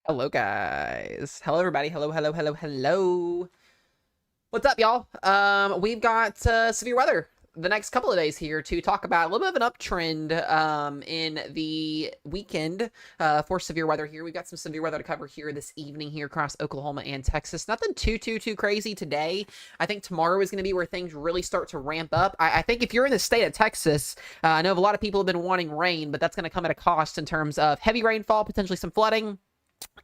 Hello, guys. Hello, everybody. Hello, hello, hello, hello. What's up, y'all? We've got severe weather the next couple of days here to talk about a little bit of an uptrend in the weekend for severe weather here. We've got some severe weather to cover here this evening here across Oklahoma and Texas. Nothing too crazy today. I think tomorrow is going to be where things really start to ramp up. I think if you're in the state of Texas, I know a lot of people have been wanting rain, but that's going to come at a cost in terms of heavy rainfall, potentially some flooding.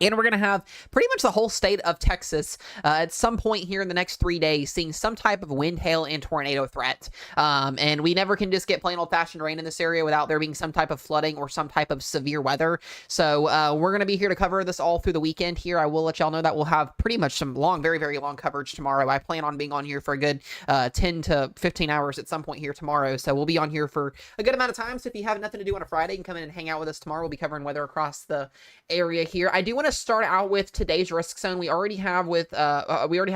And we're going to have pretty much the whole state of Texas at some point here in the next 3 days seeing some type of wind, hail, and tornado threat. And we never can just get plain old-fashioned rain in this area without there being some type of flooding or some type of severe weather. So we're going to be here to cover this all through the weekend here. I will let y'all know that we'll have pretty much some long, very long coverage tomorrow. I plan on being on here for a good 10 to 15 hours at some point here tomorrow. So we'll be on here for a good amount of time. So if you have nothing to do on a Friday, you can come in and hang out with us tomorrow. We'll be covering weather across the area here. I do want to start out with today's risk zone. We already have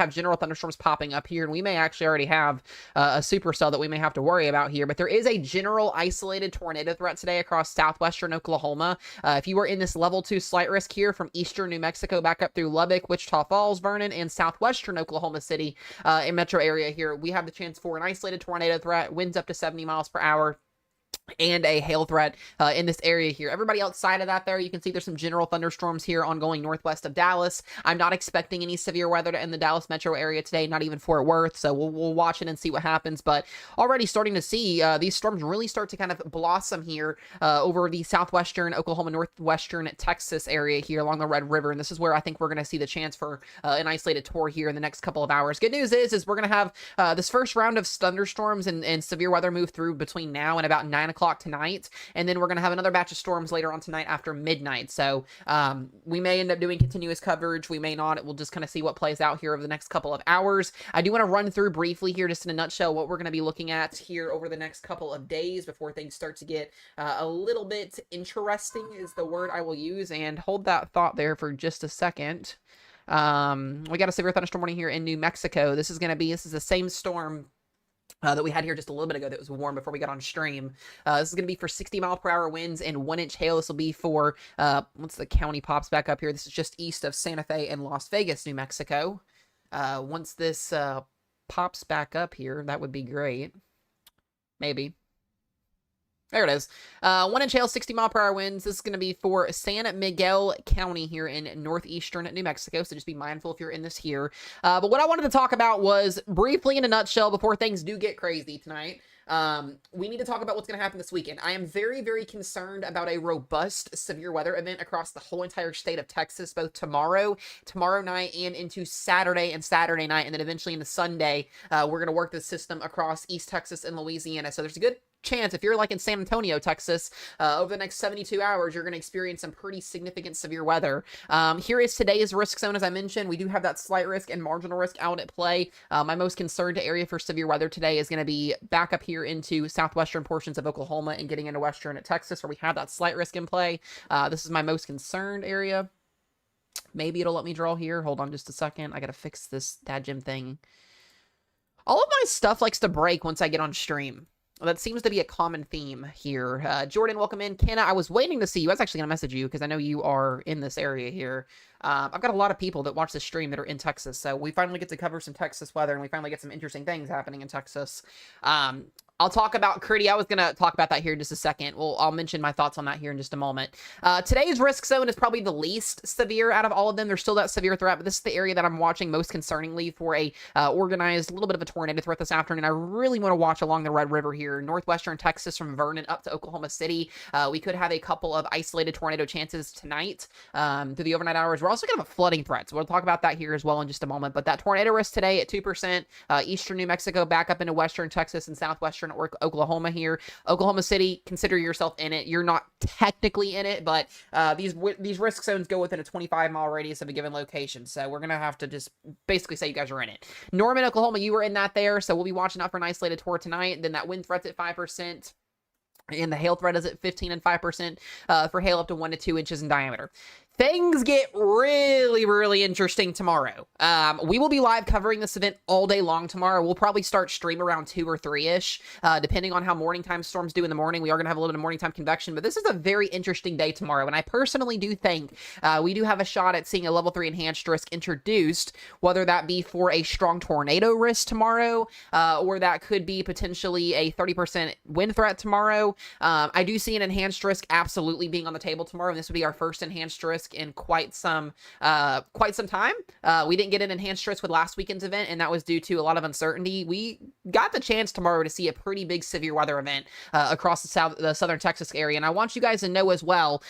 general thunderstorms popping up here, and we may actually already have a supercell that we may have to worry about here. But there is a general isolated tornado threat today across southwestern Oklahoma. If you are in this level 2 slight risk here from eastern New Mexico back up through Lubbock, Wichita Falls, Vernon, and southwestern Oklahoma City in metro area here, we have the chance for an isolated tornado threat, winds up to 70 miles per hour, and a hail threat in this area here. Everybody outside of that there, you can see there's some general thunderstorms here ongoing northwest of Dallas. I'm not expecting any severe weather in the Dallas metro area today, not even Fort Worth, so we'll watch it and see what happens. But already starting to see these storms really start to kind of blossom here over the southwestern Oklahoma, northwestern Texas area here along the Red River, and this is where I think we're going to see the chance for an isolated tour here in the next couple of hours. Good news is we're going to have this first round of thunderstorms and severe weather move through between now and about 9 o'clock tonight, and then we're going to have another batch of storms later on tonight after midnight. So we may end up doing continuous coverage, we may not. We'll just kind of see what plays out here over the next couple of hours. I do want to run through briefly here, just in a nutshell, what we're going to be looking at here over the next couple of days before things start to get a little bit interesting is the word I will use. And hold that thought there for just a second. We got a severe thunderstorm warning here in New Mexico. This is the same storm that we had here just a little bit ago that was warm before we got on stream. This is going to be for 60-mile-per-hour winds and 1-inch hail. This will be for, once the county pops back up here, this is just east of Santa Fe and Las Vegas, New Mexico. Once this pops back up here, that would be great. Maybe. There it is. 1-inch hail, 60-mile-per-hour winds. This is going to be for San Miguel County here in northeastern New Mexico, so just be mindful if you're in this here. But what I wanted to talk about was, briefly in a nutshell, before things do get crazy tonight, we need to talk about what's going to happen this weekend. I am very concerned about a robust severe weather event across the whole entire state of Texas, both tomorrow night, and into Saturday and Saturday night, and then eventually into Sunday. We're going to work this system across East Texas and Louisiana, so there's a good chance, if you're like in San Antonio, Texas, over the next 72 hours, you're going to experience some pretty significant severe weather. Here is today's risk zone. As I mentioned, we do have that slight risk and marginal risk out at play. My most concerned area for severe weather today is going to be back up here into southwestern portions of Oklahoma and getting into western Texas, where we have that slight risk in play. This is my most concerned area. Maybe it'll let me draw here. Hold on just a second. I got to fix this dadgum thing. All of my stuff likes to break once I get on stream. Well, that seems to be a common theme here. Jordan, welcome in. Kenna, I was waiting to see you. I was actually going to message you because I know you are in this area here. I've got a lot of people that watch this stream that are in Texas, so we finally get to cover some Texas weather, and we finally get some interesting things happening in Texas. I'll talk about Critty. I was going to talk about that here in just a second. Well, I'll mention my thoughts on that here in just a moment. Today's risk zone is probably the least severe out of all of them. There's still that severe threat, but this is the area that I'm watching most concerningly for a organized little bit of a tornado threat this afternoon. I really want to watch along the Red River here, northwestern Texas from Vernon up to Oklahoma City. We could have a couple of isolated tornado chances tonight through the overnight hours. We're also going to have a flooding threat, so we'll talk about that here as well in just a moment. But that tornado risk today at 2%, eastern New Mexico back up into western Texas and southwestern Oklahoma here. Oklahoma City, consider yourself in it. You're not technically in it, but these risk zones go within a 25-mile radius of a given location, so we're going to have to just basically say you guys are in it. Norman, Oklahoma, you were in that there, so we'll be watching out for an isolated tour tonight. Then that wind threat's at 5%. And the hail threat is at 15 and 5% for hail up to 1 to 2 inches in diameter. Things get really, really interesting tomorrow. We will be live covering this event all day long tomorrow. We'll probably start stream around 2 or 3-ish, depending on how morning time storms do in the morning. We are going to have a little bit of morning time convection, but this is a very interesting day tomorrow, and I personally do think we do have a shot at seeing a level 3 enhanced risk introduced, whether that be for a strong tornado risk tomorrow, or that could be potentially a 30% wind threat tomorrow. I do see an enhanced risk absolutely being on the table tomorrow, and this would be our first enhanced risk in quite some time. We didn't get an enhanced risk with last weekend's event, and that was due to a lot of uncertainty. We got the chance tomorrow to see a pretty big severe weather event across the southern Texas area, and I want you guys to know as well,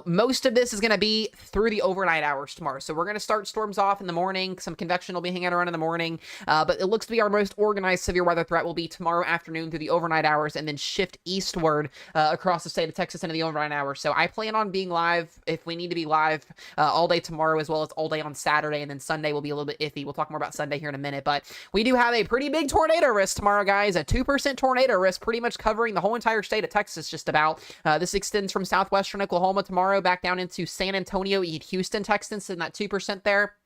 most of this is going to be through the overnight hours tomorrow. So we're going to start storms off in the morning. Some convection will be hanging around in the morning, but it looks to be our most organized severe weather threat will be tomorrow afternoon through the overnight hours, and then shift eastward across the state of Texas into the overnight hours. So I plan on being live if we need to be live all day tomorrow, as well as all day on Saturday, and then Sunday will be a little bit iffy. We'll talk more about Sunday here in a minute, but we do have a pretty big tornado risk tomorrow, guys. A 2% tornado risk, pretty much covering the whole entire state of Texas, just about. This extends from southwestern Oklahoma tomorrow back down into San Antonio, Houston, Texas, and that 2% there.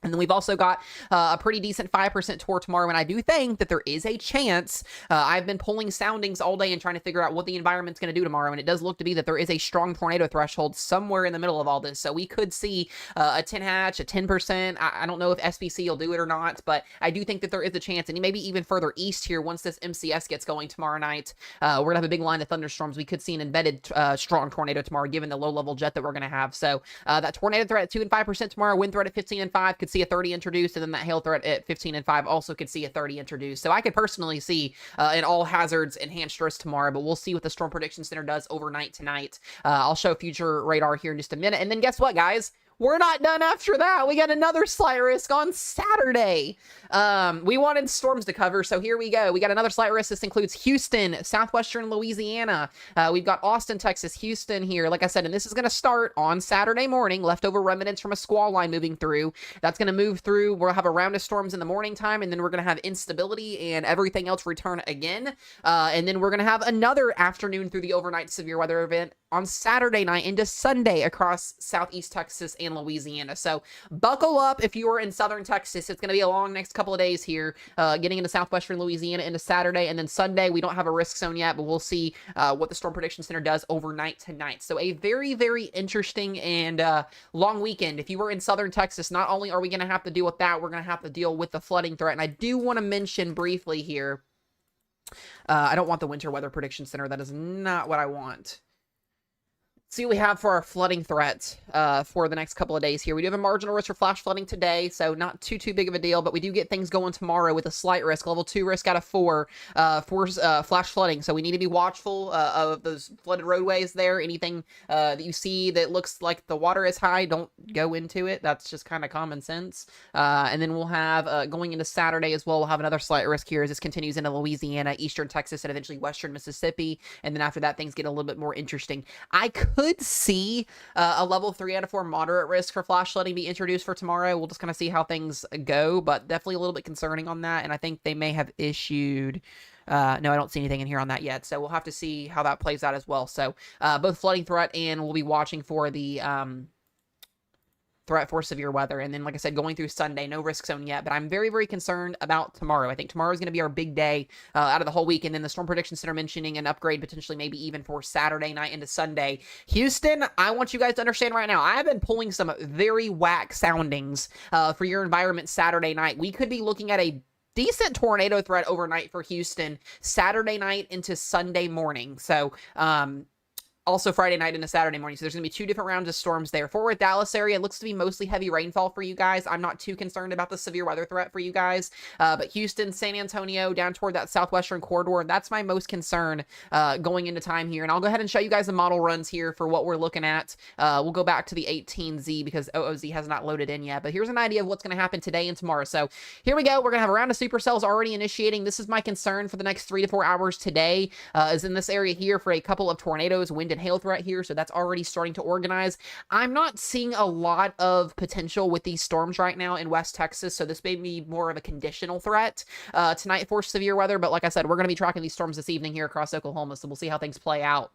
And then we've also got a pretty decent 5% tour tomorrow, and I do think that there is a chance. I've been pulling soundings all day and trying to figure out what the environment's going to do tomorrow, and it does look to be that there is a strong tornado threshold somewhere in the middle of all this. So we could see a 10 hatch, a 10%. I don't know if SBC will do it or not, but I do think that there is a chance, and maybe even further east here once this MCS gets going tomorrow night. We're going to have a big line of thunderstorms. We could see an embedded strong tornado tomorrow, given the low-level jet that we're going to have. So that tornado threat at 2 and 5% tomorrow, wind threat at 15 and 5, could see a 30 introduced, and then that hail threat at 15 and 5 also could see a 30 introduced. So I could personally see an all hazards enhanced risk tomorrow, but we'll see what the Storm Prediction Center does overnight tonight. I'll show future radar here in just a minute. And then guess what, guys? We're not done after that. We got another slight risk on Saturday. We wanted storms to cover, so here we go. We got another slight risk. This includes Houston, southwestern Louisiana. We've got Austin, Texas, Houston here. Like I said, and this is going to start on Saturday morning. Leftover remnants from a squall line moving through. That's going to move through. We'll have a round of storms in the morning time, and then we're going to have instability and everything else return again. And then we're going to have another afternoon through the overnight severe weather event on Saturday night into Sunday across southeast Texas and Louisiana. So buckle up if you are in southern Texas. It's going to be a long next couple of days here, getting into southwestern Louisiana into Saturday, and then Sunday we don't have a risk zone yet, but we'll see what the Storm Prediction Center does overnight tonight. So a very, very interesting and long weekend. If you were in southern Texas, not only are we going to have to deal with that, we're going to have to deal with the flooding threat. And I do want to mention briefly here, I don't want the Winter Weather Prediction Center. That is not what I want. See what we have for our flooding threat for the next couple of days here. We do have a marginal risk for flash flooding today, so not too big of a deal, but we do get things going tomorrow with a slight risk, level 2 risk out of 4 for flash flooding. So we need to be watchful of those flooded roadways there. Anything that you see that looks like the water is high, don't go into it. That's just kind of common sense. And then we'll have, going into Saturday as well, we'll have another slight risk here as this continues into Louisiana, eastern Texas, and eventually western Mississippi. And then after that, things get a little bit more interesting. I could see a level 3 out of 4 moderate risk for flash flooding be introduced for tomorrow. We'll just kind of see how things go, but definitely a little bit concerning on that. And I think they may have issued... no, I don't see anything in here on that yet. So we'll have to see how that plays out as well. So both flooding threat, and we'll be watching for the... threat for severe weather. And then, like I said, going through Sunday, no risk zone yet, but I'm very, very concerned about tomorrow. I think tomorrow is going to be our big day out of the whole week. And then the Storm Prediction Center mentioning an upgrade potentially maybe even for Saturday night into Sunday. Houston, I want you guys to understand right now, I've been pulling some very whack soundings for your environment Saturday night. We could be looking at a decent tornado threat overnight for Houston Saturday night into Sunday morning. So, also Friday night into Saturday morning. So there's going to be 2 different rounds of storms there. Fort Worth, Dallas area, it looks to be mostly heavy rainfall for you guys. I'm not too concerned about the severe weather threat for you guys. But Houston, San Antonio, down toward that southwestern corridor, that's my most concern going into time here. And I'll go ahead and show you guys the model runs here for what we're looking at. We'll go back to the 18Z because OOZ has not loaded in yet. But here's an idea of what's going to happen today and tomorrow. So here we go. We're going to have a round of supercells already initiating. This is my concern for the next 3 to 4 hours today, is in this area here for a couple of tornadoes, wind and hail threat here, so that's already starting to organize. I'm not seeing a lot of potential with these storms right now in West Texas, so this may be more of a conditional threat tonight for severe weather, but like I said, we're going to be tracking these storms this evening here across Oklahoma, so we'll see how things play out.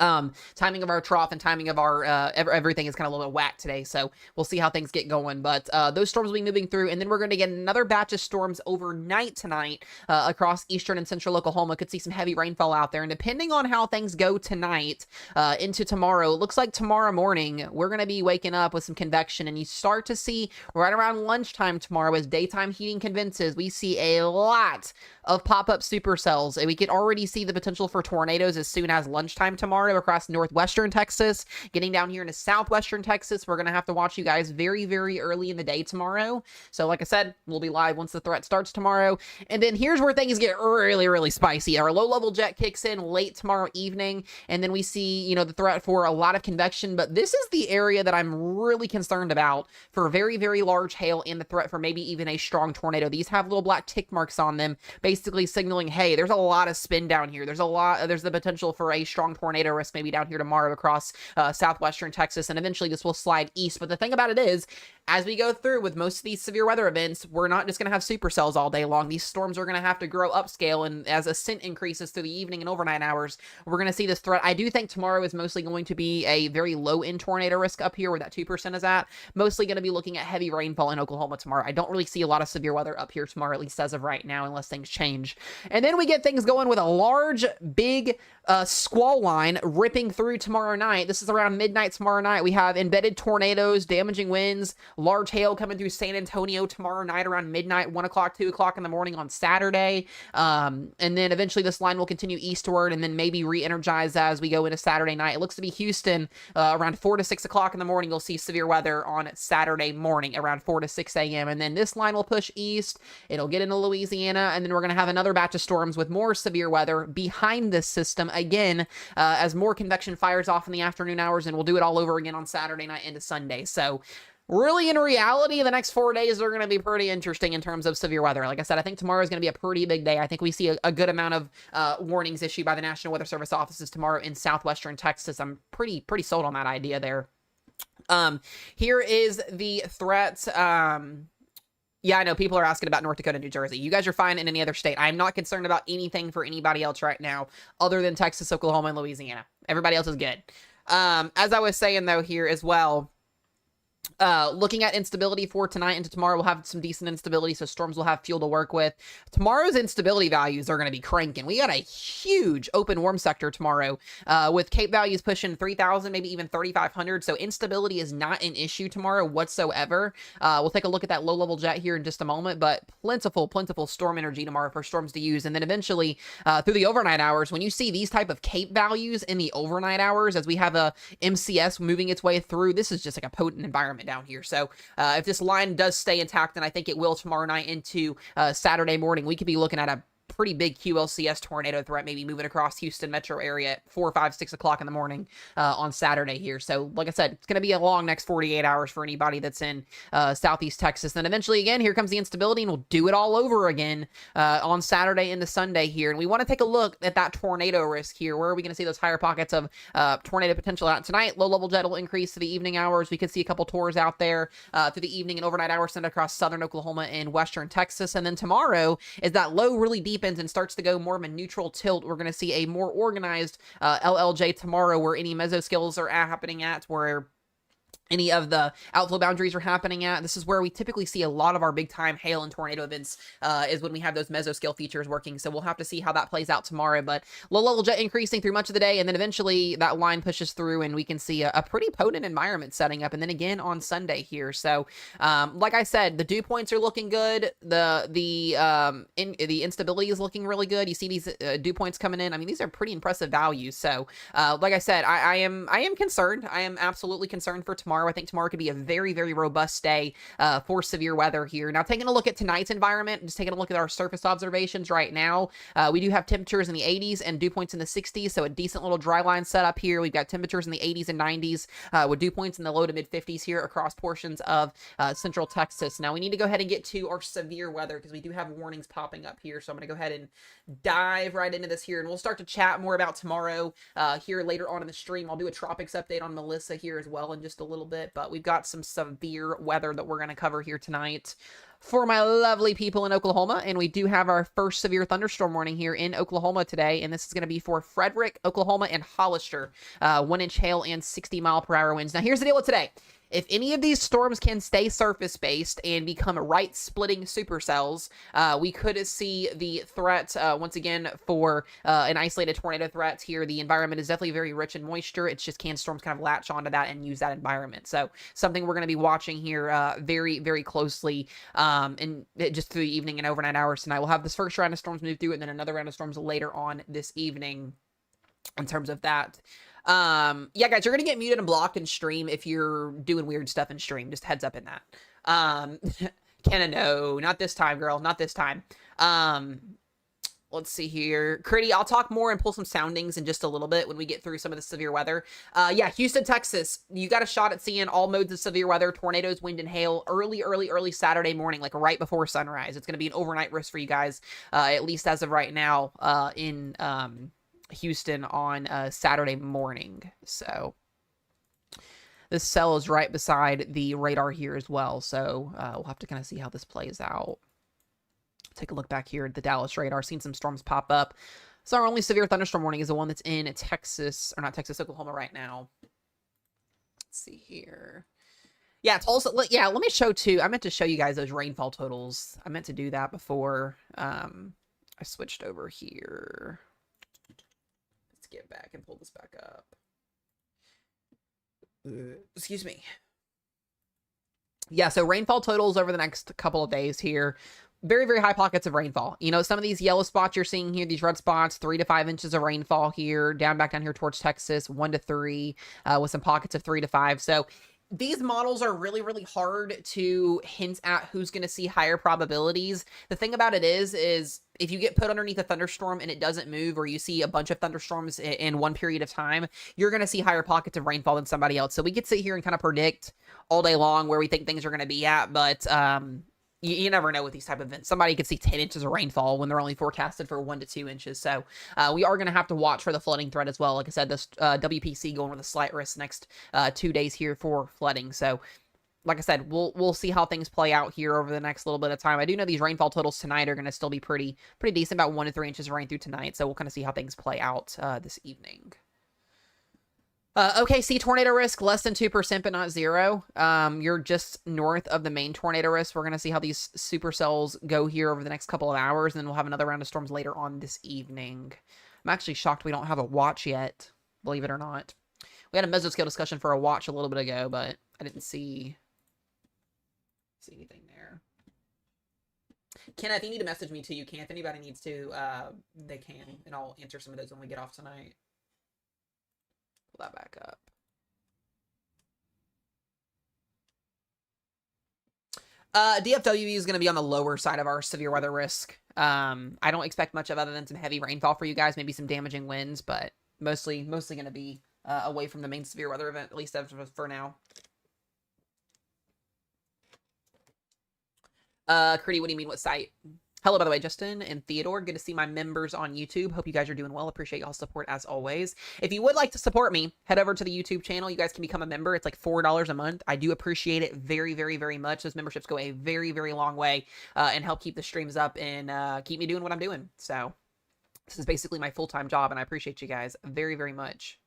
Timing of our trough and timing of our everything is kind of a little bit whack today, so we'll see how things get going. But those storms will be moving through, and then we're going to get another batch of storms overnight tonight across eastern and central Oklahoma. Could see some heavy rainfall out there, and depending on how things go tonight into tomorrow, it looks like tomorrow morning we're going to be waking up with some convection, and you start to see right around lunchtime tomorrow, as daytime heating condenses, we see a lot of pop-up supercells, and we can already see the potential for tornadoes as soon as lunchtime tomorrow across northwestern Texas. Getting down here into southwestern Texas, we're going to have to watch you guys very, very early in the day tomorrow. So like I said, we'll be live once the threat starts tomorrow. And then here's where things get really, really spicy. Our low-level jet kicks in late tomorrow evening, and then we see, you know, the threat for a lot of convection. But this is the area that I'm really concerned about for very, very large hail and the threat for maybe even a strong tornado. These have little black tick marks on them, basically signaling, hey, there's a lot of spin down here. There's the potential for a strong tornado risk maybe down here tomorrow across southwestern Texas, and eventually this will slide east. But the thing about it is, as we go through with most of these severe weather events, we're not just going to have supercells all day long. These storms are going to have to grow upscale, and as ascent increases through the evening and overnight hours, we're going to see this threat. I do think tomorrow is mostly going to be a very low-end tornado risk up here where that 2% is at. Mostly going to be looking at heavy rainfall in Oklahoma tomorrow. I don't really see a lot of severe weather up here tomorrow, at least as of right now, unless things change. And then we get things going with a large, big squall line ripping through tomorrow night. This is around midnight tomorrow night. We have embedded tornadoes, damaging winds, large hail coming through San Antonio tomorrow night around midnight, 1 o'clock, 2 o'clock in the morning on Saturday. And then eventually this line will continue eastward and then maybe re-energize as we go into Saturday night. It looks to be Houston around 4 to 6 o'clock in the morning. You'll see severe weather on Saturday morning around 4 to 6 a.m. And then this line will push east. It'll get into Louisiana, and then we're going to have another batch of storms with more severe weather behind this system again as more convection fires off in the afternoon hours, and we'll do it all over again on Saturday night into Sunday. So really, in reality, the next 4 days are going to be pretty interesting in terms of severe weather. Like I said, I think tomorrow is going to be a pretty big day. I think we see a good amount of warnings issued by the National Weather Service offices tomorrow in southwestern Texas. I'm pretty sold on that idea there. Here is the threat. Yeah, I know people are asking about North Dakota, New Jersey. You guys are fine in any other state. I'm not concerned about anything for anybody else right now other than Texas, Oklahoma, and Louisiana. Everybody else is good. As I was saying, though, here as well, looking at instability for tonight into tomorrow, we'll have some decent instability, so storms will have fuel to work with. Tomorrow's instability values are going to be cranking. We got a huge open warm sector tomorrow, with Cape values pushing 3,000, maybe even 3,500, so instability is not an issue tomorrow whatsoever. We'll take a look at that low-level jet here in just a moment, but plentiful storm energy tomorrow for storms to use. And then eventually, through the overnight hours, when you see these type of Cape values in the overnight hours, as we have a MCS moving its way through, this is just like a potent environment down here. So if this line does stay intact, and I think it will tomorrow night into Saturday morning, we could be looking at a pretty big QLCS tornado threat, maybe moving across Houston metro area at 4, 5, 6 o'clock in the morning on Saturday here. So like I said, it's going to be a long next 48 hours for anybody that's in southeast Texas. Then eventually again, here comes the instability, and we'll do it all over again on Saturday into Sunday here. And we want to take a look at that tornado risk here. Where are we going to see those higher pockets of tornado potential out tonight? Low level jet will increase to the evening hours. We could see a couple tours out there through the evening and overnight hours sent across southern Oklahoma and western Texas. And then tomorrow, is that low really deepens and starts to go more of a neutral tilt, we're going to see a more organized LLJ tomorrow, where any mesoscales are happening at, where any of the outflow boundaries are happening at. This is where we typically see a lot of our big time hail and tornado events, is when we have those mesoscale features working. So we'll have to see how that plays out tomorrow, but low level jet increasing through much of the day. And then eventually that line pushes through and we can see a pretty potent environment setting up. And then again on Sunday here. So, like I said, the dew points are looking good. The instability is looking really good. You see these dew points coming in. I mean, these are pretty impressive values. So, like I said, I am concerned. I am absolutely concerned for tomorrow. I think tomorrow could be a very, very robust day for severe weather here. Now, taking a look at tonight's environment, just taking a look at our surface observations right now, we do have temperatures in the 80s and dew points in the 60s, so a decent little dry line setup here. We've got temperatures in the 80s and 90s with dew points in the low to mid 50s here across portions of central Texas. Now, we need to go ahead and get to our severe weather because we do have warnings popping up here, so I'm going to go ahead and dive right into this here, and we'll start to chat more about tomorrow here later on in the stream. I'll do a tropics update on Melissa here as well in just a little little bit, but we've got some severe weather that we're going to cover here tonight for my lovely people in Oklahoma. And we do have our first severe thunderstorm warning here in Oklahoma today. And this is going to be for Frederick, Oklahoma, and Hollister. 1-inch hail and 60-mile-per-hour winds. Now, here's the deal with today. If any of these storms can stay surface-based and become right-splitting supercells, we could see the threat, once again, for an isolated tornado threat here. The environment is definitely very rich in moisture. It's just can storms kind of latch onto that and use that environment. So something we're going to be watching here very, very closely and just through the evening and overnight hours tonight. We'll have this first round of storms move through and then another round of storms later on this evening in terms of that. Yeah, guys, you're gonna get muted and blocked in stream if you're doing weird stuff in stream. Just heads up in that. Kenna, no, not this time, girl, not this time. Let's see here. Critty, I'll talk more and pull some soundings in just a little bit when we get through some of the severe weather. Yeah, Houston, Texas, you got a shot at seeing all modes of severe weather, tornadoes, wind, and hail early Saturday morning, like right before sunrise. It's going to be an overnight risk for you guys, at least as of right now, in Houston on Saturday morning. So this cell is right beside the radar here as well. So we'll have to kind of see how this plays out. Take a look back here at the Dallas radar. Seen some storms pop up. So our only severe thunderstorm warning is the one that's in Texas, or not Texas, Oklahoma right now. Let's see here. Yeah, Tulsa. Yeah, let me show too. I meant to show you guys those rainfall totals. I meant to do that before I switched over here. Let's get back and pull this back up. Excuse me. Yeah, so rainfall totals over the next couple of days here. Very, very high pockets of rainfall. You know, some of these yellow spots you're seeing here, these red spots, 3 to 5 inches of rainfall here, back down here towards Texas, 1 to 3, with some pockets of 3 to 5. So these models are really, really hard to hint at who's going to see higher probabilities. The thing about it is if you get put underneath a thunderstorm and it doesn't move, or you see a bunch of thunderstorms in one period of time, you're going to see higher pockets of rainfall than somebody else. So we could sit here and kind of predict all day long where we think things are going to be at, but you never know with these type of events. Somebody could see 10 inches of rainfall when they're only forecasted for 1 to 2 inches. So we are going to have to watch for the flooding threat as well. Like I said, this WPC going with a slight risk next 2 days here for flooding. So like I said, we'll see how things play out here over the next little bit of time. I do know these rainfall totals tonight are going to still be pretty decent, about 1 to 3 inches of rain through tonight. So we'll kind of see how things play out this evening. OKC tornado risk, less than 2%, but not 0. You're just north of the main tornado risk. We're going to see how these supercells go here over the next couple of hours, and then we'll have another round of storms later on this evening. I'm actually shocked we don't have a watch yet, believe it or not. We had a mesoscale discussion for a watch a little bit ago, but I didn't see anything there. Ken, if you need to message me too, you can. If anybody needs to, they can, and I'll answer some of those when we get off tonight. Pull that back up. DFW is going to be on the lower side of our severe weather risk. I don't expect much of other than some heavy rainfall for you guys, maybe some damaging winds, but mostly going to be away from the main severe weather event, at least for now. Critty, what do you mean, what site? Hello, by the way, Justin and Theodore. Good to see my members on YouTube. Hope you guys are doing well. Appreciate y'all's support as always. If you would like to support me, head over to the YouTube channel. You guys can become a member. It's like $4 a month. I do appreciate it very, very, very much. Those memberships go a very, very long way and help keep the streams up and keep me doing what I'm doing. So this is basically my full-time job, and I appreciate you guys very, very much.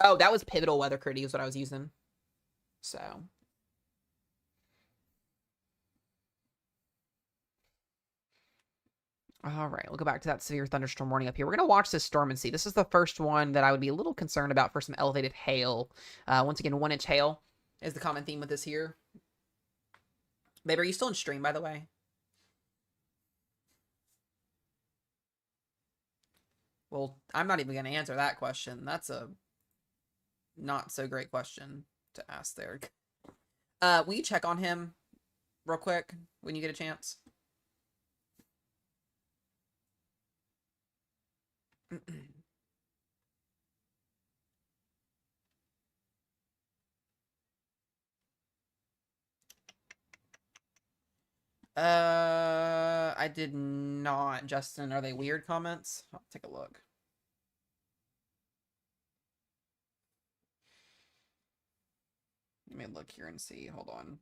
Oh, that was Pivotal Weather, Critty, is what I was using. So. All right, we'll go back to that severe thunderstorm warning up here. We're going to watch this storm and see. This is the first one that I would be a little concerned about for some elevated hail. Once again, 1-inch hail is the common theme with this here. Babe, are you still in stream, by the way? Well, I'm not even going to answer that question. That's a not so great question to ask there. Will you check on him real quick when you get a chance? I did not, Justin. Are they weird comments? I'll take a look. Let me look here and see. Hold on.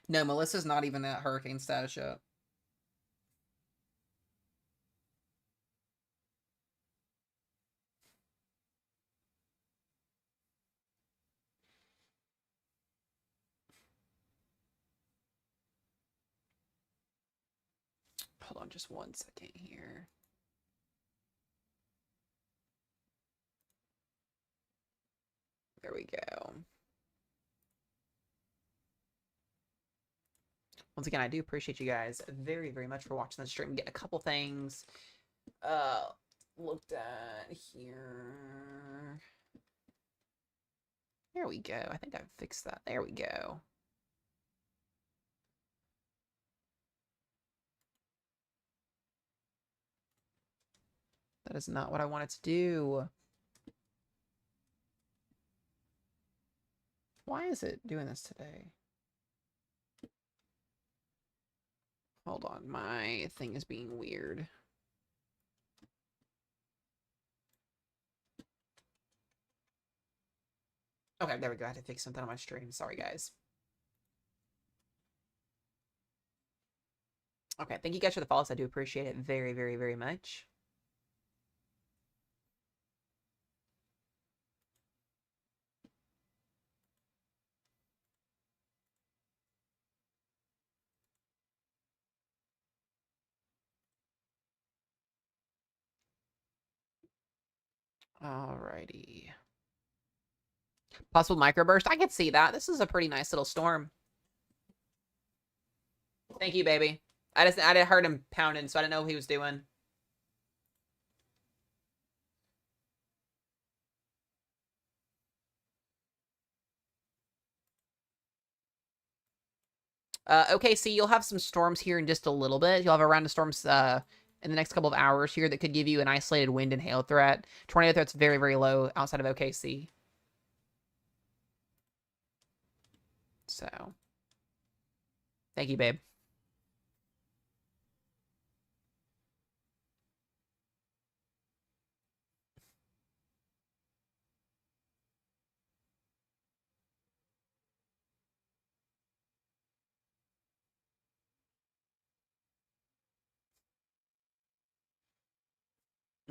No, Melissa's not even at hurricane status yet. Hold on just 1 second here. There we go. Once again, I do appreciate you guys very, very much for watching the stream. Getting a couple things looked at here. There we go. I think I fixed that. There we go. That is not what I wanted to do. Why is it doing this today? Hold on, my thing is being weird. Okay, there we go. I had to fix something on my stream. Sorry, guys. Okay, thank you guys for the follows. I do appreciate it very, very, very much. Alrighty. Possible microburst. I could see that. This is a pretty nice little storm. Thank you, baby. I didn't heard him pounding, so I didn't know what he was doing. OKC, you'll have some storms here in just a little bit. You'll have a round of storms in the next couple of hours here that could give you an isolated wind and hail threat. Tornado threat's very, very low outside of OKC. So, thank you, babe.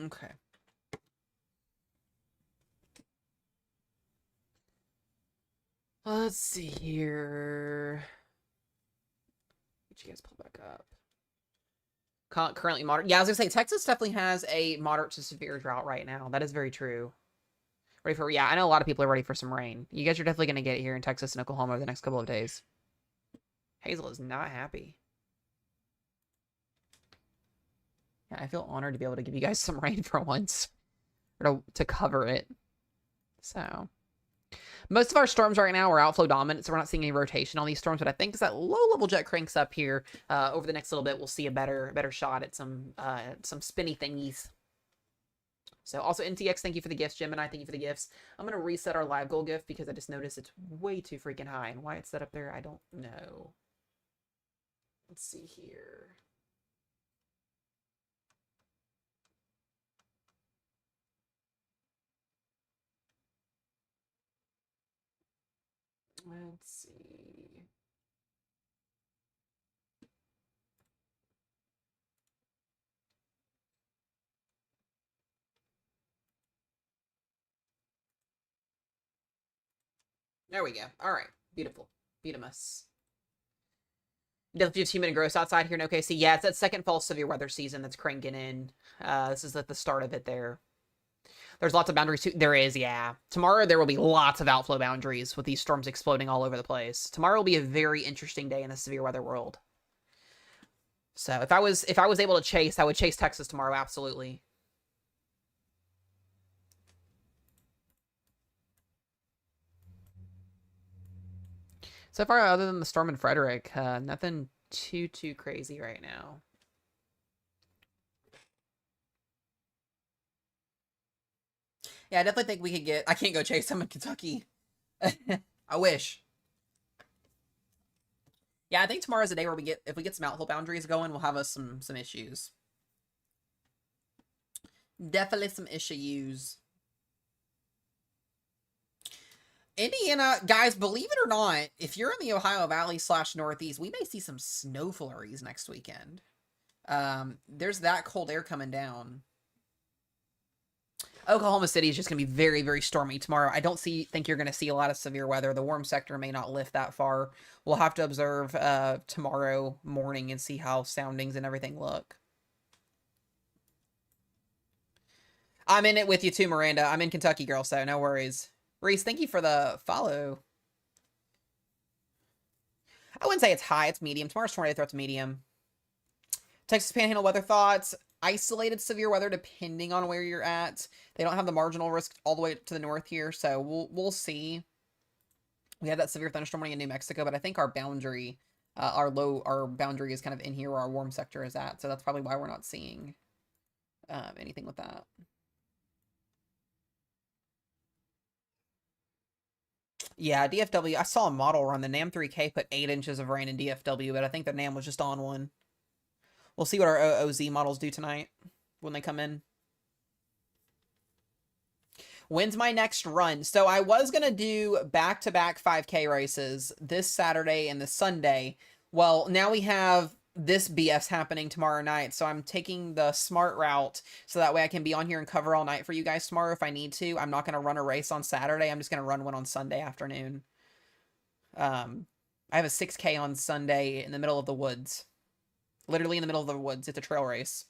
Okay. Let's see here. Get you guys pull back up. Currently moderate. Yeah, I was gonna say Texas definitely has a moderate to severe drought right now. That is very true. Ready for, yeah, I know a lot of people are ready for some rain. You guys are definitely gonna get it here in Texas and Oklahoma over the next couple of days. Hazel is not happy. Yeah, I feel honored to be able to give you guys some rain for once. Or to cover it. So, most of our storms right now are outflow dominant, so we're not seeing any rotation on these storms. But I think as that low-level jet cranks up here over the next little bit, we'll see a better shot at some spinny thingies. So, also NTX, thank you for the gifts. Gemini, thank you for the gifts. I'm gonna reset our live goal gift because I just noticed it's way too freaking high, and why it's set up there, I don't know. Let's see here. Let's see. There we go. All right. Beautiful. Beautimus. Definitely 15-minute gross outside here in OKC. Yeah, it's that second fall severe weather season that's cranking in. This is at the start of it there. There's lots of boundaries too. There is, yeah. Tomorrow there will be lots of outflow boundaries with these storms exploding all over the place. Tomorrow will be a very interesting day in the severe weather world. So if I was able to chase, I would chase Texas tomorrow, absolutely. So far, other than the storm in Frederick, nothing too crazy right now. Yeah, I definitely think we could get... I can't go chase them in Kentucky. I wish. Yeah, I think tomorrow's a day where if we get some outflow boundaries going, we'll have us some issues. Definitely some issues. Indiana, guys, believe it or not, if you're in the Ohio Valley / Northeast, we may see some snow flurries next weekend. There's that cold air coming down. Oklahoma City is just going to be very, very stormy tomorrow. I don't think you're going to see a lot of severe weather. The warm sector may not lift that far. We'll have to observe tomorrow morning and see how soundings and everything look. I'm in it with you too, Miranda. I'm in Kentucky, girl, so no worries. Reese, thank you for the follow. I wouldn't say it's high. It's medium. Tomorrow's tornado threat's medium. Texas Panhandle weather thoughts. Isolated severe weather depending on where you're at. They don't have the marginal risk all the way to the north here, so we'll see. We had that severe thunderstorm warning in New Mexico, but I think our boundary, our boundary is kind of in here where our warm sector is at, so that's probably why we're not seeing anything with that. Yeah, DFW. I saw a model run. The NAM 3K put 8 inches of rain in DFW, but I think the NAM was just on one. We'll see what our OZ models do tonight when they come in. When's my next run? So I was going to do back-to-back 5K races this Saturday and this Sunday. Well, now we have this BS happening tomorrow night, so I'm taking the smart route so that way I can be on here and cover all night for you guys tomorrow if I need to. I'm not going to run a race on Saturday. I'm just going to run one on Sunday afternoon. I have a 6K on Sunday in the middle of the woods. Literally in the middle of the woods. It's a trail race.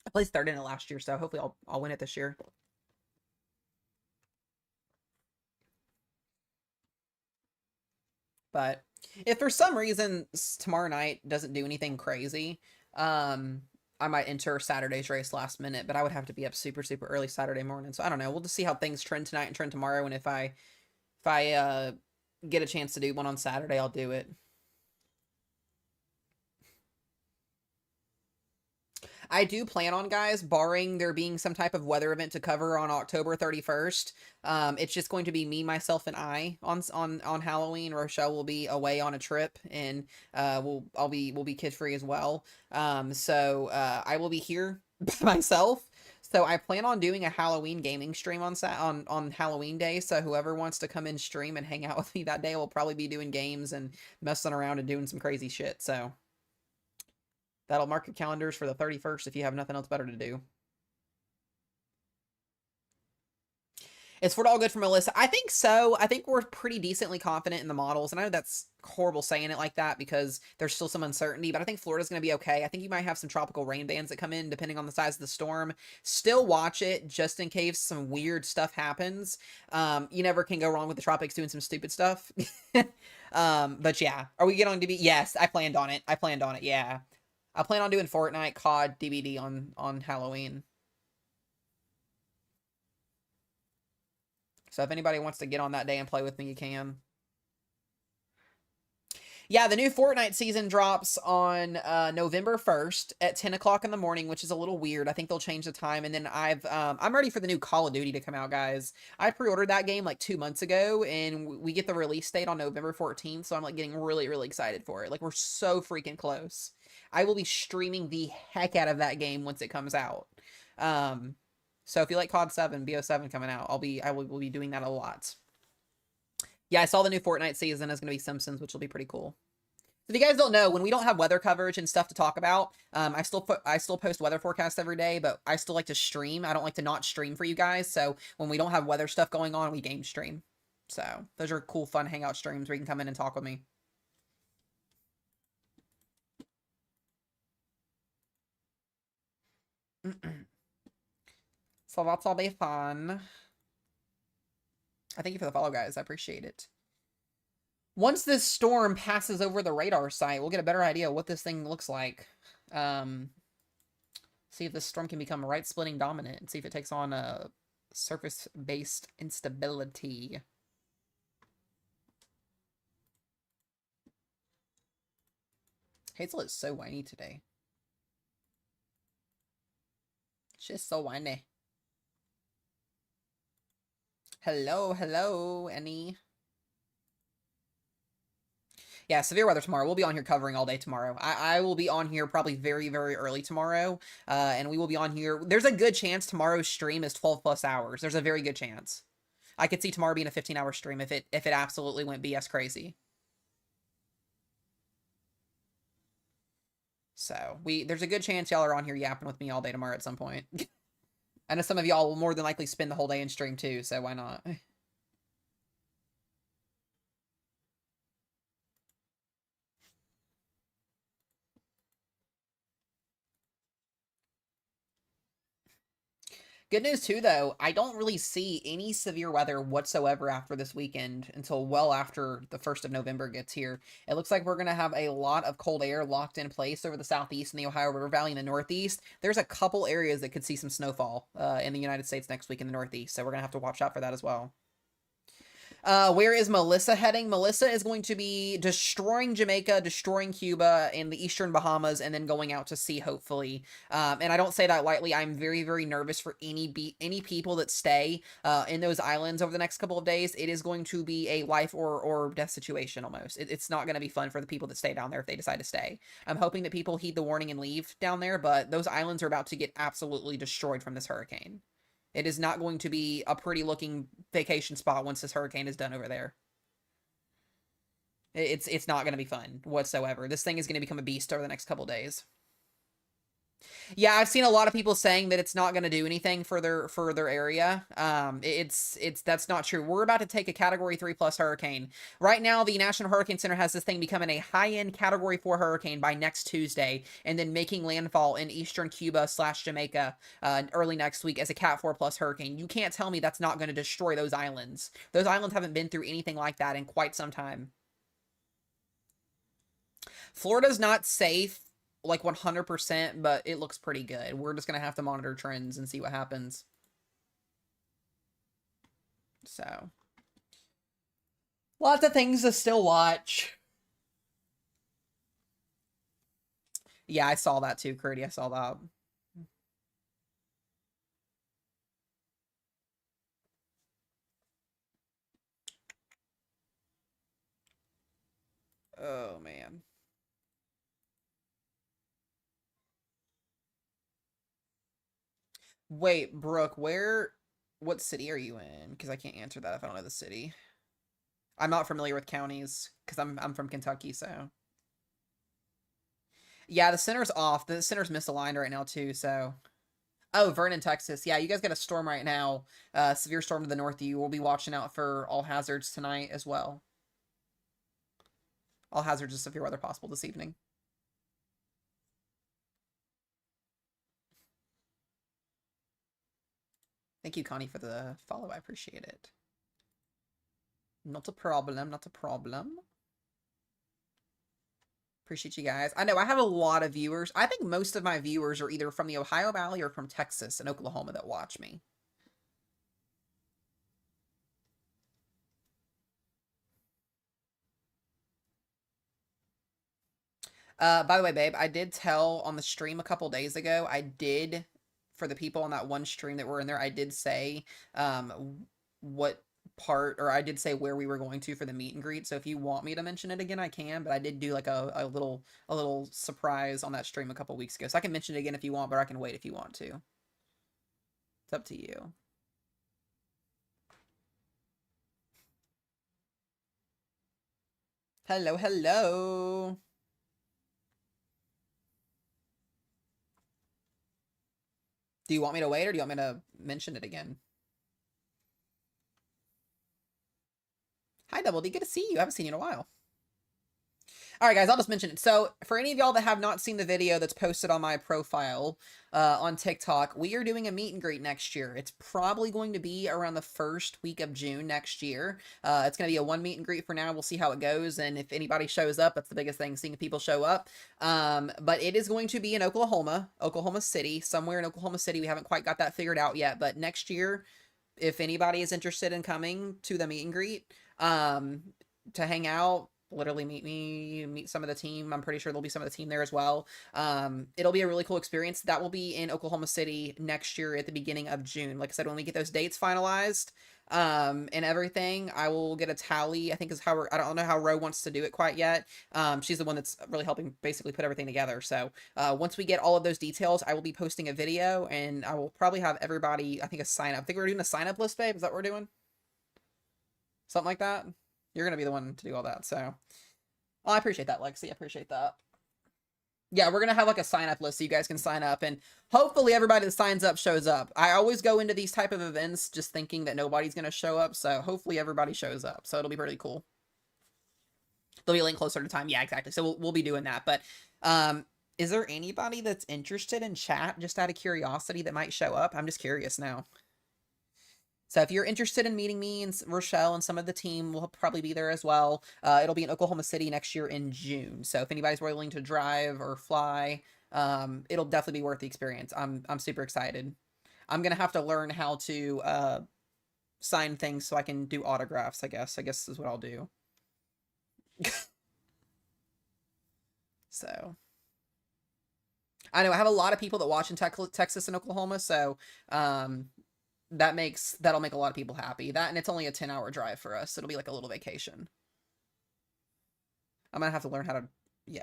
I placed third in it last year, so hopefully I'll win it this year. But if for some reason tomorrow night doesn't do anything crazy, I might enter Saturday's race last minute, but I would have to be up super, super early Saturday morning. So I don't know. We'll just see how things trend tonight and trend tomorrow. And if I get a chance to do one on Saturday, I'll do it. I do plan on, guys, barring there being some type of weather event to cover on October 31st. It's just going to be me, myself, and I on Halloween. Rochelle will be away on a trip, and we'll be kid free as well. So I will be here by myself. So I plan on doing a Halloween gaming stream on Halloween day. So whoever wants to come in stream and hang out with me that day will probably be doing games and messing around and doing some crazy shit. So that'll mark your calendars for the 31st if you have nothing else better to do. Is Ford all good for Melissa? I think so. I think we're pretty decently confident in the models. And I know that's horrible saying it like that because there's still some uncertainty, but I think Florida's going to be okay. I think you might have some tropical rain bands that come in depending on the size of the storm. Still watch it just in case some weird stuff happens. You never can go wrong with the tropics doing some stupid stuff. But yeah, are we getting on DBD? Yes, I planned on it. Yeah. I plan on doing Fortnite, COD, DBD on Halloween. So if anybody wants to get on that day and play with me, you can. Yeah, the new Fortnite season drops on November 1st at 10 o'clock in the morning, which is a little weird. I think they'll change the time. And then I'm ready for the new Call of Duty to come out, guys. I pre-ordered that game like 2 months ago, and we get the release date on November 14th. So I'm like getting really, really excited for it. Like we're so freaking close. I will be streaming the heck out of that game once it comes out. So if you like COD 7, BO7 coming out, I will be doing that a lot. Yeah, I saw the new Fortnite season is going to be Simpsons, which will be pretty cool. If you guys don't know, when we don't have weather coverage and stuff to talk about, I still post weather forecasts every day, but I still like to stream. I don't like to not stream for you guys. So when we don't have weather stuff going on, we game stream. So those are cool, fun hangout streams where you can come in and talk with me. So that's all be fun. I thank you for the follow, guys. I appreciate it. Once this storm passes over the radar site, we'll get a better idea of what this thing looks like. See if this storm can become right-splitting dominant and see if it takes on a surface-based instability. Hazel is so whiny today. She's so whiny. Hello, Annie. Yeah, severe weather tomorrow. We'll be on here covering all day tomorrow. I will be on here probably very, very early tomorrow. And we will be on here. There's a good chance tomorrow's stream is 12 plus hours. There's a very good chance. I could see tomorrow being a 15-hour stream if it absolutely went BS crazy. So there's a good chance y'all are on here yapping with me all day tomorrow at some point. I know some of y'all will more than likely spend the whole day in stream too, so why not? Good news too, though. I don't really see any severe weather whatsoever after this weekend until well after the 1st of November gets here. It looks like we're going to have a lot of cold air locked in place over the southeast and the Ohio River Valley in the northeast. There's a couple areas that could see some snowfall in the United States next week in the northeast, so we're going to have to watch out for that as well. Where is Melissa heading? Melissa is going to be destroying Jamaica, destroying Cuba and the eastern Bahamas, and then going out to sea, hopefully. And I don't say that lightly. I'm very, very nervous for any people that stay in those islands over the next couple of days. It is going to be a life or death situation almost. It's not going to be fun for the people that stay down there if they decide to stay. I'm hoping that people heed the warning and leave down there, but those islands are about to get absolutely destroyed from this hurricane. It is not going to be a pretty looking vacation spot once this hurricane is done over there. It's not going to be fun whatsoever. This thing is going to become a beast over the next couple days. Yeah, I've seen a lot of people saying that it's not going to do anything for their area. That's not true. We're about to take a Category 3 plus hurricane. Right now, the National Hurricane Center has this thing becoming a high-end Category 4 hurricane by next Tuesday, and then making landfall in eastern Cuba / Jamaica early next week as a Cat 4 plus hurricane. You can't tell me that's not going to destroy those islands. Those islands haven't been through anything like that in quite some time. Florida's not safe like 100%, but it looks pretty good. We're just going to have to monitor trends and see what happens. So, lots of things to still watch. Yeah, I saw that too, Curdy. I saw that. Oh, man. Wait, Brooke, what city are you in? Because I can't answer that if I don't know the city. I'm not familiar with counties because I'm from Kentucky, so. Yeah, the center's off. The center's misaligned right now too, so. Oh, Vernon, Texas. Yeah, you guys got a storm right now. Severe storm to the north of you. We'll be watching out for all hazards tonight as well. All hazards of severe weather possible this evening. Thank you, Connie, for the follow. I appreciate it. Not a problem. Not a problem. Appreciate you guys. I know I have a lot of viewers. I think most of my viewers are either from the Ohio Valley or from Texas and Oklahoma that watch me. By the way, babe, I did tell on the stream a couple days ago, for the people on that one stream that were in there, I did say what part, or I did say where we were going to for the meet and greet. So if you want me to mention it again, I can, but I did do like a little surprise on that stream a couple weeks ago. So I can mention it again if you want, but I can wait if you want to. It's up to you. Hello, hello. Do you want me to wait or do you want me to mention it again? Hi, Double D. Good to see you. I haven't seen you in a while. All right, guys, I'll just mention it. So for any of y'all that have not seen the video that's posted on my profile on TikTok, we are doing a meet and greet next year. It's probably going to be around the first week of June next year. It's going to be a one meet and greet for now. We'll see how it goes. And if anybody shows up, that's the biggest thing, seeing people show up. But it is going to be in Oklahoma City, somewhere in Oklahoma City. We haven't quite got that figured out yet. But next year, if anybody is interested in coming to the meet and greet, to hang out, literally meet some of the team. I'm pretty sure there'll be some of the team there as well. It'll be a really cool experience. That will be in Oklahoma City next year at the beginning of June. Like I said, when we get those dates finalized, and everything. I will get a tally. I think is how I don't know how Ro wants to do it quite yet. She's the one that's really helping basically put everything together. So once we get all of those details, I will be posting a video, and I will probably have everybody, I think, a sign up. I think we're doing a sign up list, babe. Is that what we're doing? Something like that. You're gonna be the one to do all that. So, oh, I appreciate that, Lexi. I appreciate that. Yeah, we're gonna have like a sign up list so you guys can sign up, and hopefully everybody that signs up shows up. I always go into these type of events just thinking that nobody's gonna show up, so hopefully everybody shows up. So it'll be pretty cool. There'll be a link closer to time. Yeah, exactly. So we'll be doing that. But is there anybody that's interested in chat just out of curiosity that might show up? I'm just curious now. So if you're interested in meeting me and Rochelle and some of the team, will probably be there as well. It'll be in Oklahoma City next year in June. So if anybody's willing to drive or fly, it'll definitely be worth the experience. I'm super excited. I'm gonna have to learn how to sign things so I can do autographs. I guess is what I'll do. So I know I have a lot of people that watch in Texas and Oklahoma, so that'll make a lot of people happy. That, and it's only a 10-hour drive for us. It'll be like a little vacation. I'm gonna have to learn how to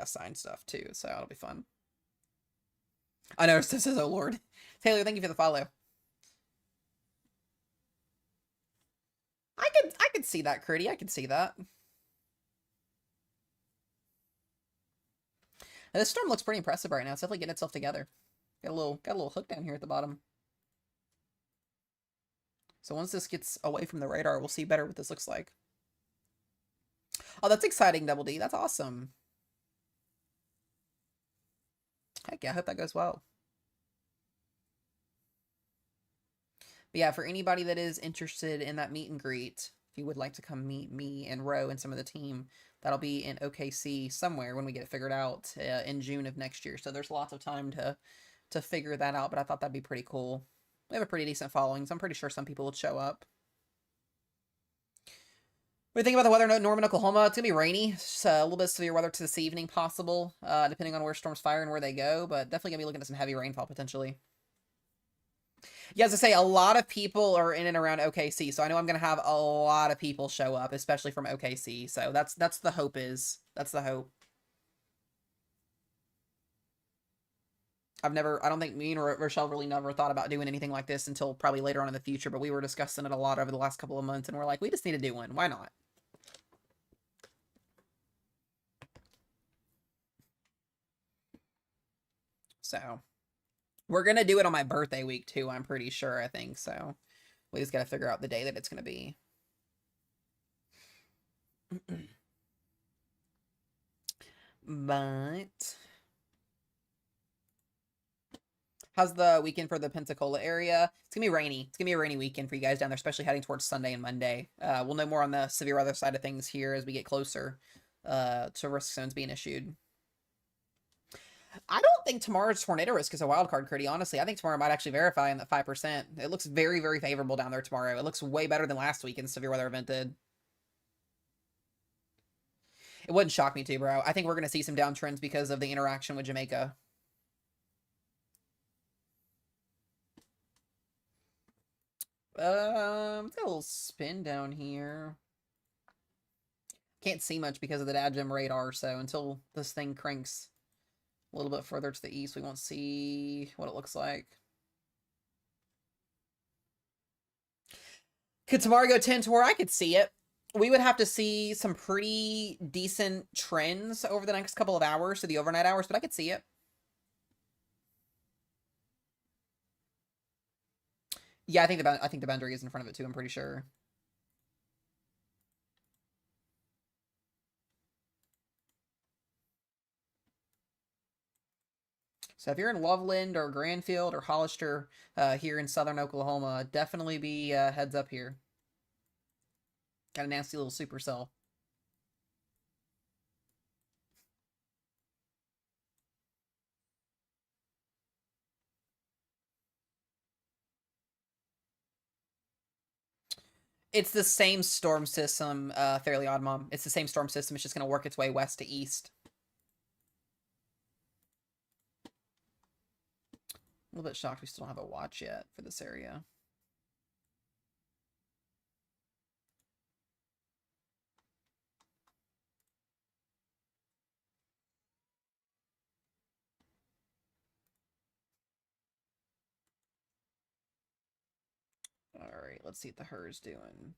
sign stuff too, so it'll be fun. I noticed this is, oh Lord. Taylor, thank you for the follow. I could see that, Critty. I could see that. Now, this storm looks pretty impressive right now. It's definitely getting itself together. Got a little hook down here at the bottom. So once this gets away from the radar, we'll see better what this looks like. Oh, that's exciting, Double D. That's awesome. Heck yeah, I hope that goes well. But yeah, for anybody that is interested in that meet and greet, if you would like to come meet me and Ro and some of the team, that'll be in OKC somewhere when we get it figured out in June of next year. So there's lots of time to figure that out, but I thought that'd be pretty cool. We have a pretty decent following, so I'm pretty sure some people would show up. What do you think about the weather in Norman, Oklahoma? It's going to be rainy. It's a little bit severe weather to this evening possible, depending on where storms fire and where they go, but definitely going to be looking at some heavy rainfall potentially. Yeah, as I say, a lot of people are in and around OKC, so I know I'm going to have a lot of people show up, especially from OKC, so that's the hope is. That's the hope. I don't think me and Rochelle really never thought about doing anything like this until probably later on in the future, but we were discussing it a lot over the last couple of months, and we're like, we just need to do one. Why not? So, we're going to do it on my birthday week, too, I'm pretty sure, I think, so we just got to figure out the day that it's going to be. But how's the weekend for the Pensacola area? It's gonna be rainy. It's gonna be a rainy weekend for you guys down there, especially heading towards Sunday and Monday. We'll know more on the severe weather side of things here as we get closer to risk zones being issued. I don't think tomorrow's tornado risk is a wild card, Critty. Honestly, I think tomorrow might actually verify in that 5%. It looks very, very favorable down there tomorrow. It looks way better than last weekend's severe weather event did. It wouldn't shock me too, bro. I think we're going to see some downtrends because of the interaction with Jamaica. It's got a little spin down here. Can't see much because of the DADGEM radar, so until this thing cranks a little bit further to the east, we won't see what it looks like. Could tomorrow go 10 to where I could see it? We would have to see some pretty decent trends over the next couple of hours, so the overnight hours, but I could see it. Yeah, I think the boundary is in front of it too, I'm pretty sure. So if you're in Loveland or Granfield or Hollister here in southern Oklahoma, definitely be heads up here. Got a nasty little supercell. It's the same storm system, Fairly Odd Mom. It's the same storm system. It's just going to work its way west to east. A little bit shocked we still don't have a watch yet for this area. right, let's see what the her's doing.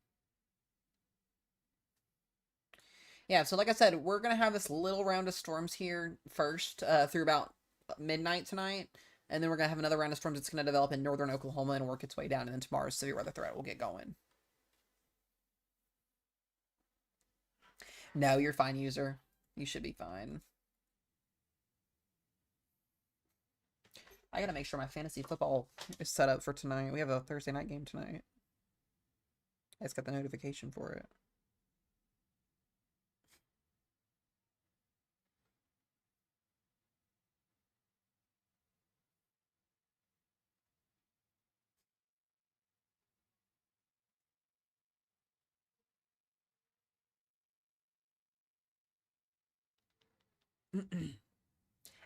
Yeah, so like I said, we're going to have this little round of storms here first through about midnight tonight. And then we're going to have another round of storms that's going to develop in northern Oklahoma and work its way down. And then tomorrow's severe weather threat will get going. No, you're fine, user. You should be fine. I got to make sure my fantasy football is set up for tonight. We have a Thursday night game tonight. I just got the notification for it.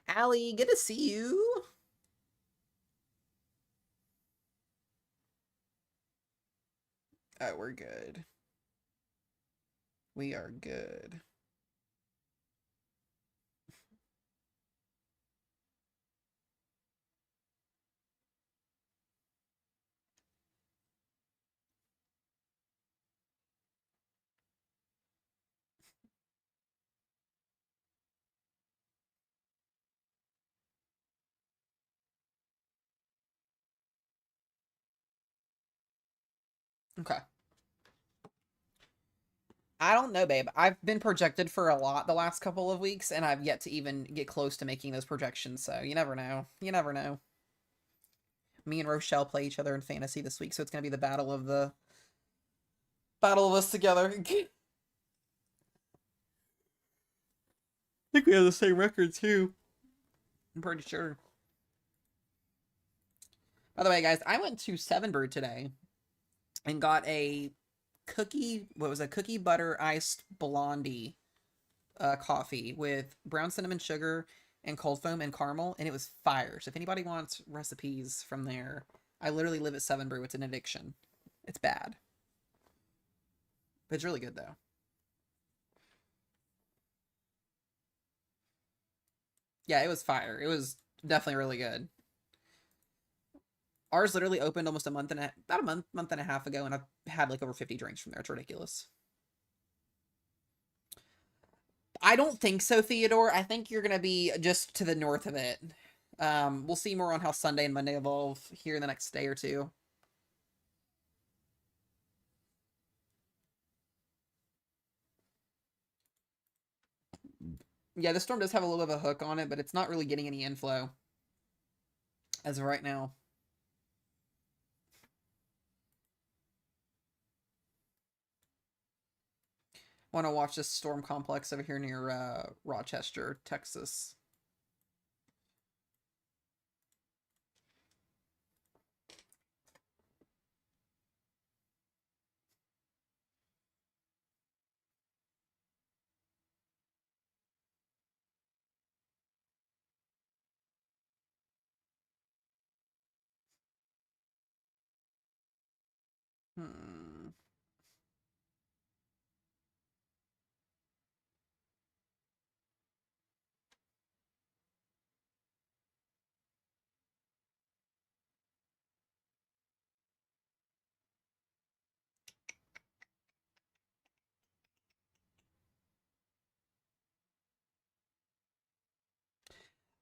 Allie, good to see you. Oh, we're good. We are good. Okay. I don't know, babe. I've been projected for a lot the last couple of weeks, and I've yet to even get close to making those projections, so you never know. You never know. Me and Rochelle play each other in fantasy this week, so it's gonna be the battle of us together. I think we have the same record too. I'm pretty sure. By the way, guys, I went to Seven Brew today and got a cookie butter iced blondie coffee with brown cinnamon sugar and cold foam and caramel, and it was fire. So if anybody wants recipes from there, I literally live at Seven Brew. It's an addiction. It's bad. But it's really good though. Yeah, it was fire. It was definitely really good. Ours literally opened almost about a month and a half ago, and I've had like over 50 drinks from there. It's ridiculous. I don't think so, Theodore. I think you're gonna be just to the north of it. We'll see more on how Sunday and Monday evolve here in the next day or two. Yeah, the storm does have a little bit of a hook on it, but it's not really getting any inflow as of right now. Want to watch this storm complex over here near Rochester, Texas. Hmm.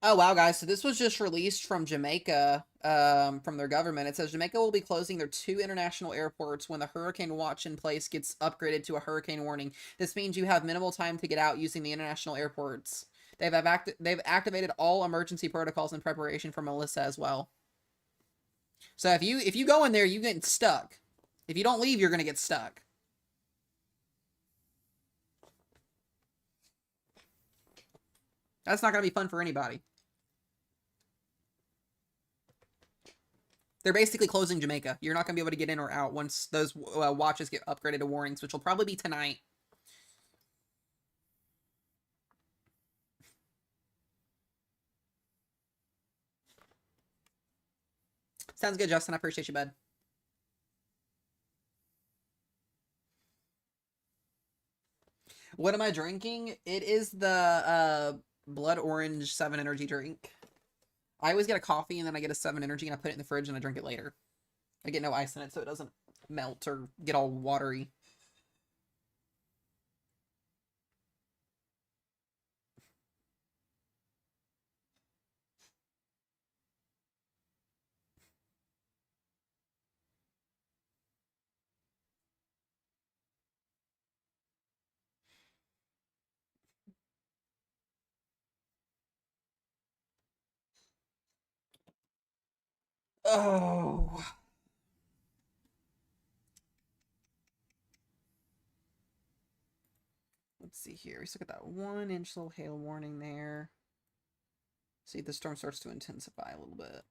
Oh wow, guys! So this was just released from Jamaica, from their government. It says Jamaica will be closing their 2 international airports when the hurricane watch in place gets upgraded to a hurricane warning. This means you have minimal time to get out using the international airports. They've activated all emergency protocols in preparation for Melissa as well. So if you go in there, you get stuck. If you don't leave, you're gonna get stuck. That's not gonna be fun for anybody. They're basically closing Jamaica. You're not going to be able to get in or out once those watches get upgraded to warnings, which will probably be tonight. Sounds good, Justin. I appreciate you, bud. What am I drinking? It is the Blood Orange 7 Energy drink. I always get a coffee and then I get a 7 Energy and I put it in the fridge and I drink it later. I get no ice in it so it doesn't melt or get all watery. Oh. Let's see here. We still got that 1-inch little hail warning there. See, the storm starts to intensify a little bit.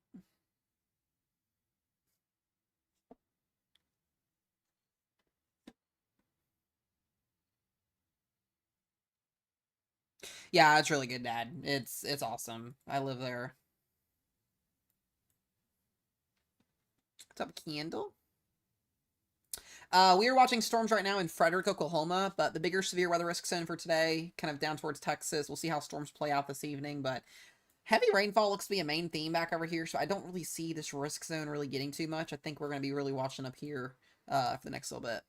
Yeah, it's really good, Dad. It's awesome. I live there. What's up, Candle? We are watching storms right now in Frederick, Oklahoma, but the bigger severe weather risk zone for today, kind of down towards Texas. We'll see how storms play out this evening, but heavy rainfall looks to be a main theme back over here, so I don't really see this risk zone really getting too much. I think we're going to be really watching up here for the next little bit.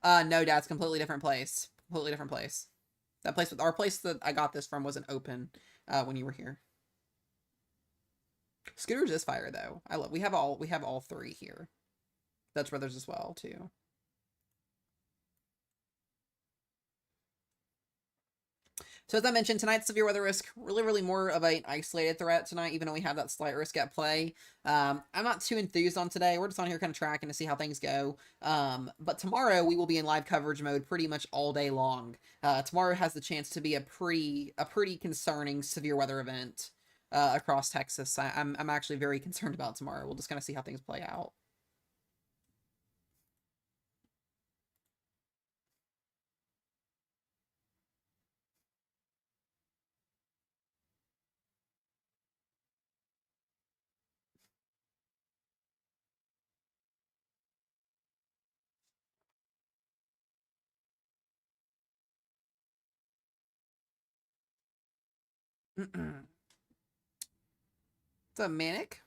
No, Dad, it's a completely different place. Completely different place. That place, our place that I got this from wasn't open when you were here. Scooters is fire though. I love. We have all three here. Dutch Brothers as well too. So as I mentioned, tonight's severe weather risk, really more of an isolated threat tonight, even though we have that slight risk at play. I'm not too enthused on today. We're just on here kind of tracking to see how things go. But tomorrow we will be in live coverage mode pretty much all day long. Tomorrow has the chance to be a pretty concerning severe weather event across Texas. I'm actually very concerned about tomorrow. We'll just kind of see how things play out. It's a Manic.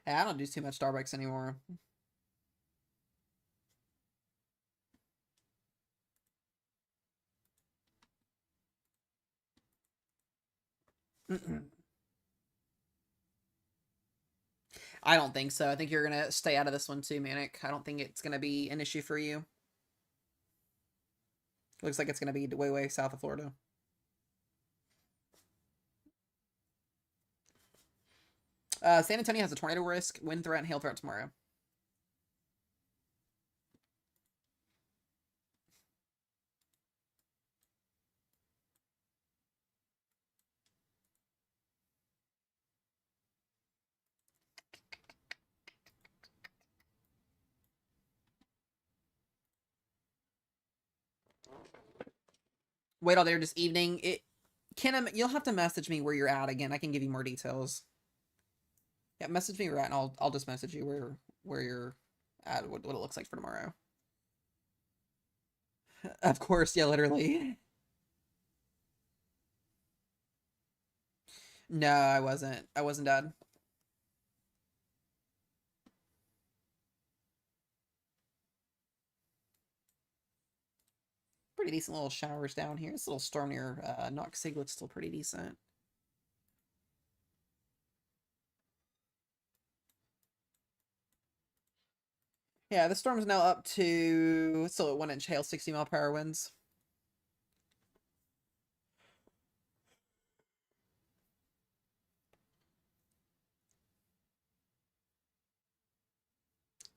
Yeah, I don't do too much Starbucks anymore. I don't think so. I think you're gonna stay out of this one too, Manic. I don't think it's gonna be an issue for you. Looks like it's gonna be way south of Florida. San Antonio has a tornado risk, wind threat, and hail threat tomorrow. Wait all there this evening. You'll have to message me where you're at again. I can give you more details. Yeah, message me where you're at, and I'll just message you where you're at, what it looks like for tomorrow. Of course, yeah, literally. No, I wasn't. I wasn't, Dad. Pretty decent little showers down here. This little storm near Knox Siglet's still pretty decent. Yeah, the storm's now up to still at 1-inch hail, 60-mile-per-hour winds.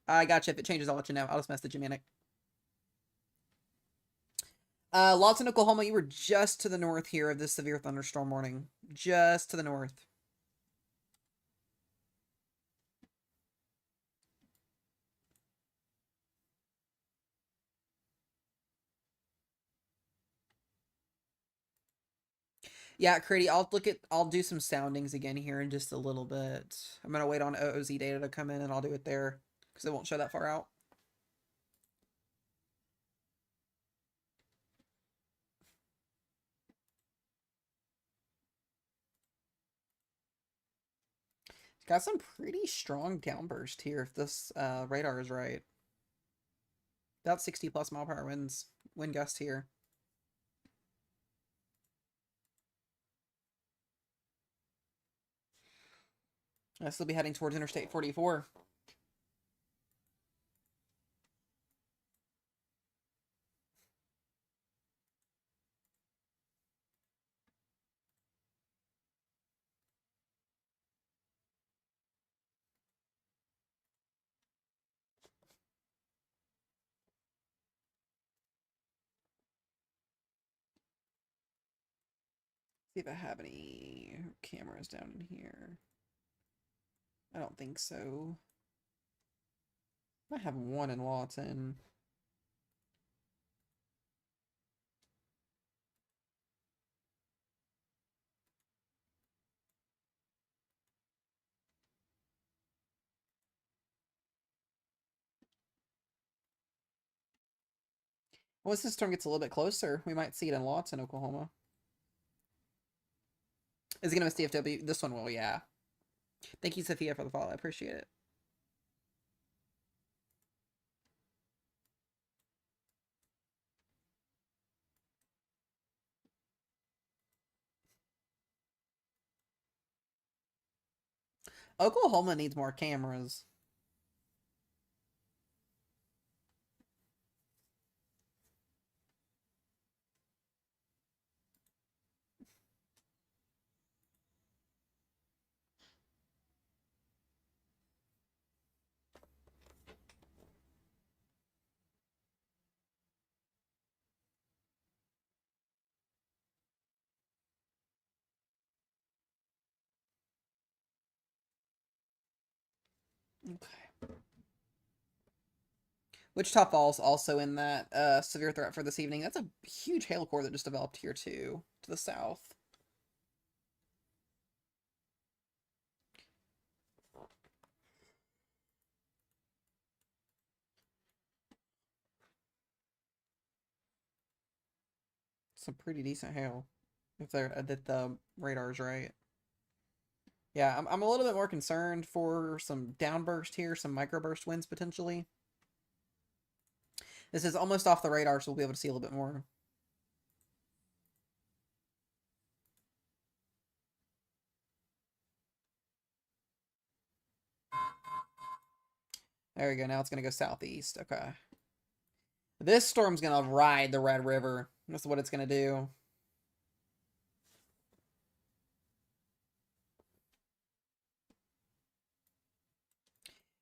I gotcha. If it changes, I'll let you know. I'll just message you, Manic. Lawton, Oklahoma, you were just to the north here of this severe thunderstorm warning. Just to the north. Yeah, Crady, I'll do some soundings again here in just a little bit. I'm gonna wait on OOZ data to come in and I'll do it there because it won't show that far out. Got some pretty strong downburst here if this radar is right. About 60 plus mile per hour wind gust here. This will be heading towards Interstate 44. See if I have any cameras down in here. I don't think so. I have one in Lawton. Once this storm gets a little bit closer, we might see it in Lawton, Oklahoma. Is it going to miss DFW? This one will, yeah. Thank you, Sophia, for the follow. I appreciate it. Oklahoma needs more cameras. Okay. Wichita Falls also in that severe threat for this evening. That's a huge hail core that just developed here too, to the south. Some pretty decent hail, if the radar's right. Yeah, I'm a little bit more concerned for some downburst here, some microburst winds potentially. This is almost off the radar, so we'll be able to see a little bit more. There we go. Now it's going to go southeast. Okay. This storm's going to ride the Red River. That's what it's going to do.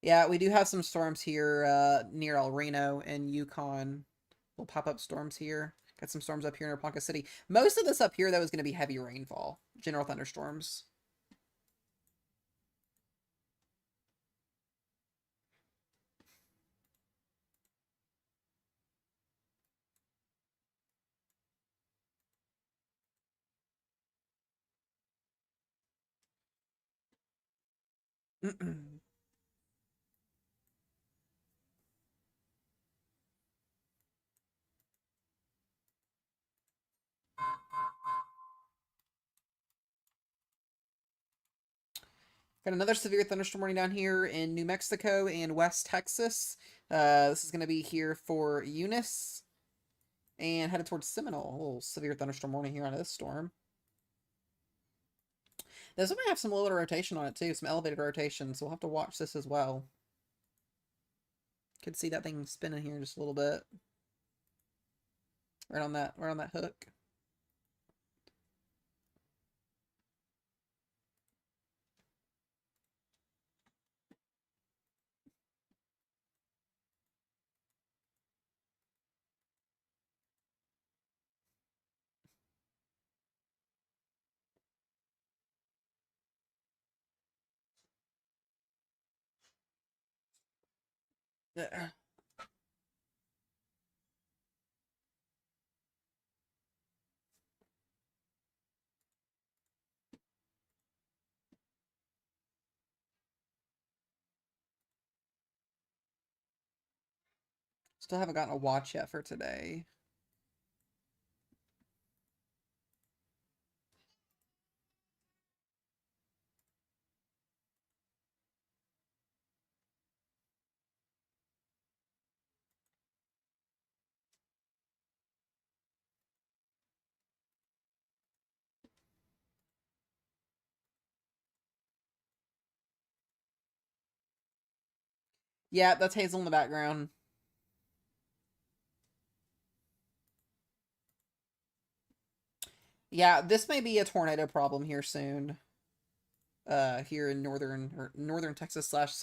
Yeah, we do have some storms here near El Reno and Yukon. Little pop-up storms here. Got some storms up here near Ponca City. Most of this up here, though, is going to be heavy rainfall. General thunderstorms. Got another severe thunderstorm warning down here in New Mexico and West Texas. This is going to be here for Eunice and headed towards Seminole. A little severe thunderstorm warning here on this storm. This one might have some little bit of rotation on it too, some elevated rotation, so we'll have to watch this as well. Could see that thing spinning here just a little bit. Right on that hook. There. Still haven't gotten a watch yet for today. Yeah, that's Hazel in the background. Yeah, this may be a tornado problem here soon. Here in northern Texas slash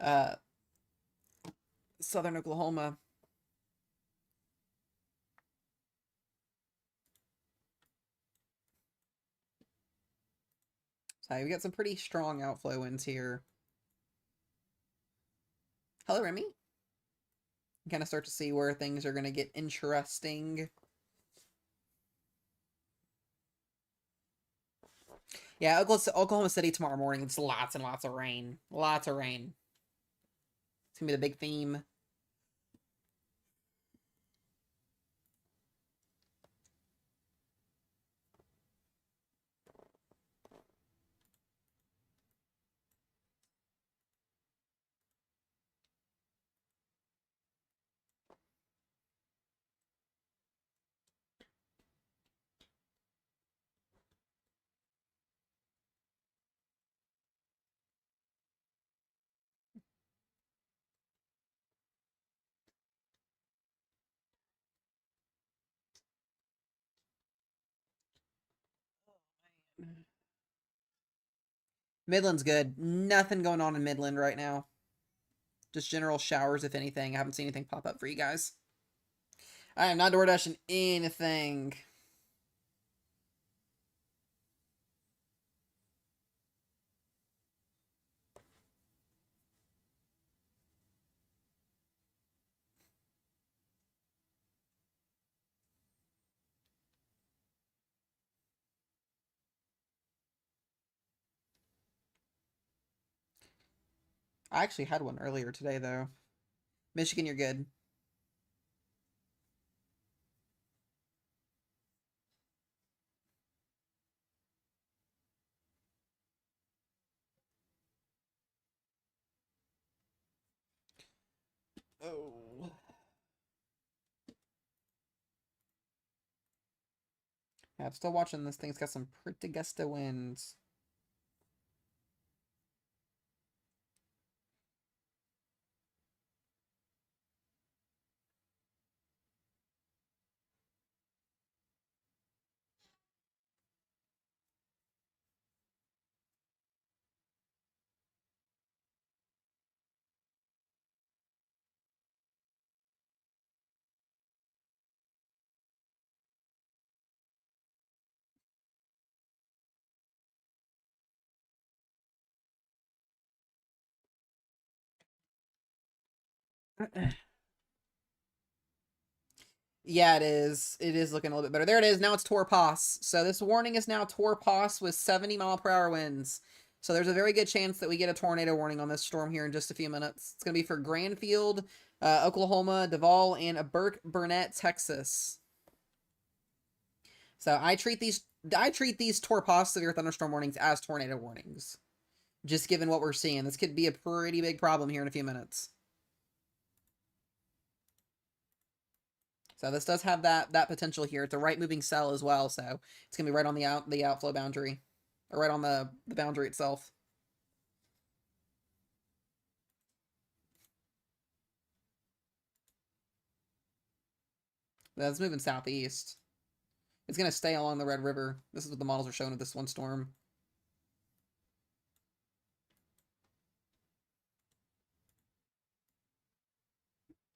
uh southern Oklahoma. So we got some pretty strong outflow winds here. Hello, Remy. Kind of start to see where things are going to get interesting. Yeah, Oklahoma City tomorrow morning. It's lots and lots of rain. Lots of rain. It's going to be the big theme. Midland's good. Nothing going on in Midland right now. Just general showers, if anything. I haven't seen anything pop up for you guys. I am not DoorDashing anything. I actually had one earlier today, though. Michigan, you're good. Oh. Yeah, I'm still watching this thing. It's got some pretty gusty winds. Yeah, it is. It is looking a little bit better. There it is. Now it's Torpos. So this warning is now Torpos with 70-mile-per-hour winds. So there's a very good chance that we get a tornado warning on this storm here in just a few minutes. It's going to be for Granfield, Oklahoma, Duval, and Burke Burnett, Texas. So I treat these Torpos severe thunderstorm warnings as tornado warnings. Just given what we're seeing, this could be a pretty big problem here in a few minutes. So this does have that potential here. It's a right moving cell as well, so it's gonna be right on the outflow boundary, or right on the boundary itself. That's moving southeast. It's gonna stay along the Red River. This is what the models are showing of this one storm.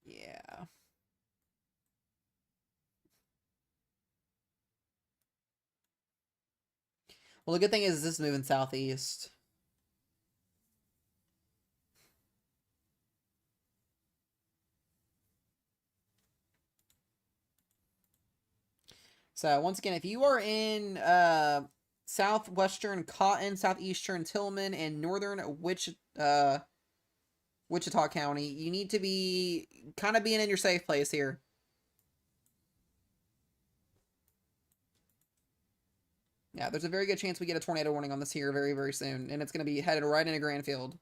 Yeah. Well, the good thing is this is moving southeast. So once again, if you are in southwestern Cotton, southeastern Tillman, and northern Wichita County, you need to be kind of being in your safe place here. Yeah, there's a very good chance we get a tornado warning on this here very, very soon, and it's going to be headed right into Granfield.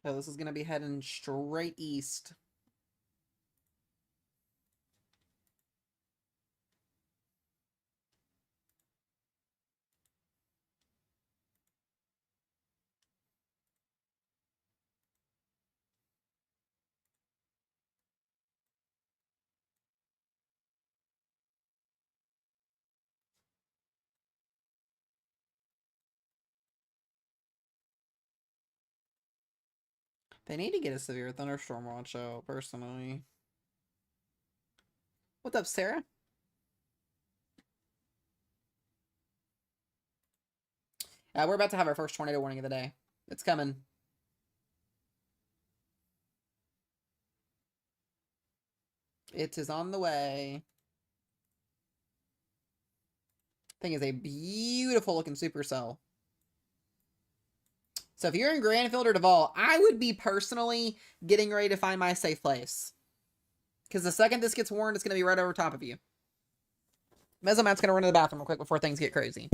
So this is going to be heading straight east. They need to get a severe thunderstorm watch out, personally. What's up, Sarah? We're about to have our first tornado warning of the day. It's coming. It is on the way. Thing is a beautiful looking supercell. So if you're in Granfield or Duval, I would be personally getting ready to find my safe place. Because the second this gets warned, it's going to be right over top of you. Mesomat's going to run to the bathroom real quick before things get crazy.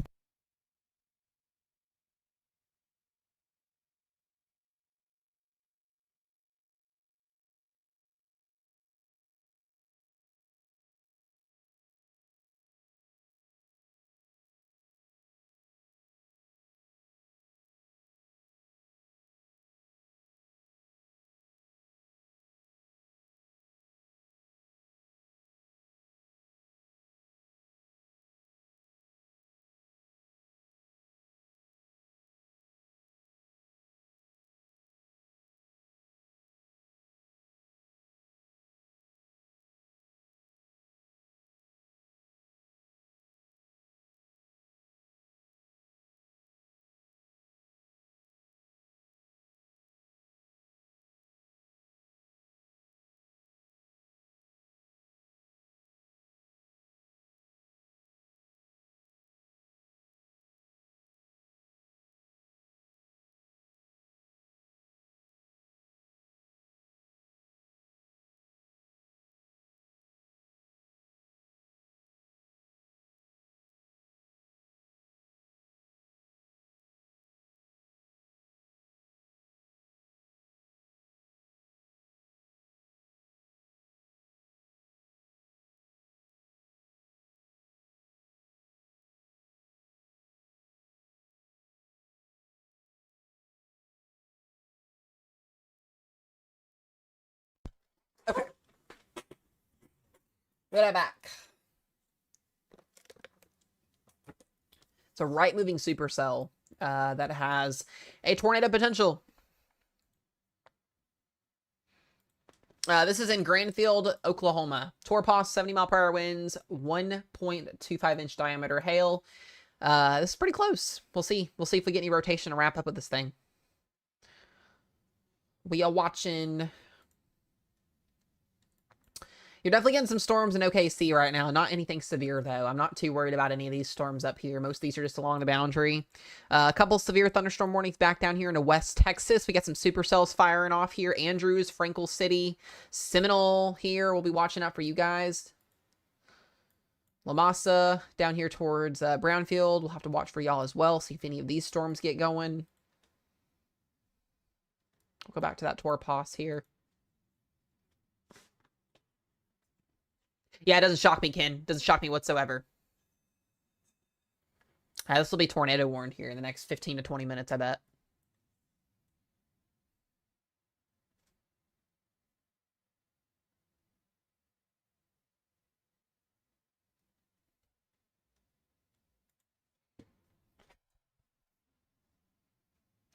Okay. Right back. It's a right-moving supercell that has a tornado potential. This is in Granfield, Oklahoma. Torpos, 70-mile-per-hour winds, 1.25-inch diameter hail. This is pretty close. We'll see. We'll see if we get any rotation to wrap up with this thing. We are watching... You're definitely getting some storms in OKC right now. Not anything severe, though. I'm not too worried about any of these storms up here. Most of these are just along the boundary. A couple severe thunderstorm warnings back down here into West Texas. We got some supercells firing off here. Andrews, Frankel City, Seminole here. We'll be watching out for you guys. La Masa down here towards Brownfield. We'll have to watch for y'all as well. See if any of these storms get going. We'll go back to that Torpos here. Yeah, it doesn't shock me, Ken. Doesn't shock me whatsoever. This will be tornado warned here in the next 15 to 20 minutes, I bet.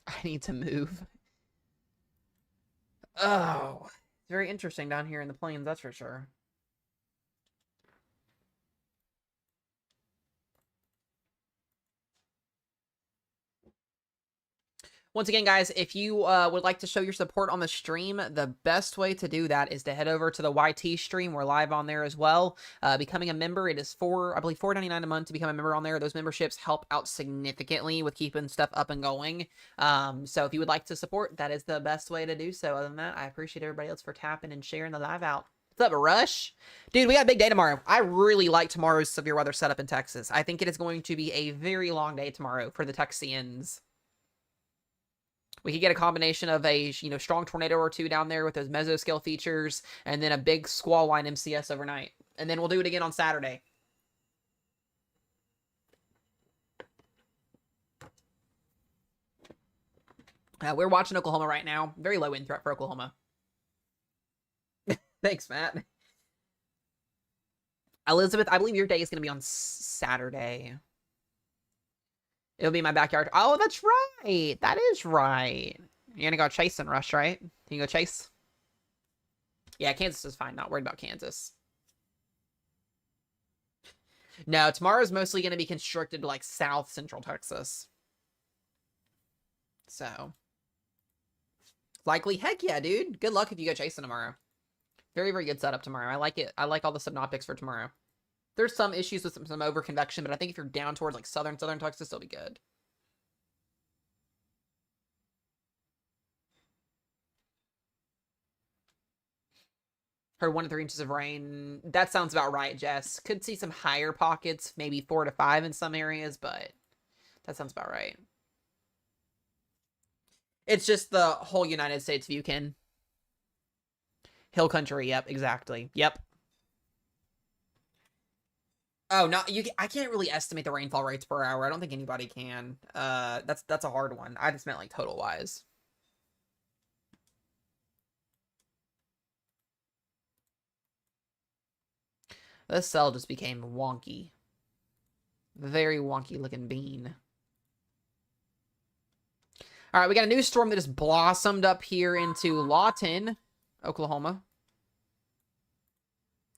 I need to move. Oh, it's very interesting down here in the plains, that's for sure. Once again, guys, if you would like to show your support on the stream, the best way to do that is to head over to the YT stream. We're live on there as well. Becoming a member, it is I believe $4.99 a month to become a member on there. Those memberships help out significantly with keeping stuff up and going. So if you would like to support, that is the best way to do so. Other than that, I appreciate everybody else for tapping and sharing the live out. What's up, Rush? Dude, we got a big day tomorrow. I really like tomorrow's severe weather setup in Texas. I think it is going to be a very long day tomorrow for the Texians. We could get a combination of a, strong tornado or two down there with those mesoscale features, and then a big squall line MCS overnight. And then we'll do it again on Saturday. We're watching Oklahoma right now. Very low wind threat for Oklahoma. Thanks, Matt. Elizabeth, I believe your day is going to be on Saturday. It'll be in my backyard. Oh, that's right. That is right. You're going to go chase and rush, right? You go chase? Yeah, Kansas is fine. Not worried about Kansas. No, tomorrow's mostly going to be constricted to, like, South Central Texas. So. Likely. Heck yeah, dude. Good luck if you go chasing tomorrow. Very, very good setup tomorrow. I like it. I like all the synoptics for tomorrow. There's some issues with some over convection, but I think if you're down towards, like, southern Texas, it'll be good. Heard 1 to 3 inches of rain. That sounds about right, Jess. Could see some higher pockets, maybe 4 to 5 in some areas, but that sounds about right. It's just the whole United States view, Ken. Hill country, yep, exactly. Yep. Oh, no, I can't really estimate the rainfall rates per hour. I don't think anybody can. That's a hard one. I just meant, like, total wise. This cell just became wonky. Very wonky looking bean. All right, we got a new storm that just blossomed up here into Lawton, Oklahoma.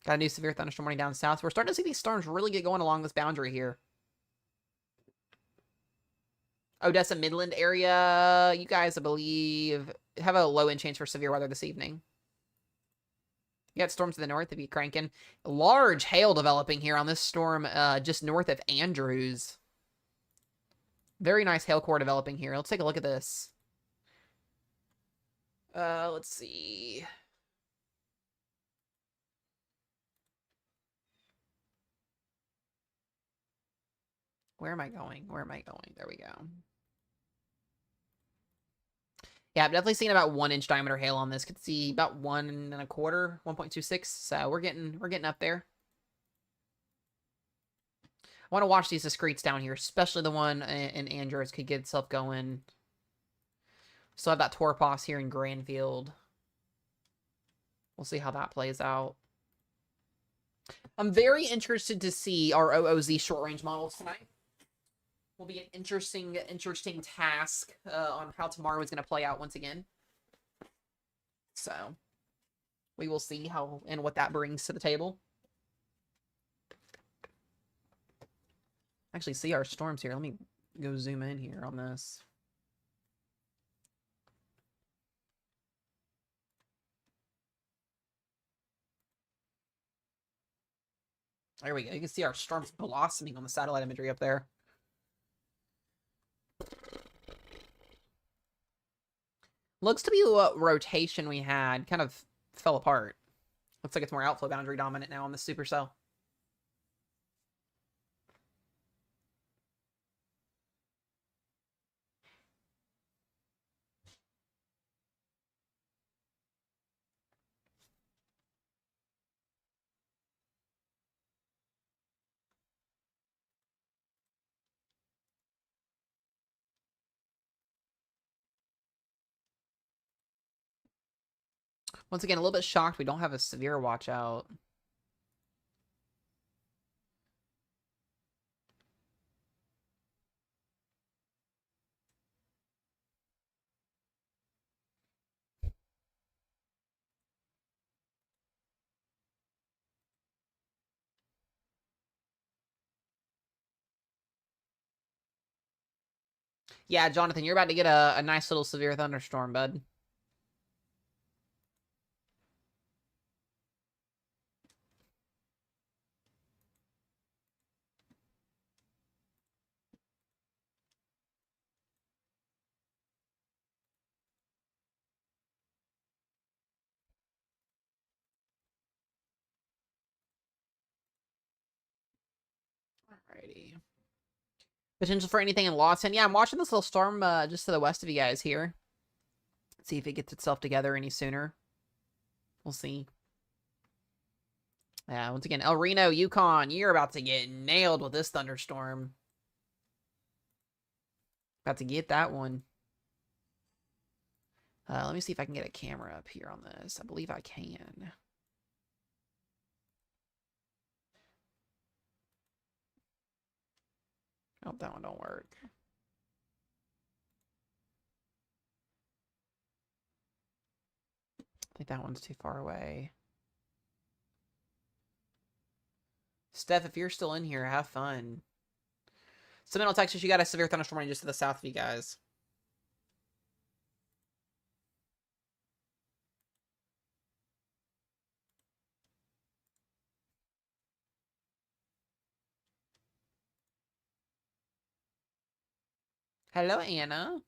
Got a new severe thunderstorm warning down south. We're starting to see these storms really get going along this boundary here. Odessa Midland area. You guys, I believe, have a low end chance for severe weather this evening. You got storms to the north if you're cranking. Large hail developing here on this storm just north of Andrews. Very nice hail core developing here. Let's take a look at this. Let's see. Where am I going? Where am I going? There we go. Yeah, I'm definitely seeing about 1 inch diameter hail on this. Could see about 1 1/4, 1.26. So we're getting up there. I want to watch these discretes down here, especially the one in Andrews could get itself going. Still have that Torpos here in Granfield. We'll see how that plays out. I'm very interested to see our OOZ short-range models tonight. Will be an interesting task on how tomorrow is going to play out once again. So, we will see how and what that brings to the table. Actually, see our storms here. Let me go zoom in here on this. There we go. You can see our storms blossoming on the satellite imagery up there. Looks to be what rotation we had kind of fell apart. Looks like it's more outflow boundary dominant now on the supercell. Once again, a little bit shocked we don't have a severe watch out. Yeah, Jonathan, you're about to get a nice little severe thunderstorm, bud. Alrighty. Potential for anything in Lawton. Yeah, I'm watching this little storm just to the west of you guys here. see if it gets itself together any sooner. We'll see. Yeah, once again, El Reno, Yukon, you're about to get nailed with this thunderstorm. About to get that one. Let me see if I can get a camera up here on this. I believe I can. Oh, that one don't work. I think that one's too far away. Steph, if you're still in here, have fun. Seminole, Texas, you got a severe thunderstorm just to the south of you guys. Hello, Anna.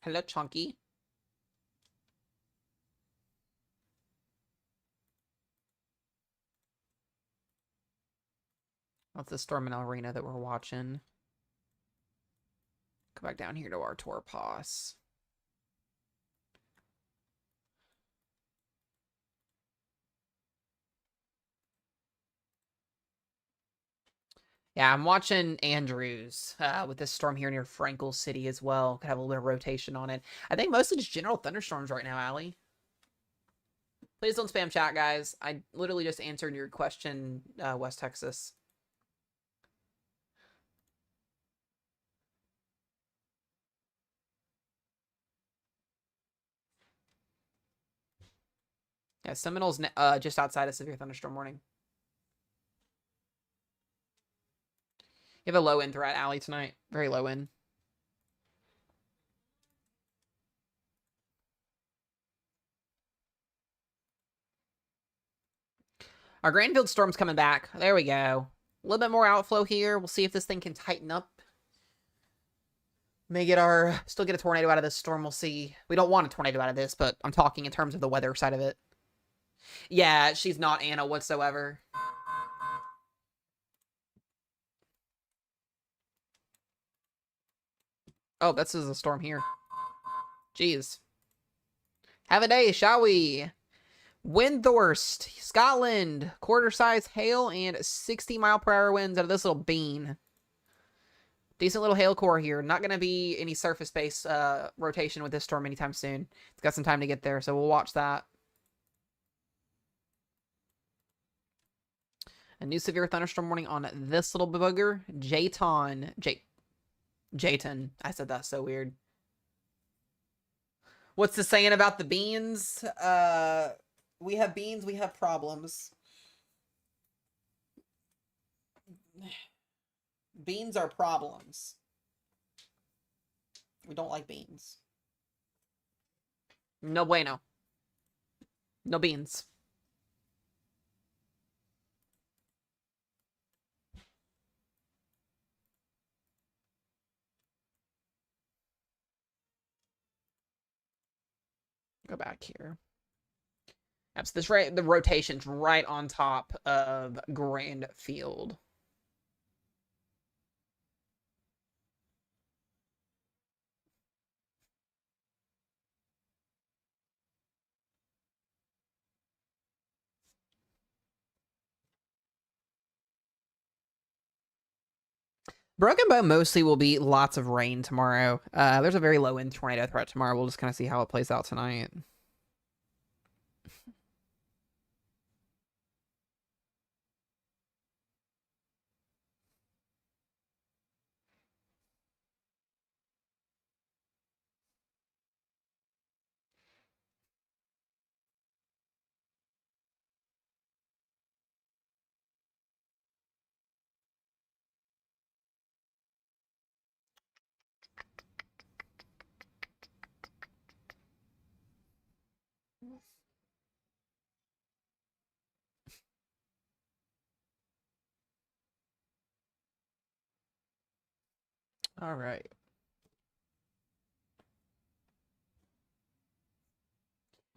Hello, Chunky. That's the storm in El Reno that we're watching. Go back down here to our tour pass. Yeah, I'm watching Andrews with this storm here near Frankel City as well. Could have a little bit of rotation on it. I think mostly just general thunderstorms right now, Allie. Please don't spam chat, guys. I literally just answered your question, West Texas. Yeah, Seminole's just outside of severe thunderstorm warning. You have a low end threat, Allie, tonight. Very low end. Our Granville storm's coming back. There we go. A little bit more outflow here. We'll see if this thing can tighten up. May get still get a tornado out of this storm. We'll see. We don't want a tornado out of this, but I'm talking in terms of the weather side of it. Yeah, she's not Anna whatsoever. Oh, this is a storm here. Jeez. Have a day, shall we? Windthorst, Scotland. Quarter-size hail and 60-mile-per-hour winds out of this little bean. Decent little hail core here. Not going to be any surface-based rotation with this storm anytime soon. It's got some time to get there, so we'll watch that. A new severe thunderstorm warning on this little booger. Jayton. I said that so weird. What's the saying about the beans? We have beans, we have problems. Beans are problems. We don't like beans. No bueno. No beans. Go back here. Yep, so the rotation's right on top of Grandfield. Broken Bow mostly will be lots of rain tomorrow. There's a very low-end tornado threat tomorrow. We'll just kind of see how it plays out tonight. All right.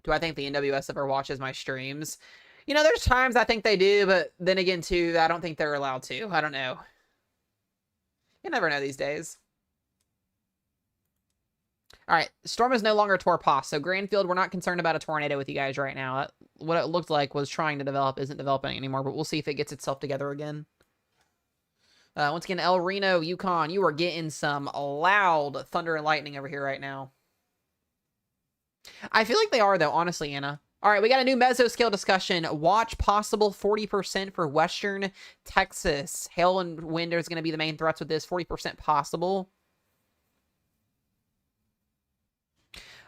Do I think the NWS ever watches my streams? You know, there's times I think they do, but then again, too, I don't think they're allowed to. I don't know. You never know these days. All right, storm is no longer Torpos, so Granfield, we're not concerned about a tornado with you guys right now. What it looked like was trying to develop isn't developing anymore, but we'll see if it gets itself together again. Once again, El Reno, Yukon, you are getting some loud thunder and lightning over here right now. I feel like they are, though, honestly, Anna. All right, we got a new mesoscale discussion. Watch possible 40% for Western Texas. Hail and wind is going to be the main threats with this. 40% possible.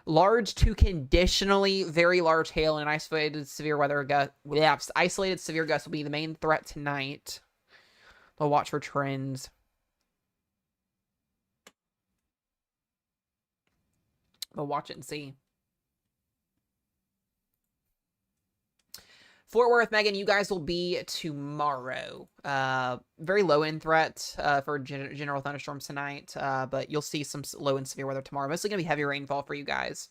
Large to conditionally very large hail and isolated severe weather gust. Yeah, isolated severe gusts will be the main threat tonight. They'll watch for trends. They'll watch it and see. Fort Worth, Megan, you guys will be tomorrow. Very low-end threat for general thunderstorms tonight, but you'll see some low and severe weather tomorrow. Mostly going to be heavy rainfall for you guys.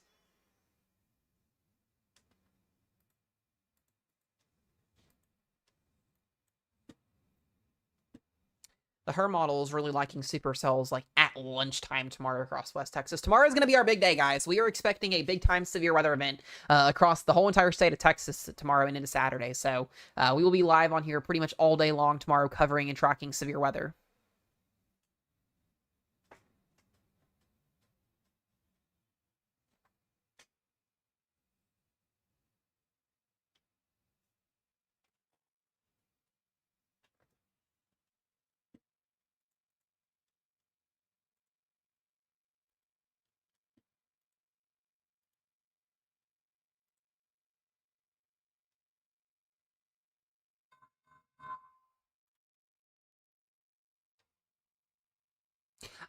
The Her model is really liking supercells like at lunchtime tomorrow across West Texas. Tomorrow is going to be our big day, guys. We are expecting a big time severe weather event across the whole entire state of Texas tomorrow and into Saturday. So we will be live on here pretty much all day long tomorrow covering and tracking severe weather.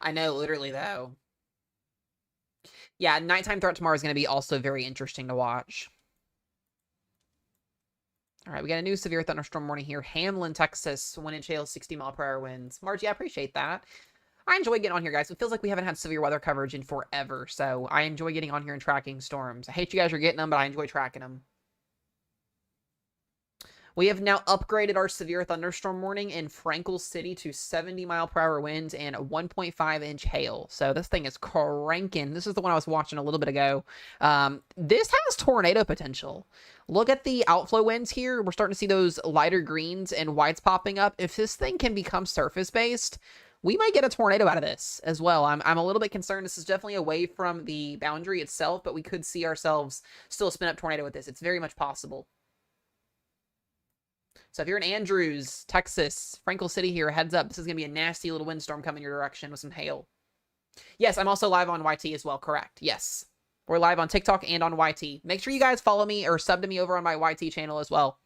I know, literally, though. Yeah, nighttime threat tomorrow is going to be also very interesting to watch. All right, we got a new severe thunderstorm warning here. Hamlin, Texas, 1-inch hail, 60-mile-per-hour winds. Margie, I appreciate that. I enjoy getting on here, guys. It feels like we haven't had severe weather coverage in forever, so I enjoy getting on here and tracking storms. I hate you guys are getting them, but I enjoy tracking them. We have now upgraded our severe thunderstorm warning in Frankel City to 70-mile-per-hour winds and 1.5-inch hail. So this thing is cranking. This is the one I was watching a little bit ago. This has tornado potential. Look at the outflow winds here. We're starting to see those lighter greens and whites popping up. If this thing can become surface-based, we might get a tornado out of this as well. I'm a little bit concerned. This is definitely away from the boundary itself, but we could see ourselves still spin up tornado with this. It's very much possible. So if you're in Andrews, Texas, Frankel City here, heads up. This is going to be a nasty little windstorm coming your direction with some hail. Yes, I'm also live on YT as well. Correct. Yes. We're live on TikTok and on YT. Make sure you guys follow me or sub to me over on my YT channel as well.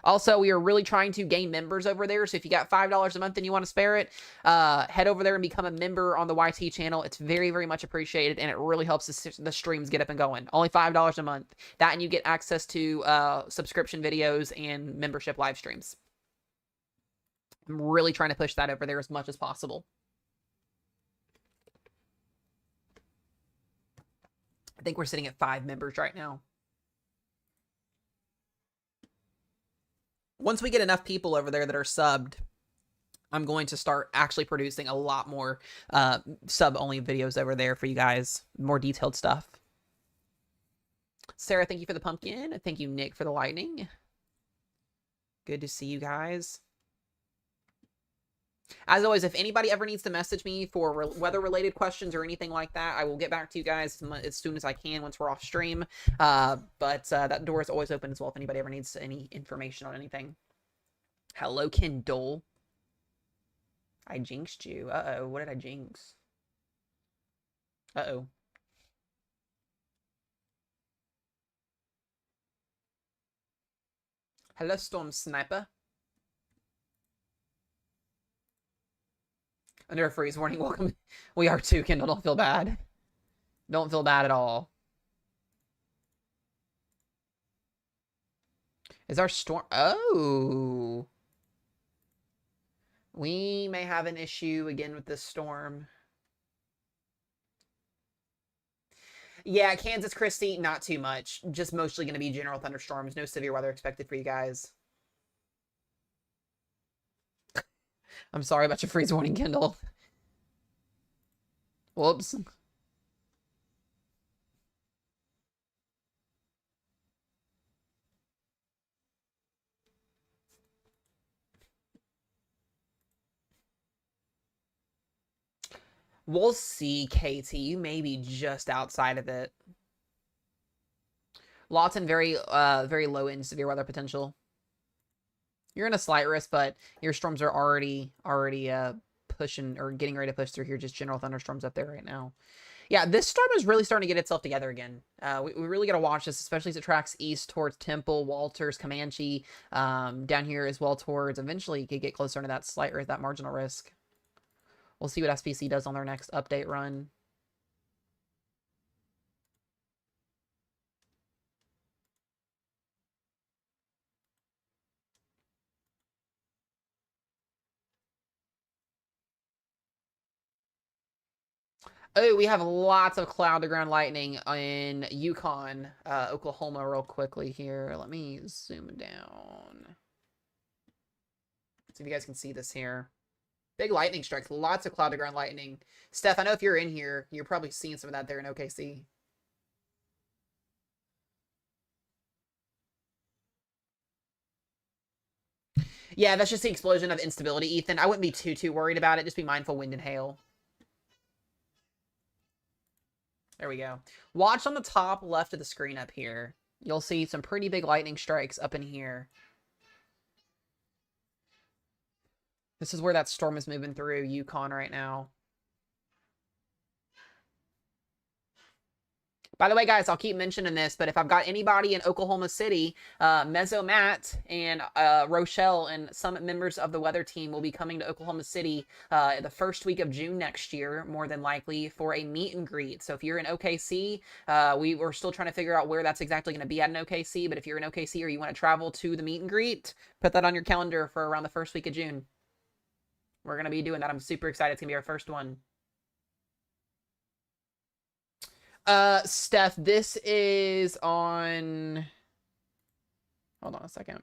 Also, we are really trying to gain members over there. So if you got $5 a month and you want to spare it, head over there and become a member on the YT channel. It's very, very much appreciated, and it really helps the streams get up and going. Only $5 a month. That, and you get access to subscription videos and membership live streams. I'm really trying to push that over there as much as possible. I think we're sitting at 5 members right now. Once we get enough people over there that are subbed, I'm going to start actually producing a lot more sub-only videos over there for you guys. More detailed stuff. Sarah, thank you for the pumpkin. Thank you, Nick, for the lightning. Good to see you guys. As always, if anybody ever needs to message me for weather-related questions or anything like that, I will get back to you guys as soon as I can once we're off stream. But that door is always open as well if anybody ever needs any information on anything. Hello, Kindle. I jinxed you. Uh-oh. What did I jinx? Uh-oh. Hello, Storm Sniper. Under a freeze warning, welcome. We are too, Kindle. Don't feel bad. Don't feel bad at all. Is our storm... Oh. We may have an issue again with this storm. Yeah, Kansas Christie, not too much. Just mostly going to be general thunderstorms. No severe weather expected for you guys. I'm sorry about your freeze warning, Kendall. Whoops. We'll see, KT. You may be just outside of it. Lawton, very low in severe weather potential. You're in a slight risk, but your storms are already pushing or getting ready to push through here. Just general thunderstorms up there right now. Yeah, this storm is really starting to get itself together again. We really got to watch this, especially as it tracks east towards Temple, Walters, Comanche, down here as well towards eventually you could get closer to that slight or that marginal risk. We'll see what SPC does on their next update run. Oh, we have lots of cloud to ground lightning in Yukon, Oklahoma real quickly here. Let me zoom down. See if you guys can see this here. Big lightning strikes, lots of cloud to ground lightning. Steph, I know if you're in here, you're probably seeing some of that there in OKC. Yeah, that's just the explosion of instability, Ethan. I wouldn't be too worried about it. Just be mindful wind and hail. There we go. Watch on the top left of the screen up here. You'll see some pretty big lightning strikes up in here. This is where that storm is moving through Yukon right now. By the way, guys, I'll keep mentioning this, but if I've got anybody in Oklahoma City, Mezzo Matt and Rochelle and some members of the weather team will be coming to Oklahoma City the first week of June next year, more than likely, for a meet and greet. So if you're in OKC, we're still trying to figure out where that's exactly going to be at in OKC, but if you're in OKC or you want to travel to the meet and greet, put that on your calendar for around the first week of June. We're going to be doing that. I'm super excited. It's going to be our first one. Steph, this is on... Hold on a second.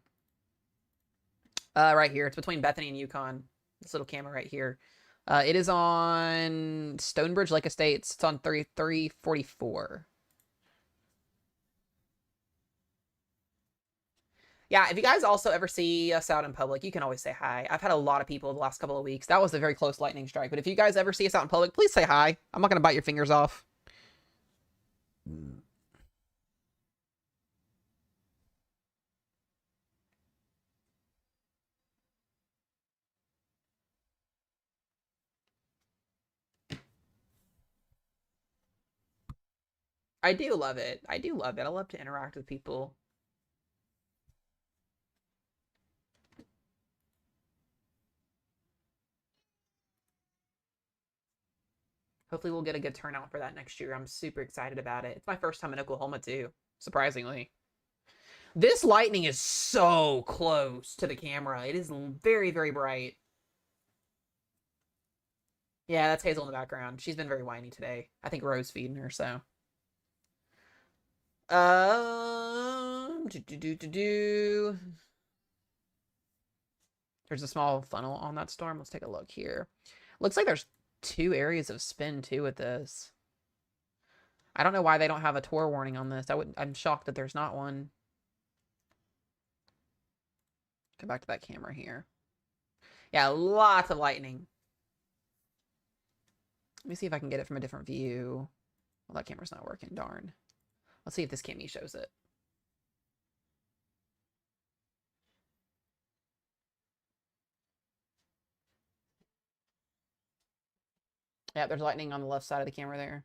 Right here. It's between Bethany and Yukon. This little camera right here. It is on Stonebridge Lake Estates. It's on 344. Yeah, if you guys also ever see us out in public, you can always say hi. I've had a lot of people the last couple of weeks. That was a very close lightning strike. But if you guys ever see us out in public, please say hi. I'm not going to bite your fingers off. I do love it. I do love it. I love to interact with people. Hopefully we'll get a good turnout for that next year. I'm super excited about it. It's my first time in Oklahoma too, surprisingly. This lightning is so close to the camera. It is very, very bright. Yeah, that's Hazel in the background. She's been very whiny today. I think Rose feeding her, so. There's a small funnel on that storm. Let's take a look here. Looks like there's 2 areas of spin too with this. I don't know why they don't have a tour warning on this. I'm shocked that there's not one. Come back to that camera here. Yeah, lots of lightning. Let me see if I can get it from a different view. Well, that camera's not working, darn. Let's see if this cami shows it. Yeah, there's lightning on the left side of the camera there.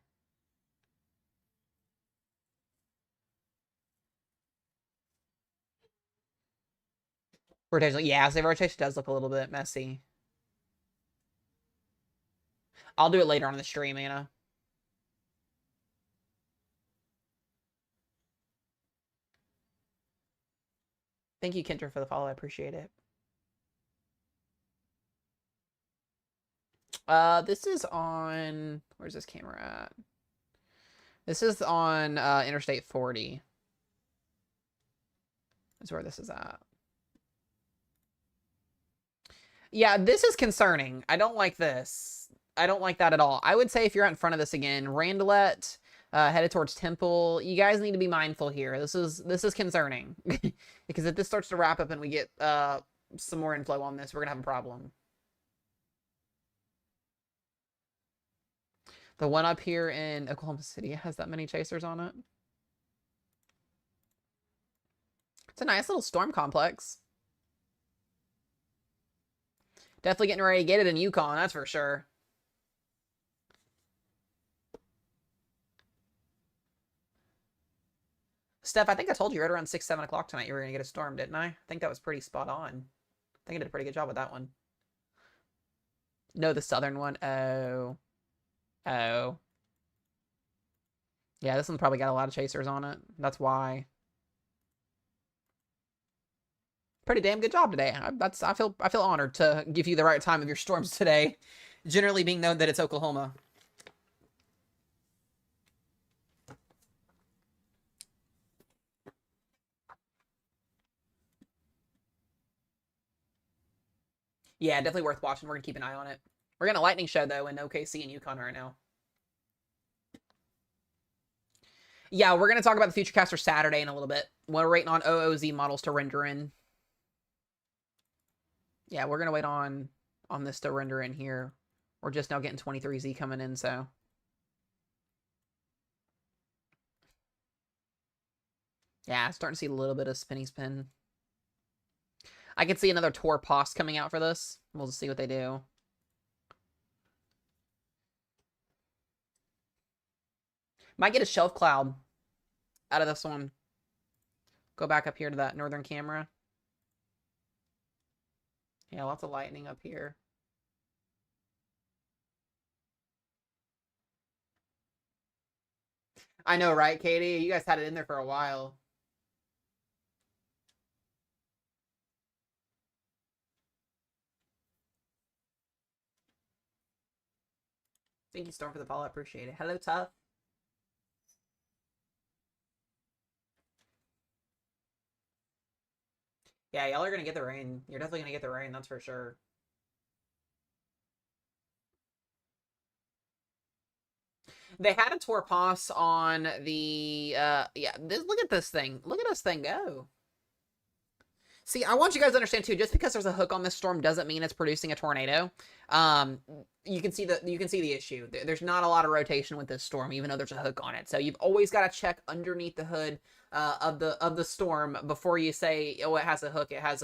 Rotation, yeah, so the rotation does look a little bit messy. I'll do it later on in the stream, Anna. Thank you, Kinter, for the follow. I appreciate it. This is on... Where's this camera at? This is on Interstate 40. That's where this is at. Yeah, this is concerning. I don't like this. I don't like that at all. I would say if you're out in front of this again, Randalet, headed towards Temple, you guys need to be mindful here. This is concerning. Because if this starts to wrap up and we get some more inflow on this, we're gonna have a problem. The one up here in Oklahoma City has that many chasers on it. It's a nice little storm complex. Definitely getting ready to get it in Yukon, that's for sure. Steph, I think I told you right around 6, 7 o'clock tonight you were going to get a storm, didn't I? I think that was pretty spot on. I think I did a pretty good job with that one. No, the southern one. Oh. Oh. Yeah, this one probably got a lot of chasers on it. That's why. Pretty damn good job today. I feel honored to give you the right time of your storms today. Generally being known that it's Oklahoma. Yeah, definitely worth watching. We're gonna keep an eye on it. We're gonna lightning show though in OKC and Yukon right now. Yeah, we're gonna talk about the Futurecast for Saturday in a little bit. We're waiting on OOZ models to render in. Yeah, we're gonna wait on this to render in here. We're just now getting 23Z coming in, so. Yeah, starting to see a little bit of spinny spin. I could see another Tor Post coming out for this. We'll just see what they do. Might get a shelf cloud out of this one. Go back up here to that northern camera. Yeah, lots of lightning up here. I know, right, Katie? You guys had it in there for a while. Thank you, Storm, for the follow. I appreciate it. Hello, Tough. Yeah, y'all are gonna get the rain. You're definitely gonna get the rain, that's for sure. They had a tour pass on the yeah, look at this thing. Look at this thing go. See, I want you guys to understand too, just because there's a hook on this storm doesn't mean it's producing a tornado. You can see the issue. There's not a lot of rotation with this storm, even though there's a hook on it. So you've always got to check underneath the hood of the storm before you say, oh, it has a hook, it has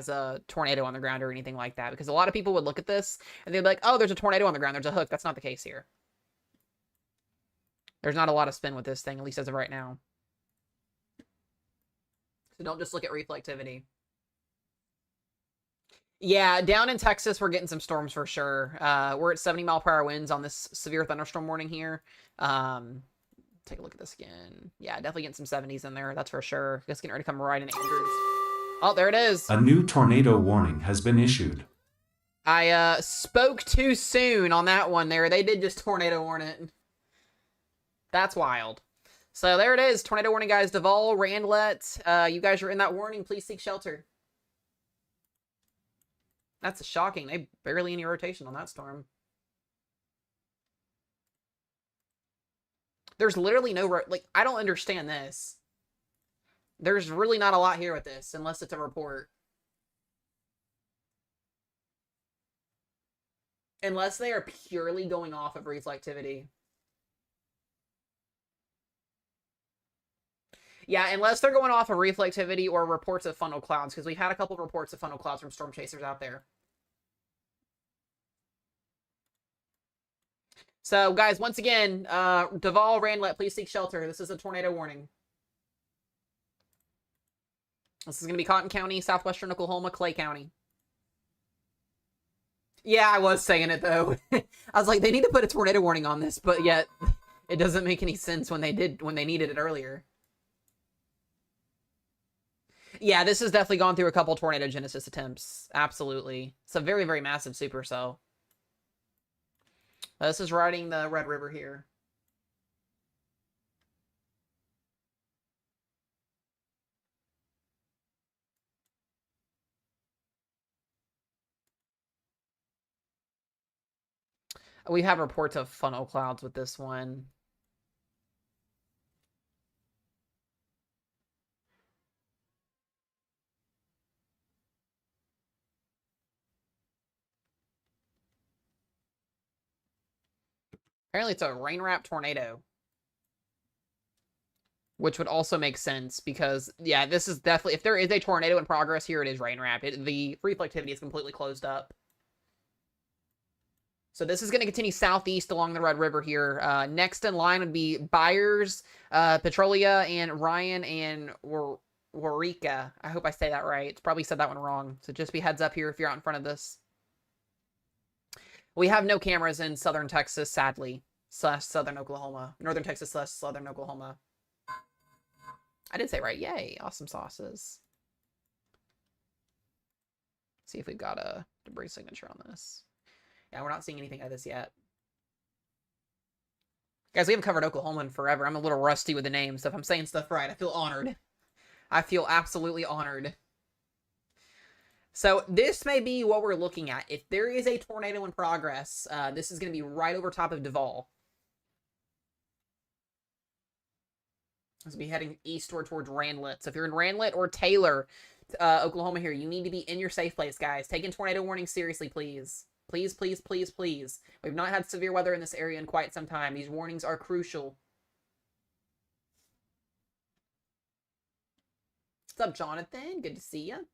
a tornado on the ground or anything like that. Because a lot of people would look at this and they'd be like, oh, there's a tornado on the ground, there's a hook. That's not the case here. There's not a lot of spin with this thing, at least as of right now. So don't just look at reflectivity. Yeah, down in Texas, we're getting some storms for sure. We're at 70-mile-per-hour winds on this severe thunderstorm warning here. Take a look at this again. Yeah, definitely getting some 70s in there, that's for sure. It's getting ready to come right in Andrews. Oh, there it is. A new tornado warning has been issued. I spoke too soon on that one there. They did just tornado warn it. That's wild. So there it is. Tornado warning, guys. Duval, Randalet, you guys are in that warning. Please seek shelter. That's shocking. They barely any rotation on that storm. There's literally no... like, I don't understand this. There's really not a lot here with this, unless it's a report. Unless they are purely going off of reflectivity. Yeah, unless they're going off of reflectivity or reports of funnel clouds, because we've had a couple of reports of funnel clouds from storm chasers out there. So, guys, once again, Duval, Randalet, please seek shelter. This is a tornado warning. This is going to be Cotton County, southwestern Oklahoma, Clay County. Yeah, I was saying it, though. I was like, they need to put a tornado warning on this, but yet it doesn't make any sense when they needed it earlier. Yeah, this has definitely gone through a couple tornado genesis attempts. Absolutely. It's a very, very massive supercell. This is riding the Red River here. We have reports of funnel clouds with this one. Apparently it's a rain wrap tornado. Which would also make sense because, yeah, this is definitely, if there is a tornado in progress here, it is rain wrap. The reflectivity is completely closed up. So this is going to continue southeast along the Red River here. Next in line would be Byers, Petrolia, and Ryan and Warika. I hope I say that right. Probably said that one wrong. So just be heads up here if you're out in front of this. We have no cameras in southern Texas, sadly. / southern Oklahoma. Northern Texas / southern Oklahoma. I did say right. Yay. Awesome sauces. Let's see if we've got a debris signature on this. Yeah, we're not seeing anything of this yet. Guys, we haven't covered Oklahoma in forever. I'm a little rusty with the names, so if I'm saying stuff right, I feel honored. I feel absolutely honored. So this may be what we're looking at. If there is a tornado in progress, this is going to be right over top of Duval. This will be heading eastward towards Randlet. So if you're in Randlet or Taylor, Oklahoma here, you need to be in your safe place, guys. Taking tornado warning seriously, please. Please, please, please, please. We've not had severe weather in this area in quite some time. These warnings are crucial. What's up, Jonathan? Good to see you.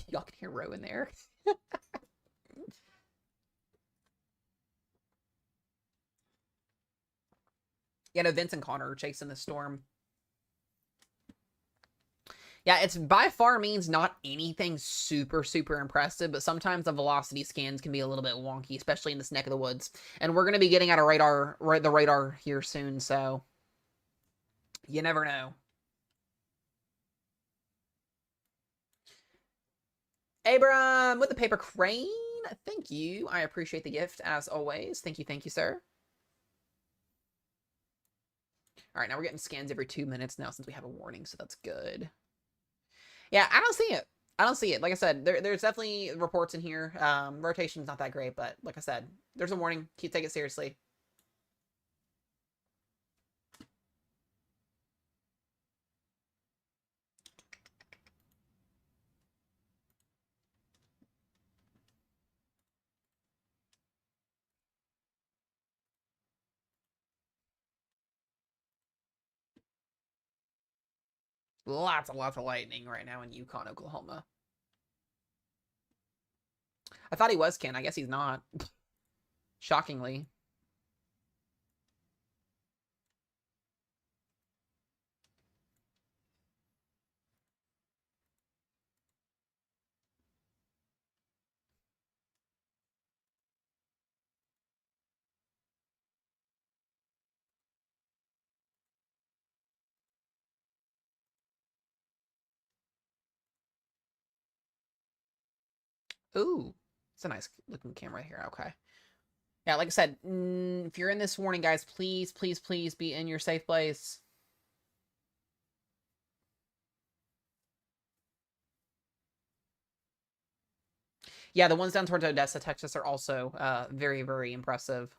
Y'all can hear Ro in there. Yeah, no, Vince and Connor are chasing the storm. Yeah, it's by far means not anything super, super impressive, but sometimes the velocity scans can be a little bit wonky, especially in this neck of the woods. And we're going to be getting out of the radar here soon, so you never know. Abram with the paper crane. Thank you. I appreciate the gift as always. Thank you, sir. All right, now we're getting scans every 2 minutes now since we have a warning, so that's good. Yeah, I don't see it. I don't see it. Like I said, there's definitely reports in here. Rotation's not that great, but like I said, there's a warning. Take it seriously. Lots and lots of lightning right now in Yukon, Oklahoma. I thought he was Ken. I guess he's not. Shockingly. Ooh, it's a nice looking camera here. Okay. Yeah, like I said, if you're in this warning, guys, please, please, please be in your safe place. Yeah, the ones down towards Odessa, Texas are also very, very impressive.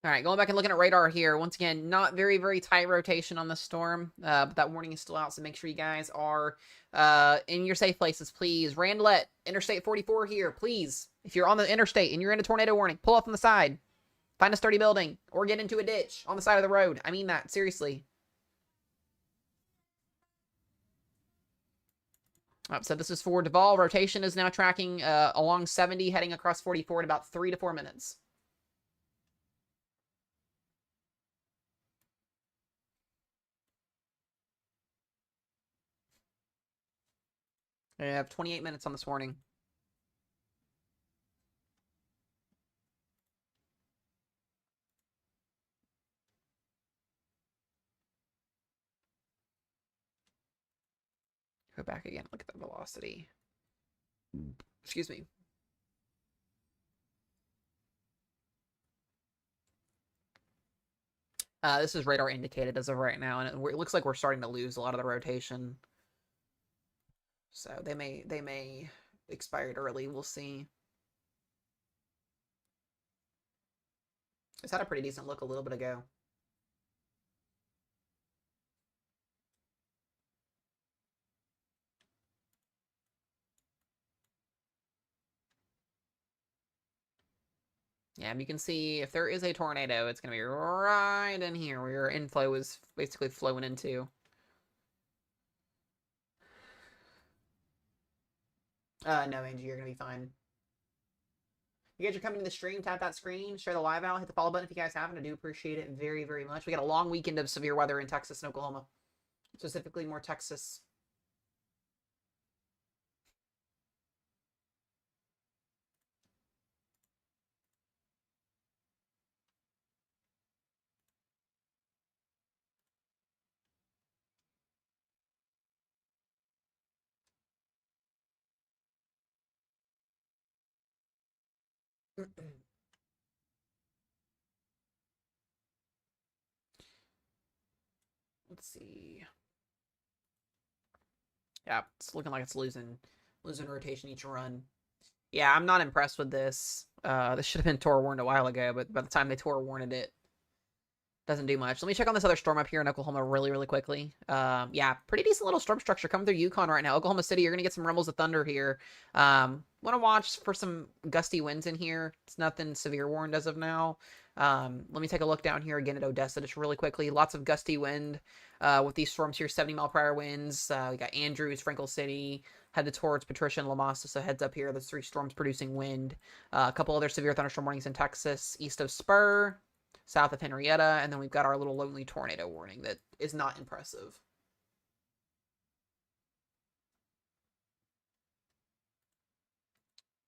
All right, going back and looking at radar here. Once again, not very, very tight rotation on the storm, but that warning is still out, so make sure you guys are in your safe places, please. Randlet, Interstate 44 here, please. If you're on the interstate and you're in a tornado warning, pull off on the side. Find a sturdy building, or get into a ditch on the side of the road. I mean that, seriously. So this is for Duval. Rotation is now tracking along 70, heading across 44 in about 3 to 4 minutes. I have 28 minutes on this warning. Go back again. Look at the velocity. Excuse me. This is radar indicated as of right now, and it looks like we're starting to lose a lot of the rotation. So they may expired early. We'll see. It's had a pretty decent look a little bit ago. Yeah, and you can see if there is a tornado, it's going to be right in here where your inflow is basically flowing into. No, Angie, you're going to be fine. You guys are coming to the stream, tap that screen, share the live out, hit the follow button if you guys haven't. I do appreciate it very, very much. We got a long weekend of severe weather in Texas and Oklahoma. Specifically more Texas. Let's see. Yeah, it's looking like it's losing rotation each run. Yeah, I'm not impressed with this. This should have been Tor warned a while ago, but by the time they Tor warned it, doesn't do much. Let me check on this other storm up here in Oklahoma really, really quickly. Yeah, pretty decent little storm structure coming through Yukon right now. Oklahoma City, you're going to get some rumbles of thunder here. Want to watch for some gusty winds in here. It's nothing severe warned as of now. Let me take a look down here again at Odessa just really quickly. Lots of gusty wind with these storms here, 70-mile-per-hour winds. We got Andrews, Frankel City, headed towards Patricia and La Masa, so heads up here. There's 3 storms producing wind. A couple other severe thunderstorm warnings in Texas, east of Spur, south of Henrietta, and then we've got our little lonely tornado warning that is not impressive.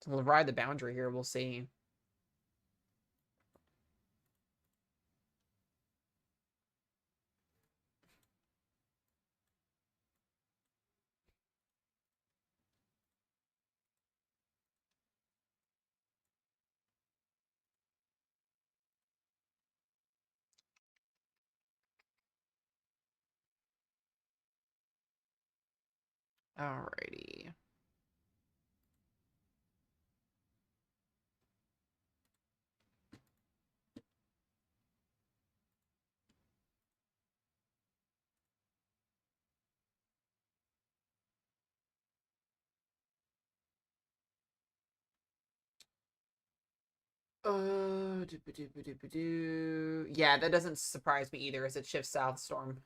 So we'll ride the boundary here. We'll see. Alrighty. Yeah, that doesn't surprise me either as it shifts south storm.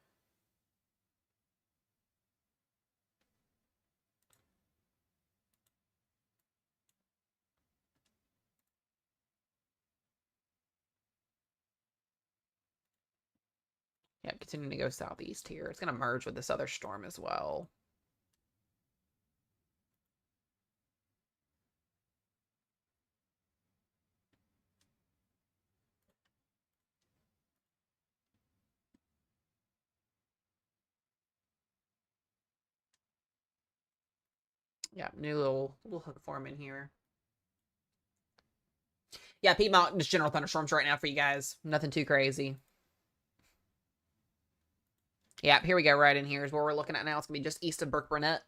Yeah, continuing to go southeast here. It's going to merge with this other storm as well. Yeah, new little hook form in here. Yeah, Piedmont, just general thunderstorms right now for you guys. Nothing too crazy. Yeah, here we go. Right in here is where we're looking at now. It's going to be just east of Burke Burnett.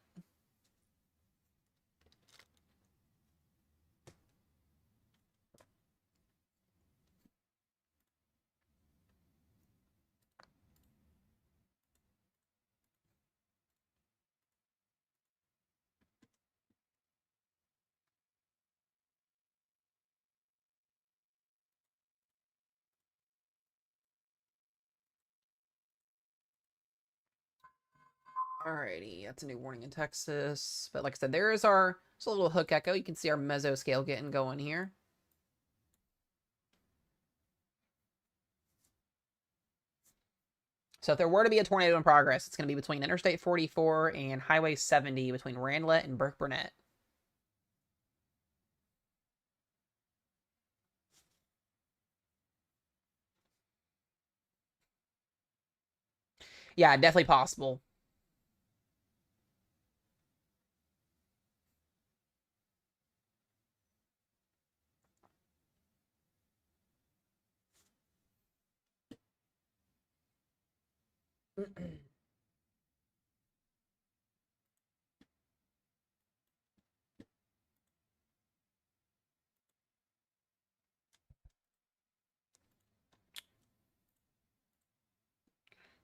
Alrighty, that's a new warning in Texas. But like I said, there's a little hook echo. You can see our mesoscale getting going here. So if there were to be a tornado in progress, it's going to be between Interstate 44 and Highway 70 between Randlett and Burke Burnett. Yeah, definitely possible.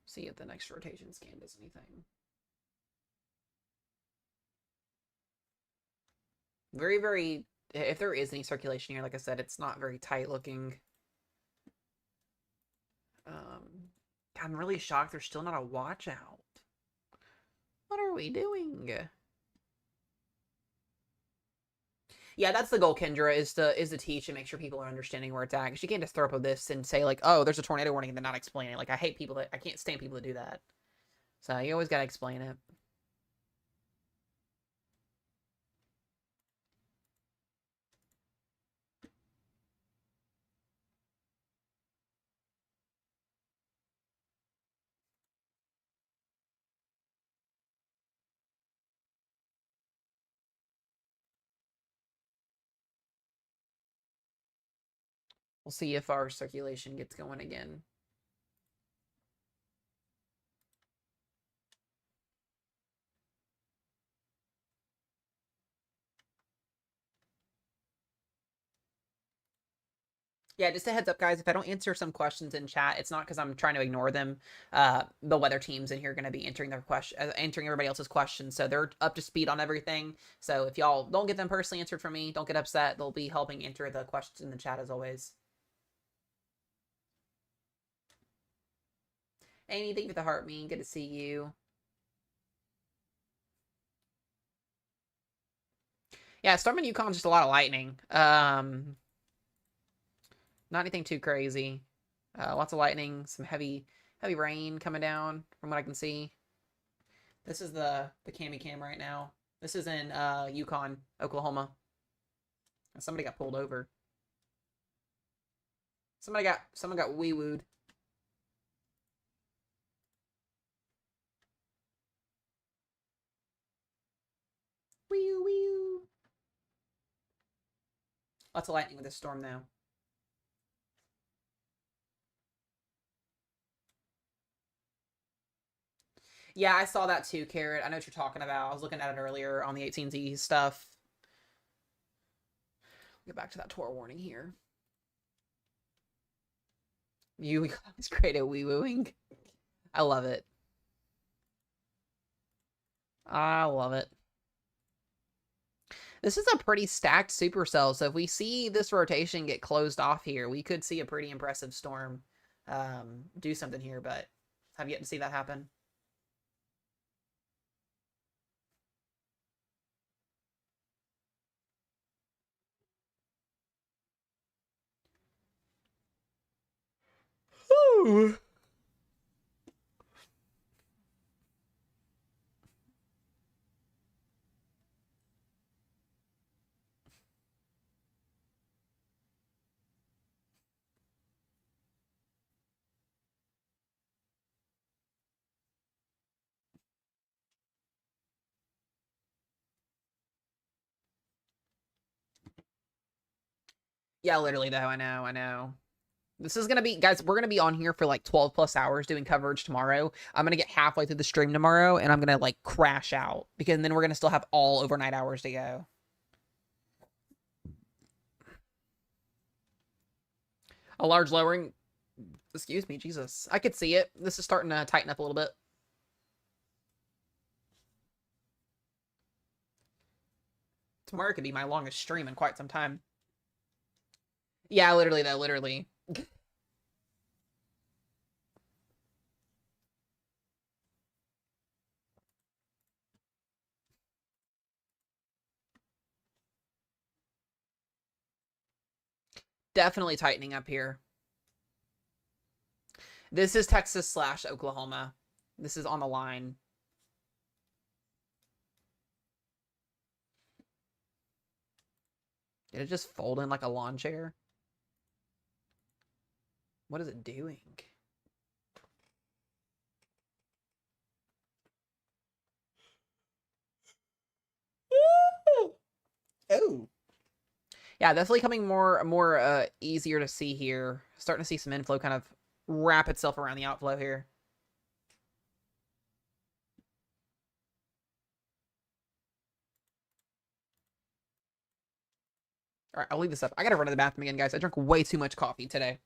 See if the next rotation scan does anything. Very, very, if there is any circulation here, like I said, it's not very tight looking. I'm really shocked there's still not a watch out. What are we doing? Yeah, that's the goal, Kendra, is to teach and make sure people are understanding where it's at. Because you can't just throw up this and say like, "Oh, there's a tornado warning," and then not explain it. Like, I hate people that I can't stand people that do that. So you always gotta explain it. We'll see if our circulation gets going again. Yeah, just a heads up, guys. If I don't answer some questions in chat, it's not because I'm trying to ignore them. The weather teams in here are going to be answering their answering everybody else's questions, so they're up to speed on everything. So if y'all don't get them personally answered from me, don't get upset. They'll be helping answer the questions in the chat as always. Amy, thank you for the heart, me. Good to see you. Yeah, Storm and Yukon just a lot of lightning. Not anything too crazy. Lots of lightning, some heavy rain coming down from what I can see. This is the Cami cam right now. This is in Yukon, Oklahoma. Somebody got pulled over. Someone got wee-wooed. Wee-woo. Lots of lightning with this storm now. Yeah, I saw that too, Carrot. I know what you're talking about. I was looking at it earlier on the 18Z stuff. Get back to that Tor warning here. You guys great at wee-wooing. I love it. I love it. This is a pretty stacked supercell, so if we see this rotation get closed off here, we could see a pretty impressive storm do something here, but have yet to see that happen. Ooh. Yeah, literally though, I know. This is gonna be, guys, we're gonna be on here for like 12 plus hours doing coverage tomorrow. I'm gonna get halfway through the stream tomorrow and I'm gonna like crash out because then we're gonna still have all overnight hours to go. A large lowering, excuse me, Jesus. I could see it. This is starting to tighten up a little bit. Tomorrow could be my longest stream in quite some time. Yeah, literally though, literally. Definitely tightening up here. This is Texas / Oklahoma. This is on the line. Did it just fold in like a lawn chair? What is it doing? Oh. Yeah, definitely coming more easier to see here. Starting to see some inflow kind of wrap itself around the outflow here. All right, I'll leave this up. I gotta run to the bathroom again, guys. I drank way too much coffee today.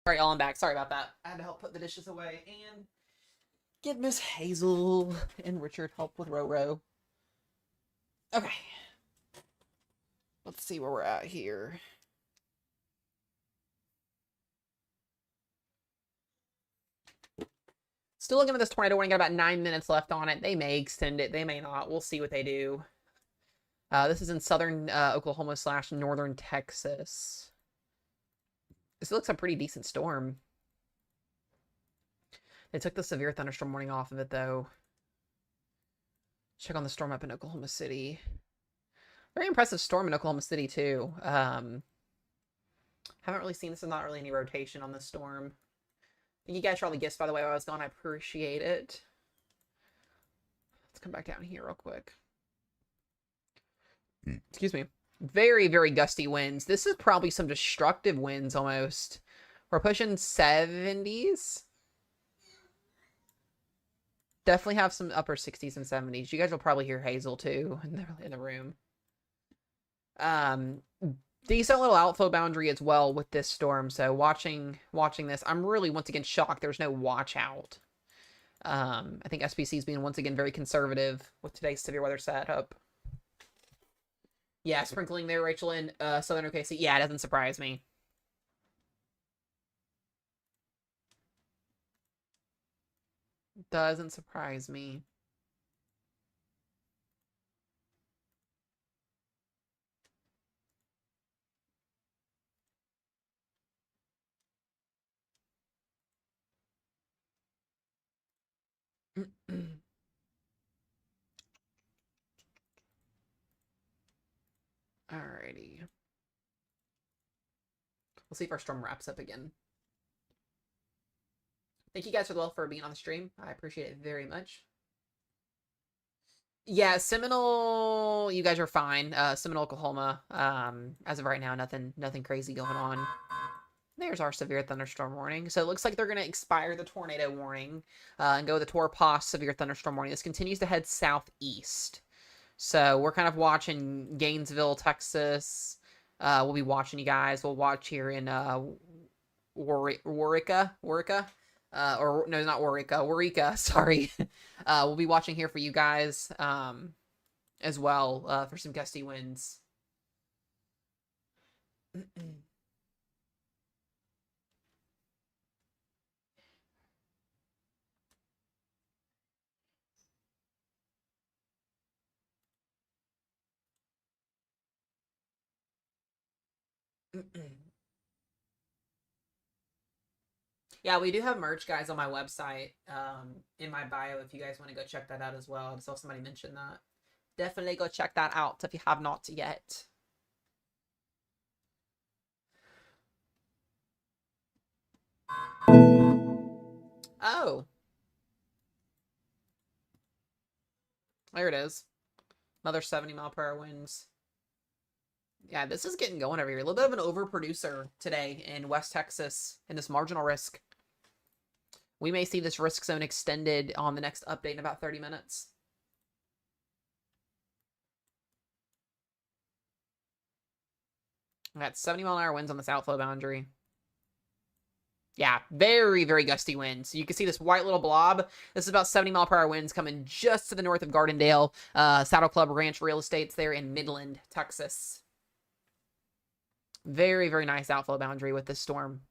All right, y'all, I'm back. Sorry about that. I had to help put the dishes away and get Miss Hazel and Richard help with Roro. Okay. Let's see where we're at here. Still looking at this tornado warning. Got about 9 minutes left on it. They may extend it. They may not. We'll see what they do. This is in southern Oklahoma / northern Texas. This looks a pretty decent storm. They took the severe thunderstorm warning off of it, though. Check on the storm up in Oklahoma City. Very impressive storm in Oklahoma City, too. Haven't really seen this. There's not really any rotation on this storm. Thank you guys for all the gifts, by the way, while I was gone. I appreciate it. Let's come back down here real quick. Excuse me. Very, very gusty winds. This is probably some destructive winds almost. We're pushing 70s. Definitely have some upper 60s and 70s. You guys will probably hear Hazel too in the room. Decent little outflow boundary as well with this storm. So watching this, I'm really once again shocked there's no watch out. I think SPC is being once again very conservative with today's severe weather setup. Yeah, sprinkling there, Rachel, in southern OKC. Yeah, it doesn't surprise me. Doesn't surprise me. Alrighty. We'll see if our storm wraps up again. Thank you guys for being on the stream. I appreciate it very much. Yeah, Seminole, you guys are fine. Seminole, Oklahoma. As of right now, nothing crazy going on. There's our severe thunderstorm warning. So it looks like they're going to expire the tornado warning and go with the Tor-Pos severe thunderstorm warning. This continues to head southeast. So we're kind of watching Gainesville, Texas. We'll be watching you guys. We'll watch here in Waurika. Or no, not Waurika, sorry. We'll be watching here for you guys as well for some gusty winds. Yeah, we do have merch, guys, on my website, in my bio, if you guys want to go check that out as well. I saw somebody mention that. Definitely go check that out if you have not yet. Oh. There it is. Another 70-mile-per-hour winds. Yeah, this is getting going over here. A little bit of an overproducer today in West Texas in this marginal risk. We may see this risk zone extended on the next update in about 30 minutes. We got 70-mile-an-hour winds on this outflow boundary. Yeah, very, very gusty winds. You can see this white little blob. This is about 70-mile-per-hour winds coming just to the north of Gardendale. Saddle Club Ranch Real Estate's there in Midland, Texas. Very, very nice outflow boundary with this storm.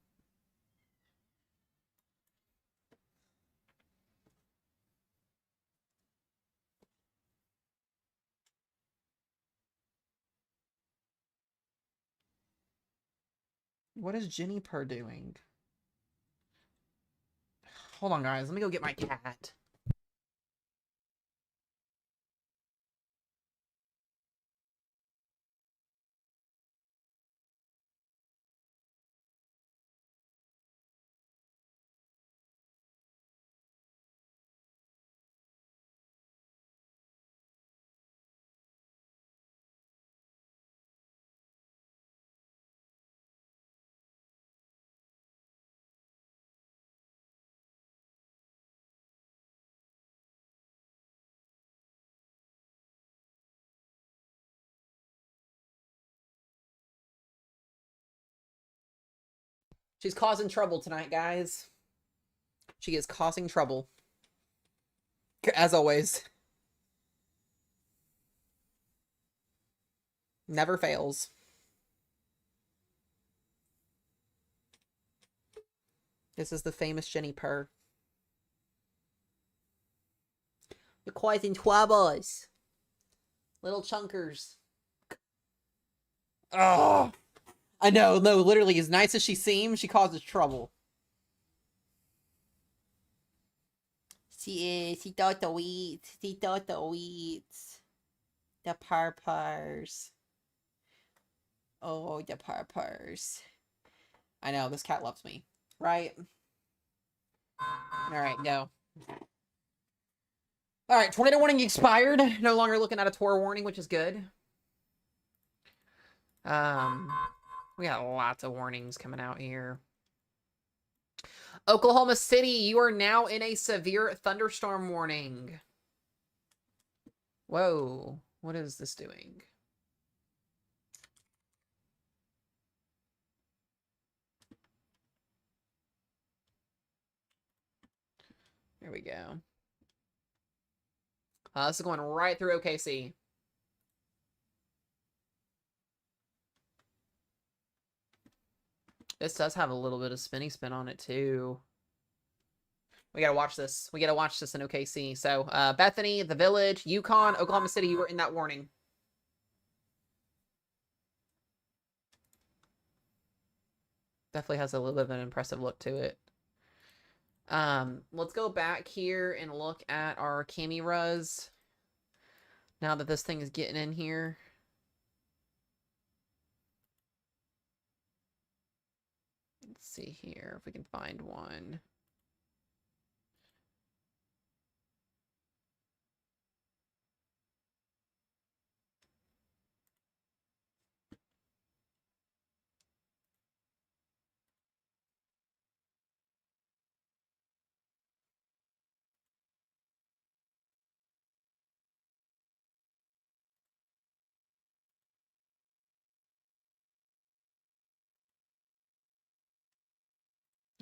What is Jennifer doing? Hold on, guys. Let me go get my cat. She's causing trouble tonight, guys. She is causing trouble. As always. Never fails. This is the famous Jenny Purr. You're causing troubles. Little chunkers. Oh, I know. No, literally, as nice as she seems, she causes trouble. She is. She thought the weeds. She thought the weeds. The purpurs. Oh, the purpurs. I know, this cat loves me. Right? Alright, go. Alright, tornado warning expired. No longer looking at a tour warning, which is good. We got lots of warnings coming out here. Oklahoma City, you are now in a severe thunderstorm warning. Whoa, what is this doing? There we go. This is going right through OKC. This does have a little bit of spinny spin on it, too. We gotta watch this. We gotta watch this in OKC. So, Bethany, The Village, Yukon, Oklahoma City, you were in that warning. Definitely has a little bit of an impressive look to it. Let's go back here and look at our cameras. Now that this thing is getting in here. Let's see here if we can find one.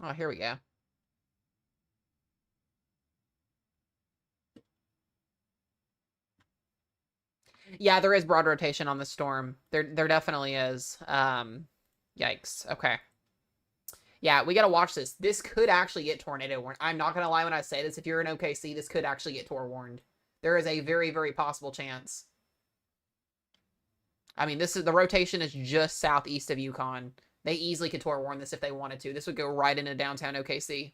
Oh, here we go. Yeah, there is broad rotation on the storm. There definitely is. Yikes. Okay. Yeah, we gotta watch this. This could actually get tornado warned. I'm not gonna lie when I say this. If you're in OKC, this could actually get tor warned. There is a very, very possible chance. I mean, this is the rotation is just southeast of Yukon. They easily could tor warn this if they wanted to. This would go right into downtown OKC.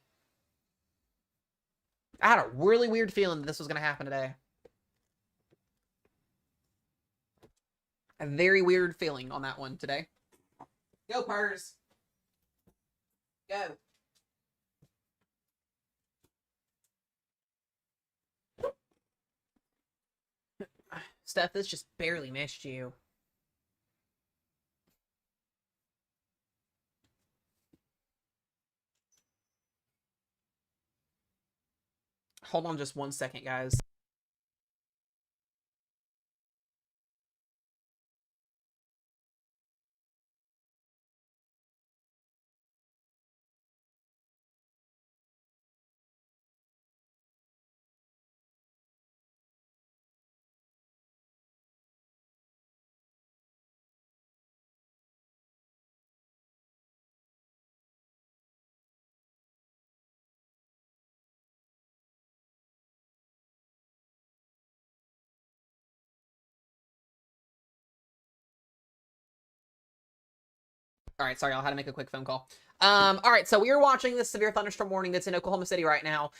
I had a really weird feeling that this was gonna happen today. A very weird feeling on that one today. Go, Purrs. Go. Steph, this just barely missed you. Hold on just 1 second, guys. All right, sorry, I had to make a quick phone call. All right, so we are watching this severe thunderstorm warning that's in Oklahoma City right now.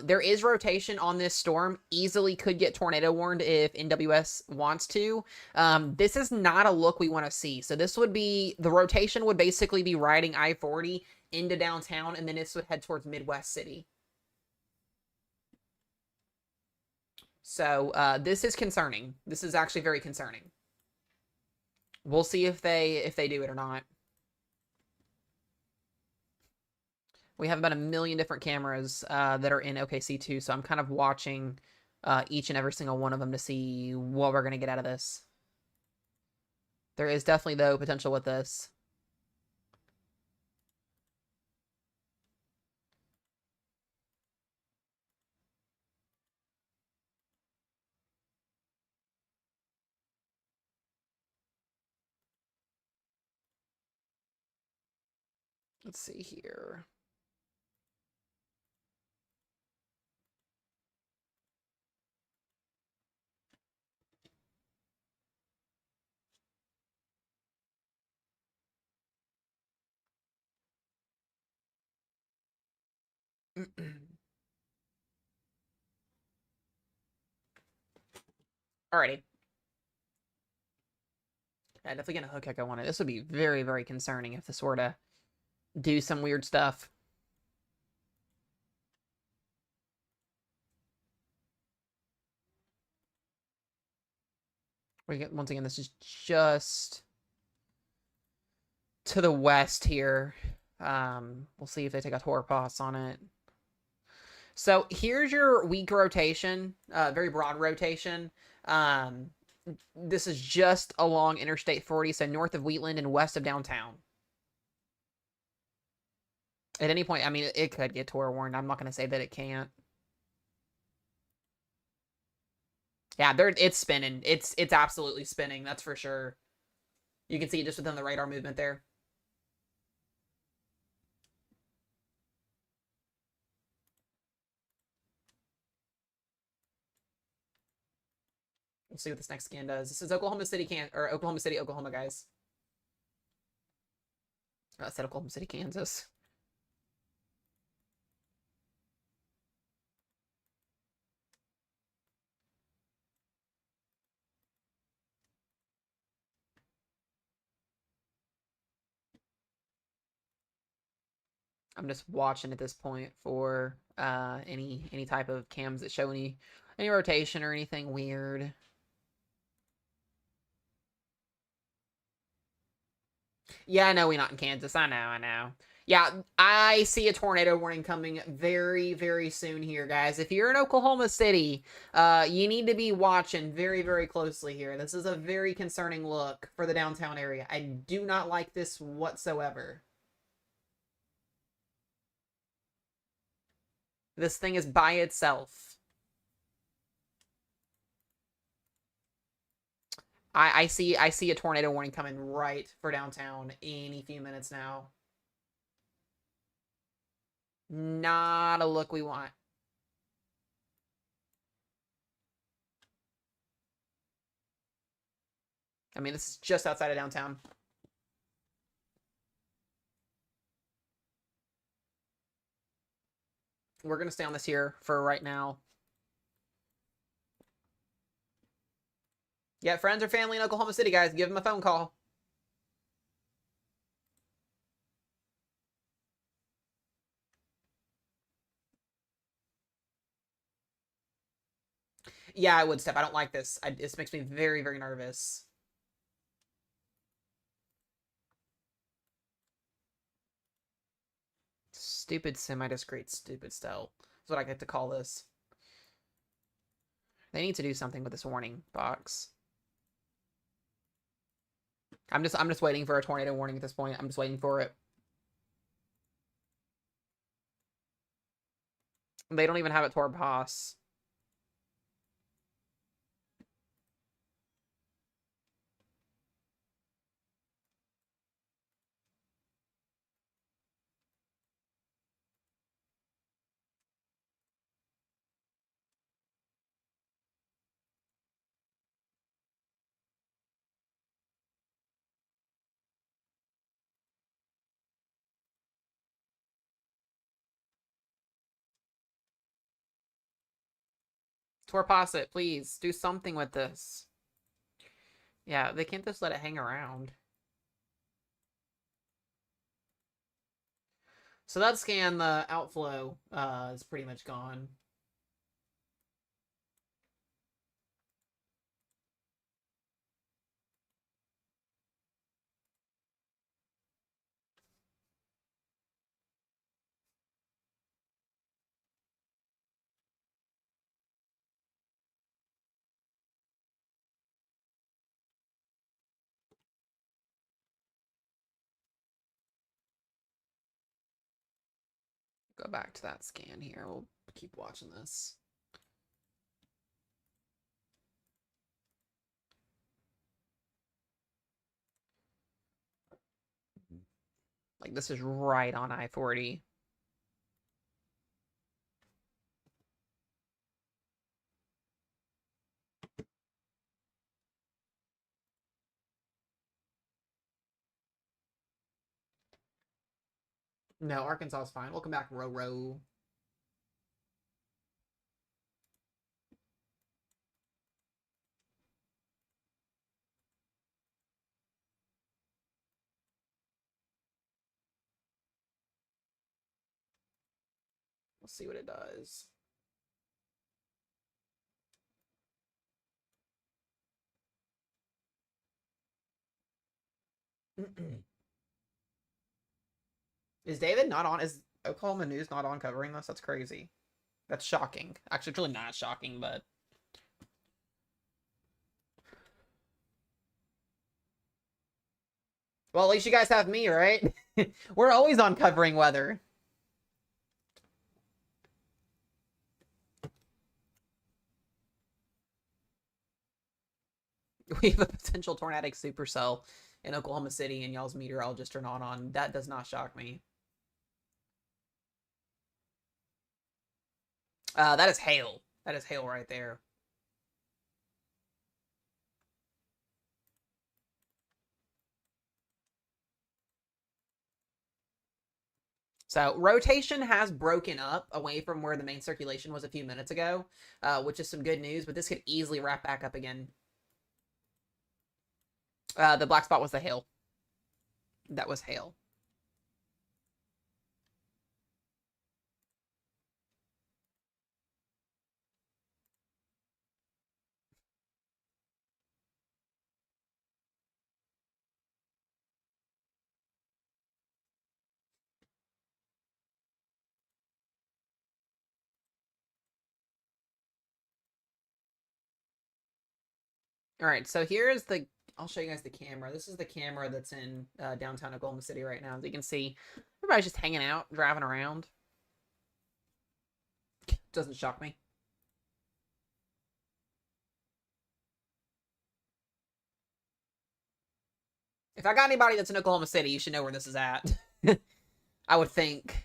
There is rotation on this storm. Easily could get tornado warned if NWS wants to. This is not a look we want to see. So this would be, the rotation would basically be riding I-40 into downtown, and then this would head towards Midwest City. So this is concerning. This is actually very concerning. We'll see if they do it or not. We have about 1 million different cameras that are in OKC too, so I'm kind of watching each and every single one of them to see what we're going to get out of this. There is definitely, though, potential with this. Let's see here. Alrighty. Yeah, definitely gonna hook echo on it. This would be very, very concerning if this were to do some weird stuff. We get once again, this is just to the west here. We'll see if they take a Torpos on it. So here's your weak rotation, very broad rotation. This is just along Interstate 40, so north of Wheatland and west of downtown. At any point, I mean, it could get Tor warned. I'm not going to say that it can't. Yeah, it's spinning. It's absolutely spinning. That's for sure. You can see it just within the radar movement there. We'll see what this next scan does. This is Oklahoma City, Oklahoma, guys. I said Oklahoma City, Kansas. I'm just watching at this point for any type of cams that show any rotation or anything weird. Yeah, I know we're not in Kansas. I know. Yeah, I see a tornado warning coming very, very soon here, guys. If you're in Oklahoma City, you need to be watching very, very closely here. This is a very concerning look for the downtown area. I do not like this whatsoever. This thing is by itself. I see a tornado warning coming right for downtown any few minutes now. Not a look we want. I mean, this is just outside of downtown. We're going to stay on this here for right now. Yeah, friends or family in Oklahoma City, guys, give them a phone call. Yeah, I would step. I don't like this. This makes me very, very nervous. Stupid semi-discreet stupid stealth. That's what I get to call this. They need to do something with this warning box. I'm just waiting for a tornado warning at this point. I'm just waiting for it. They don't even have it toward Boss. Torpos, please do something with this. Yeah, they can't just let it hang around. So that scan, the outflow, is pretty much gone. Go back to that scan here. We'll keep watching this. Like, this is right on I-40. No, Arkansas is fine. Welcome back, Roro. Let's see what it does. Is David not on? Is Oklahoma News not on covering this? That's crazy. That's shocking. Actually, it's really not shocking, but... Well, at least you guys have me, right? We're always on covering weather. We have a potential tornadic supercell in Oklahoma City, and y'all's meteorologists are not on. That does not shock me. That is hail. That is hail right there. So rotation has broken up away from where the main circulation was a few minutes ago, which is some good news, but this could easily wrap back up again. The black spot was the hail. That was hail. All right, so here's the... I'll show you guys the camera. This is the camera that's in downtown Oklahoma City right now. As you can see, everybody's just hanging out, driving around. Doesn't shock me. If I got anybody that's in Oklahoma City, you should know where this is at. I would think.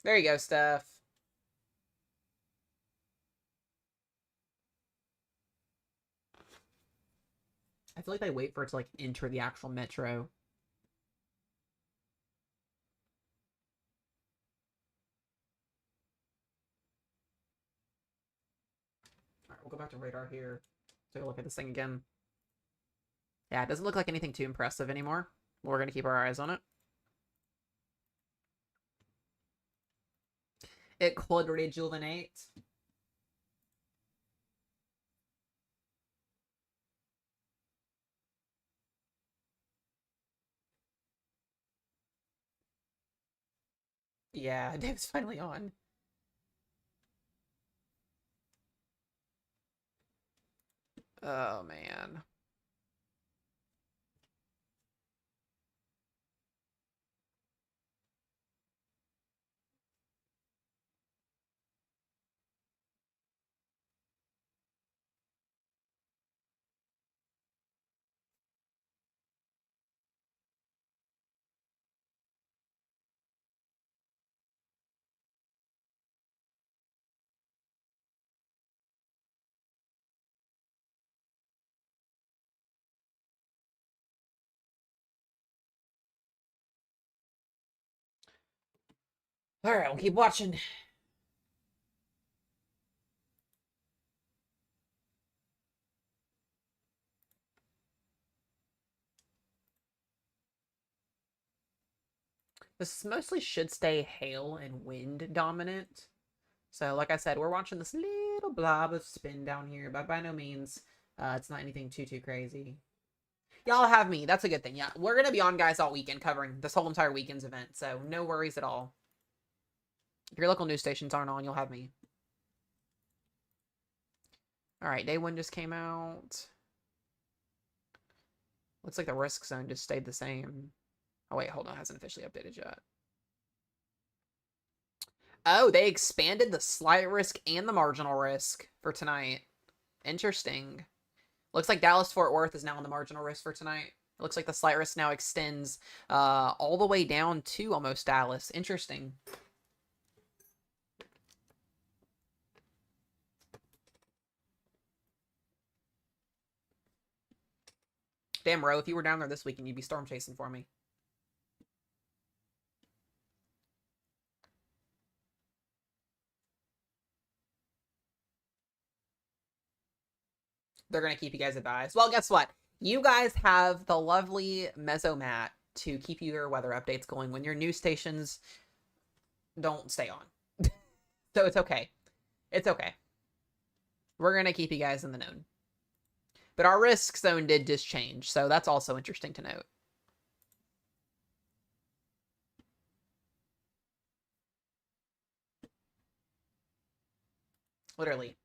There you go, Steph. I feel like they wait for it to like enter the actual metro. All right, we'll go back to radar here. Take a look at this thing again. Yeah, it doesn't look like anything too impressive anymore. We're going to keep our eyes on it. It could rejuvenate. Yeah, Dave's finally on. Oh, man. All right, we'll keep watching. This mostly should stay hail and wind dominant. So, like I said, we're watching this little blob of spin down here, but by no means, it's not anything too crazy. Y'all have me. That's a good thing. Yeah, we're going to be on, guys, all weekend covering this whole entire weekend's event, so no worries at all. If your local news stations aren't on, you'll have me. All right, day one just came out. Looks like the risk zone just stayed the same. Oh, wait, hold on. It hasn't officially updated yet. Oh, they expanded the slight risk and the marginal risk for tonight. Interesting. Looks like Dallas Fort Worth is now on the marginal risk for tonight. It looks like the slight risk now extends all the way down to almost Dallas. Interesting. Damn, Ro, if you were down there this weekend, you'd be storm chasing for me. They're going to keep you guys advised. Well, guess what? You guys have the lovely Mesomat to keep your weather updates going when your news stations don't stay on. So it's okay. It's okay. We're going to keep you guys in the known. But our risk zone did just change, so that's also interesting to note. Literally.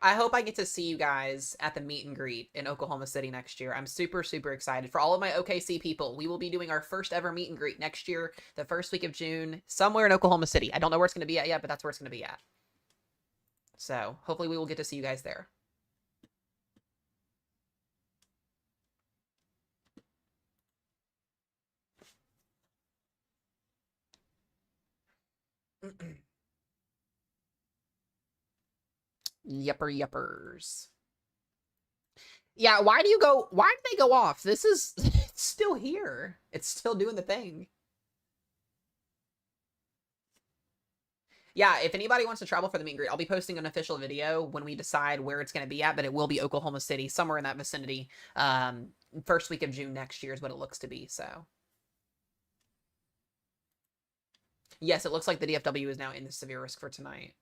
I hope I get to see you guys at the meet and greet in Oklahoma City next year. I'm super, super excited. For all of my OKC people, we will be doing our first ever meet and greet next year, the first week of June, somewhere in Oklahoma City. I don't know where it's going to be at yet, but that's where it's going to be at. So hopefully we will get to see you guys there. Yuppers. Yeah, why did they go off? This is, it's still here. It's still doing the thing. Yeah, if anybody wants to travel for the meet and greet, I'll be posting an official video when we decide where it's going to be at, but it will be Oklahoma City, somewhere in that vicinity. First week of June next year is what it looks to be, so. Yes, it looks like the DFW is now in the severe risk for tonight.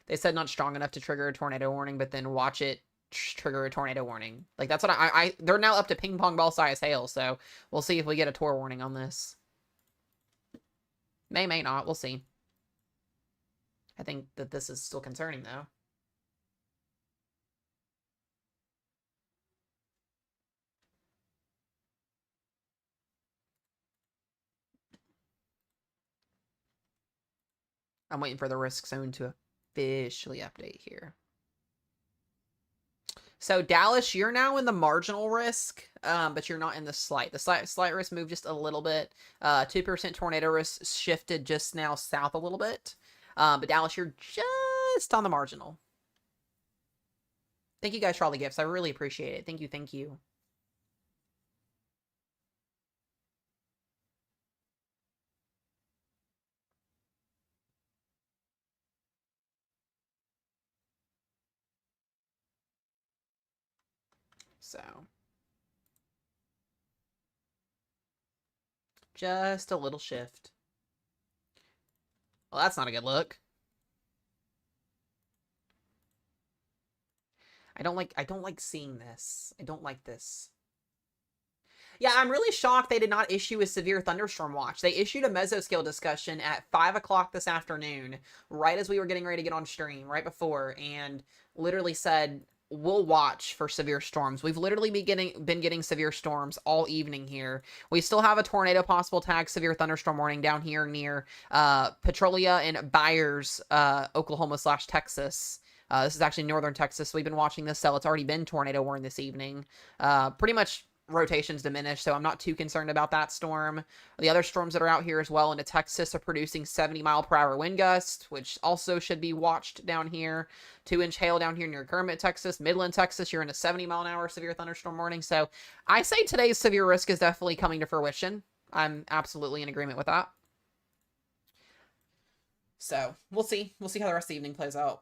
They said not strong enough to trigger a tornado warning, but then watch it trigger a tornado warning. Like, that's what they're now up to ping pong ball size hail, so we'll see if we get a tor warning on this. May not. We'll see. I think that this is still concerning, though. I'm waiting for the risk zone to officially update here. So Dallas, you're now in the marginal risk, but you're not in the slight. The slight risk moved just a little bit. 2% tornado risk shifted just now south a little bit. But Dallas, you're just on the marginal. Thank you guys for all the gifts. I really appreciate it. Thank you, thank you. So, just a little shift. Well, that's not a good look. I don't like seeing this. I don't like this. Yeah, I'm really shocked they did not issue a severe thunderstorm watch. They issued a mesoscale discussion at 5 o'clock this afternoon, right as we were getting ready to get on stream, right before, and literally said, we'll watch for severe storms. We've literally been getting severe storms all evening here. We still have a tornado possible tag severe thunderstorm warning down here near Petrolia and Byers, Oklahoma/Texas. This is actually northern Texas. We've been watching this cell. It's already been tornado warned this evening. Pretty much rotations diminished, so I'm not too concerned about that storm. The other storms that are out here as well into Texas are producing 70-mile-per-hour wind gusts, which also should be watched down here. 2-inch hail down here near Kermit, Texas. Midland, Texas, you're in a 70-mile-an-hour severe thunderstorm warning. So I say today's severe risk is definitely coming to fruition. I'm absolutely in agreement with that. So we'll see. We'll see how the rest of the evening plays out.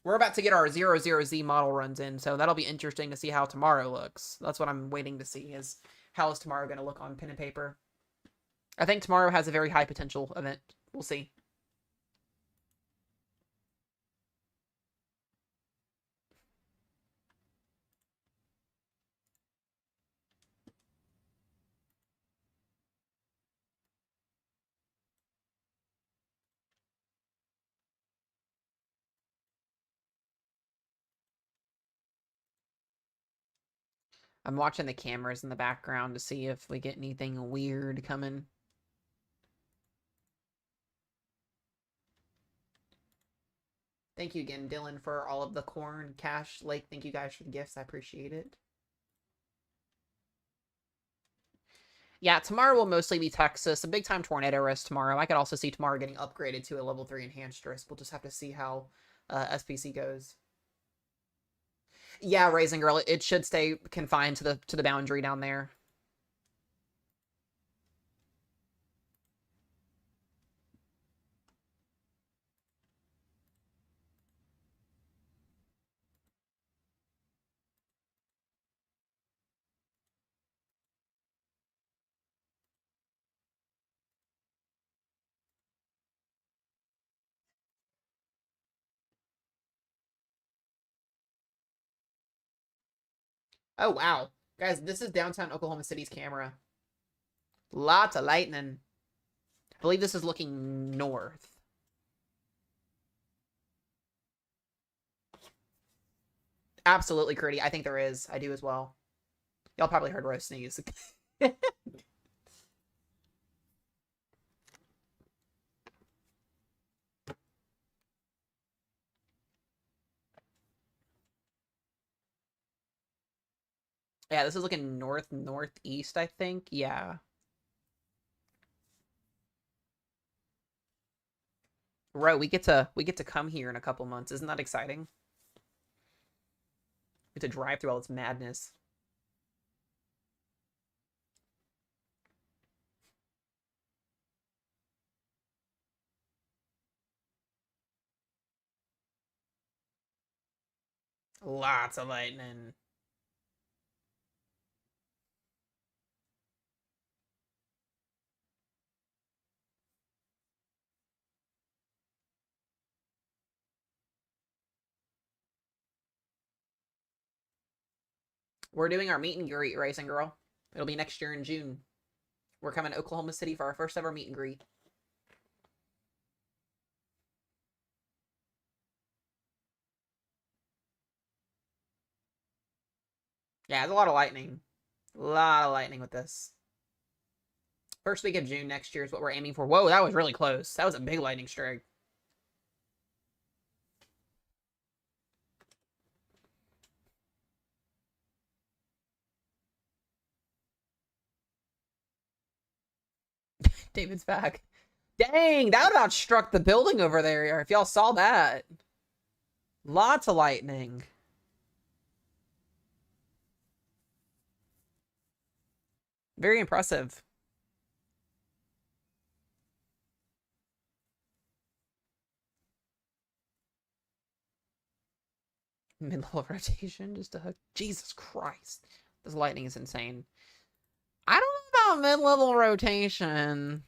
We're about to get our 00Z model runs in, so that'll be interesting to see how tomorrow looks. That's what I'm waiting to see, is how is tomorrow going to look on pen and paper. I think tomorrow has a very high potential event. We'll see. I'm watching the cameras in the background to see if we get anything weird coming. Thank you again, Dylan, for all of the corn, cash, Lake. Thank you guys for the gifts. I appreciate it. Yeah, tomorrow will mostly be Texas. A big time tornado risk tomorrow. I could also see tomorrow getting upgraded to a level 3 enhanced risk. We'll just have to see how SPC goes. Yeah, Raisin Girl, it should stay confined to the boundary down there. Oh, wow. Guys, this is downtown Oklahoma City's camera. Lots of lightning. I believe this is looking north. Absolutely, Critty. I think there is. I do as well. Y'all probably heard Rose sneeze. Yeah, this is looking northeast, I think. Yeah. Ro, we get to come here in a couple months. Isn't that exciting? We get to drive through all this madness. Lots of lightning. We're doing our meet and greet, Racing Girl. It'll be next year in June. We're coming to Oklahoma City for our first ever meet and greet. Yeah, there's a lot of lightning. A lot of lightning with this. First week of June next year is what we're aiming for. Whoa, that was really close. That was a big lightning strike. David's back. Dang, that would have struck the building over there if y'all saw that. Lots of lightning. Very impressive. Mid-level rotation, just a hook. Jesus Christ. This lightning is insane. I don't know about mid-level rotation.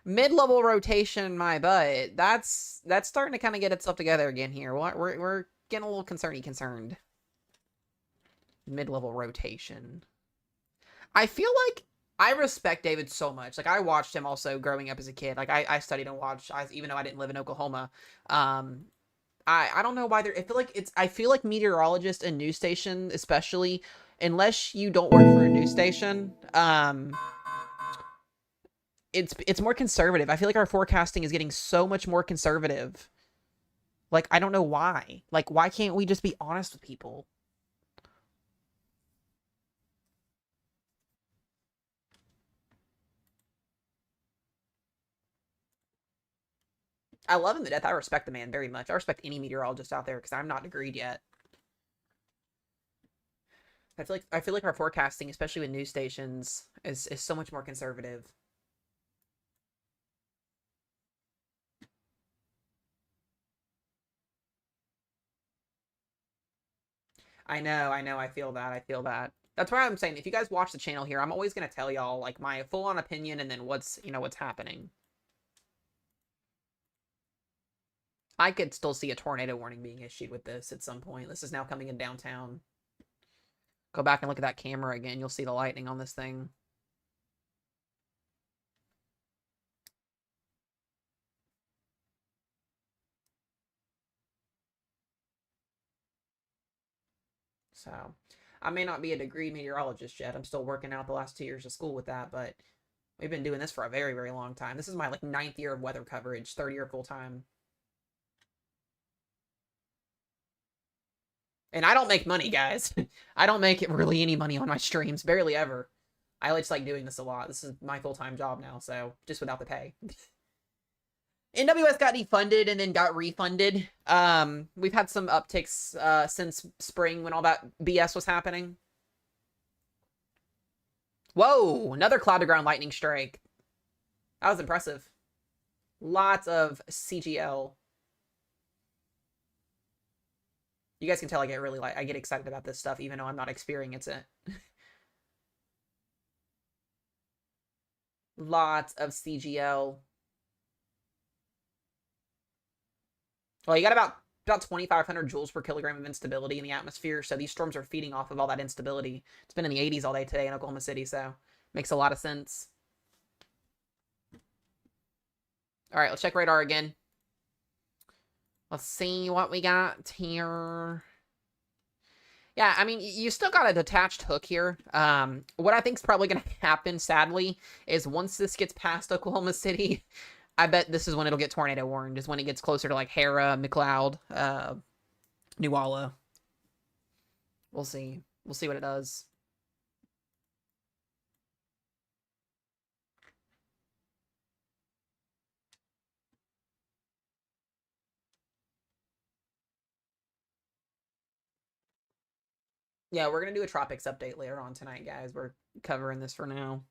Mid-level rotation, my butt. That's starting to kind of get itself together again here. We're getting a little concerned. Mid-level rotation. I feel like I respect David so much. Like, I watched him also growing up as a kid. Like, I studied and watched, even though I didn't live in Oklahoma. I don't know why they're. I feel like meteorologists and news station, especially, unless you don't work for a news station, it's more conservative. I feel like our forecasting is getting so much more conservative. Like, I don't know why. Like, why can't we just be honest with people? I love him to death. I respect the man very much. I respect any meteorologist out there because I'm not degreed yet. I feel like our forecasting, especially with news stations, is so much more conservative. I know, I feel that. That's why I'm saying if you guys watch the channel here, I'm always gonna tell y'all like my full-on opinion and then what's happening. I could still see a tornado warning being issued with this at some point. This is now coming in downtown. Go back and look at that camera again. You'll see the lightning on this thing. So, I may not be a degree meteorologist yet. I'm still working out the last 2 years of school with that, but we've been doing this for a very, very long time. This is my like 9th year of weather coverage, 3rd year full time. And I don't make money, guys. I don't make really any money on my streams. Barely ever. I just like doing this a lot. This is my full-time job now, so just without the pay. NWS got defunded and then got refunded. We've had some upticks since spring when all that BS was happening. Whoa, another Cloud to Ground lightning strike. That was impressive. Lots of CGL. You guys can tell I get excited about this stuff even though I'm not experiencing it. Lots of CGL. Well, you got about 2,500 joules per kilogram of instability in the atmosphere, so these storms are feeding off of all that instability. It's been in the 80s all day today in Oklahoma City, so makes a lot of sense. All right, let's check radar again. Let's see what we got here. Yeah, I mean, you still got a detached hook here. What I think is probably going to happen, sadly, is once this gets past Oklahoma City, I bet this is when it'll get tornado warned, is when it gets closer to, like, Hara, McLeod, Nuala. We'll see. We'll see what it does. Yeah, we're going to do a tropics update later on tonight, guys. We're covering this for now.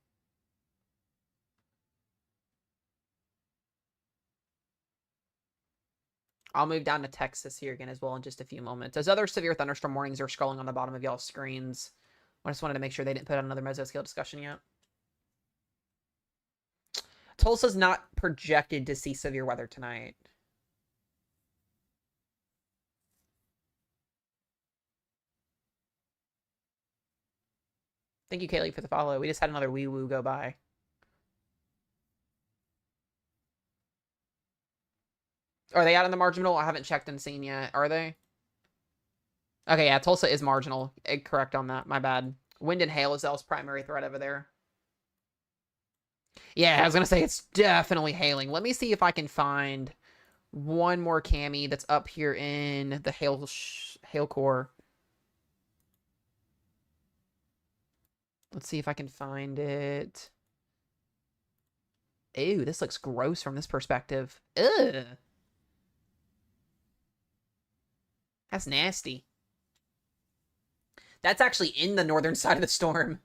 I'll move down to Texas here again as well in just a few moments. As other severe thunderstorm warnings are scrolling on the bottom of y'all's screens. I just wanted to make sure they didn't put out another mesoscale discussion yet. Tulsa's not projected to see severe weather tonight. Thank you, Kaylee, for the follow. We just had another wee woo go by. Are they out in the marginal? I haven't checked and seen yet. Are they? Okay, yeah, Tulsa is marginal. Correct on that. My bad. Wind and hail is L's primary threat over there. Yeah, I was going to say it's definitely hailing. Let me see if I can find one more cami that's up here in the hail core. Let's see if I can find it. Ew, this looks gross from this perspective. Ugh. That's nasty. That's actually in the northern side of the storm.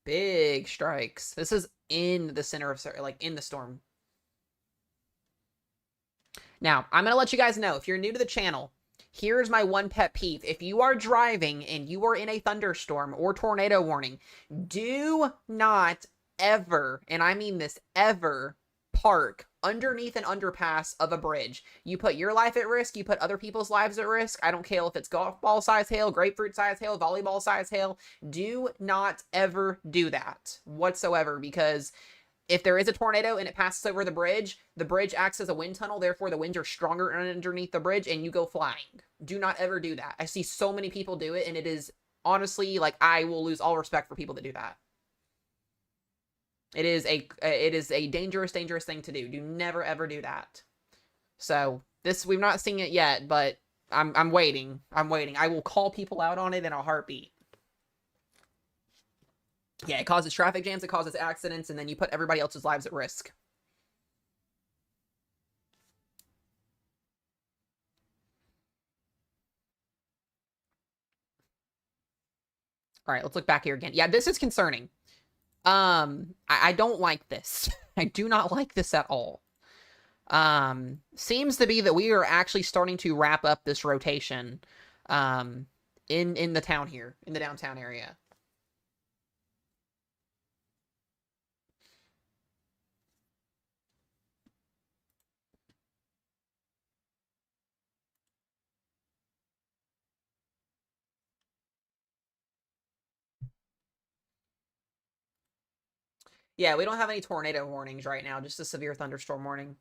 Big strikes. This is in the center of, like, in the storm. Now, I'm going to let you guys know, if you're new to the channel, here's my one pet peeve. If you are driving and you are in a thunderstorm or tornado warning, do not ever, and I mean this, ever park underneath an underpass of a bridge. You put your life at risk, you put other people's lives at risk. I don't care if it's golf ball size hail, grapefruit size hail, volleyball size hail. Do not ever do that whatsoever, because if there is a tornado and it passes over the bridge acts as a wind tunnel, therefore the winds are stronger underneath the bridge and you go flying. Do not ever do that. I see so many people do it, and it is honestly, like, I will lose all respect for people that do that. It is a dangerous thing to do. Do never ever do that. So this, we've not seen it yet, but I'm waiting. I will call people out on it in a heartbeat. Yeah, it causes traffic jams, it causes accidents, and then you put everybody else's lives at risk. All right, let's look back here again. Yeah, this is concerning. I don't like this. I do not like this at all. Seems to be that we are actually starting to wrap up this rotation, in the town here, in the downtown area. Yeah, we don't have any tornado warnings right now, just a severe thunderstorm warning.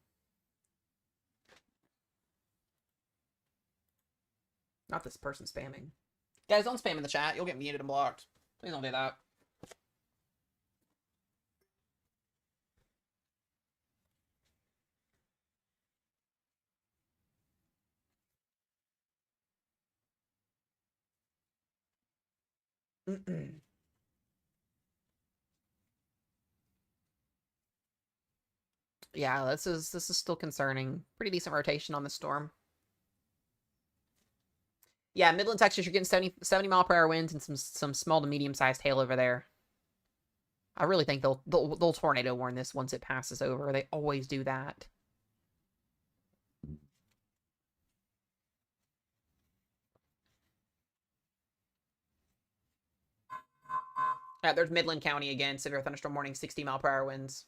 Not this person spamming. Guys, don't spam in the chat. You'll get muted and blocked. Please don't do that. Yeah, this is still concerning. Pretty decent rotation on the storm. Yeah, Midland, Texas, you're getting 70 mile per hour winds and some small to medium sized hail over there. I really think they'll tornado warn this once it passes over. They always do that. Yeah, there's Midland County again. Severe thunderstorm warning, 60 mile per hour winds.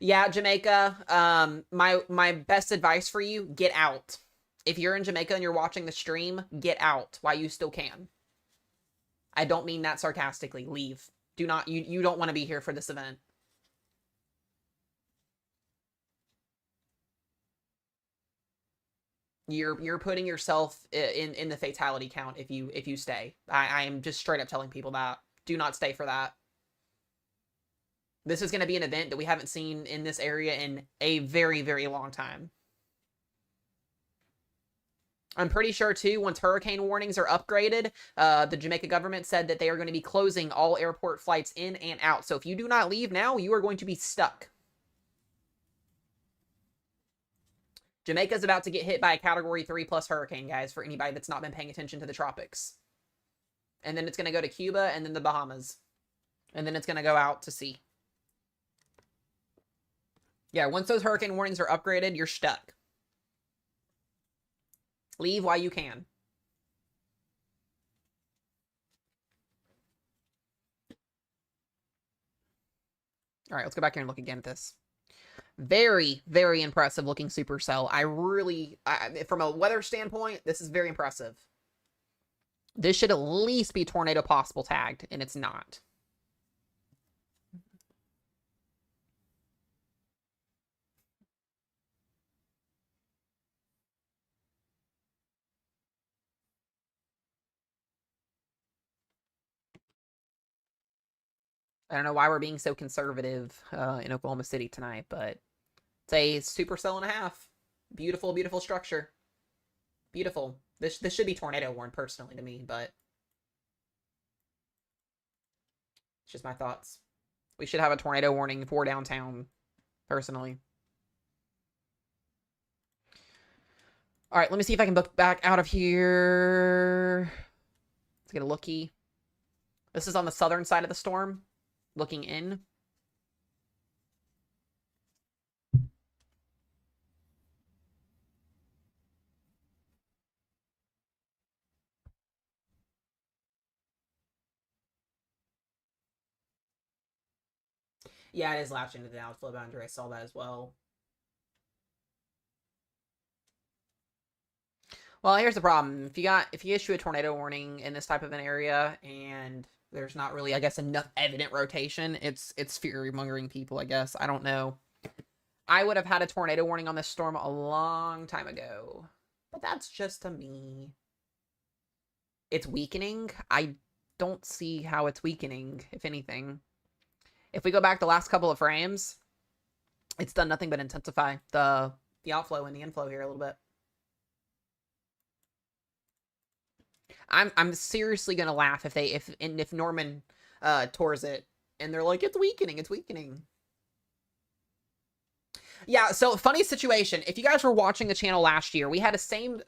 Yeah, Jamaica. My best advice for you: get out. If you're in Jamaica and you're watching the stream, get out while you still can. I don't mean that sarcastically. Leave. Do not. You don't want to be here for this event. You're putting yourself in the fatality count if you stay. I am just straight up telling people that. Do not stay for that. This is going to be an event that we haven't seen in this area in a very, very long time. I'm pretty sure, too, once hurricane warnings are upgraded, the Jamaica government said that they are going to be closing all airport flights in and out. So if you do not leave now, you are going to be stuck. Jamaica's about to get hit by a Category 3 plus hurricane, guys, for anybody that's not been paying attention to the tropics. And then it's going to go to Cuba and then the Bahamas. And then it's going to go out to sea. Yeah, once those hurricane warnings are upgraded, you're stuck. Leave while you can. All right, let's go back here and look again at this. Very, very impressive looking supercell. From a weather standpoint, this is very impressive. This should at least be tornado possible tagged, and it's not. I don't know why we're being so conservative in Oklahoma City tonight, but it's a supercell and a half. Beautiful, beautiful structure. Beautiful. This should be tornado warned personally to me, but it's just my thoughts. We should have a tornado warning for downtown, personally. All right, let me see if I can book back out of here. Let's get a looky. This is on the southern side of the storm, looking in. Yeah, it is latched into the outflow boundary. I saw that as well. Well, here's the problem. If you issue a tornado warning in this type of an area and there's not really, I guess, enough evident rotation, it's fear-mongering people, I guess. I don't know. I would have had a tornado warning on this storm a long time ago. But that's just to me. It's weakening. I don't see how it's weakening, if anything. If we go back the last couple of frames, it's done nothing but intensify the outflow and the inflow here a little bit. I'm seriously gonna laugh if Norman tours it and they're like, it's weakening, it's weakening. Yeah, so funny situation. If you guys were watching the channel last year, we had a same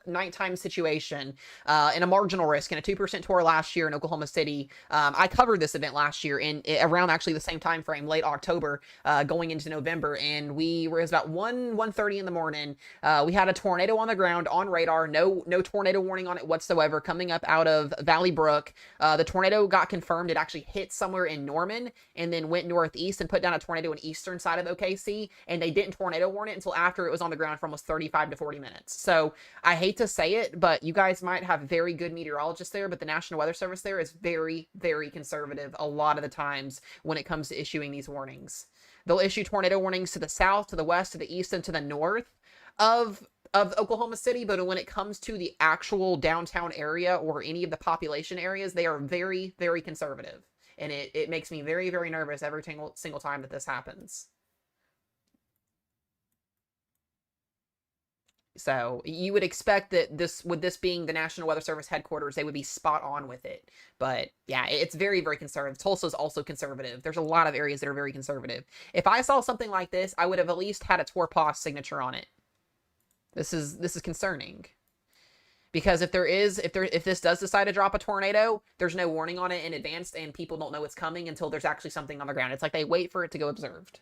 nighttime situation in a marginal risk in a 2% tour last year in Oklahoma City. I covered this event last year in around actually the same time frame, late October, going into November, and it was about 1:30 in the morning. We had a tornado on the ground on radar, no tornado warning on it whatsoever, coming up out of Valley Brook. The tornado got confirmed. It actually hit somewhere in Norman and then went northeast and put down a tornado in eastern side of OKC. And they didn't tornado warn it until after it was on the ground for almost 35 to 40 minutes. So I hate to say it, but you guys might have very good meteorologists there, but the National Weather Service there is very, very conservative a lot of the times when it comes to issuing these warnings. They'll issue tornado warnings to the south, to the west, to the east, and to the north of Oklahoma City, but when it comes to the actual downtown area or any of the population areas, they are very, very conservative. And it makes me very, very nervous every single time that this happens. So you would expect that this being the National Weather Service headquarters, they would be spot on with it. But yeah, it's very, very conservative. Tulsa's also conservative. There's a lot of areas that are very conservative. If I saw something like this, I would have at least had a Torpos signature on it. This is concerning. Because if this does decide to drop a tornado, there's no warning on it in advance, and people don't know it's coming until there's actually something on the ground. It's like they wait for it to go observed.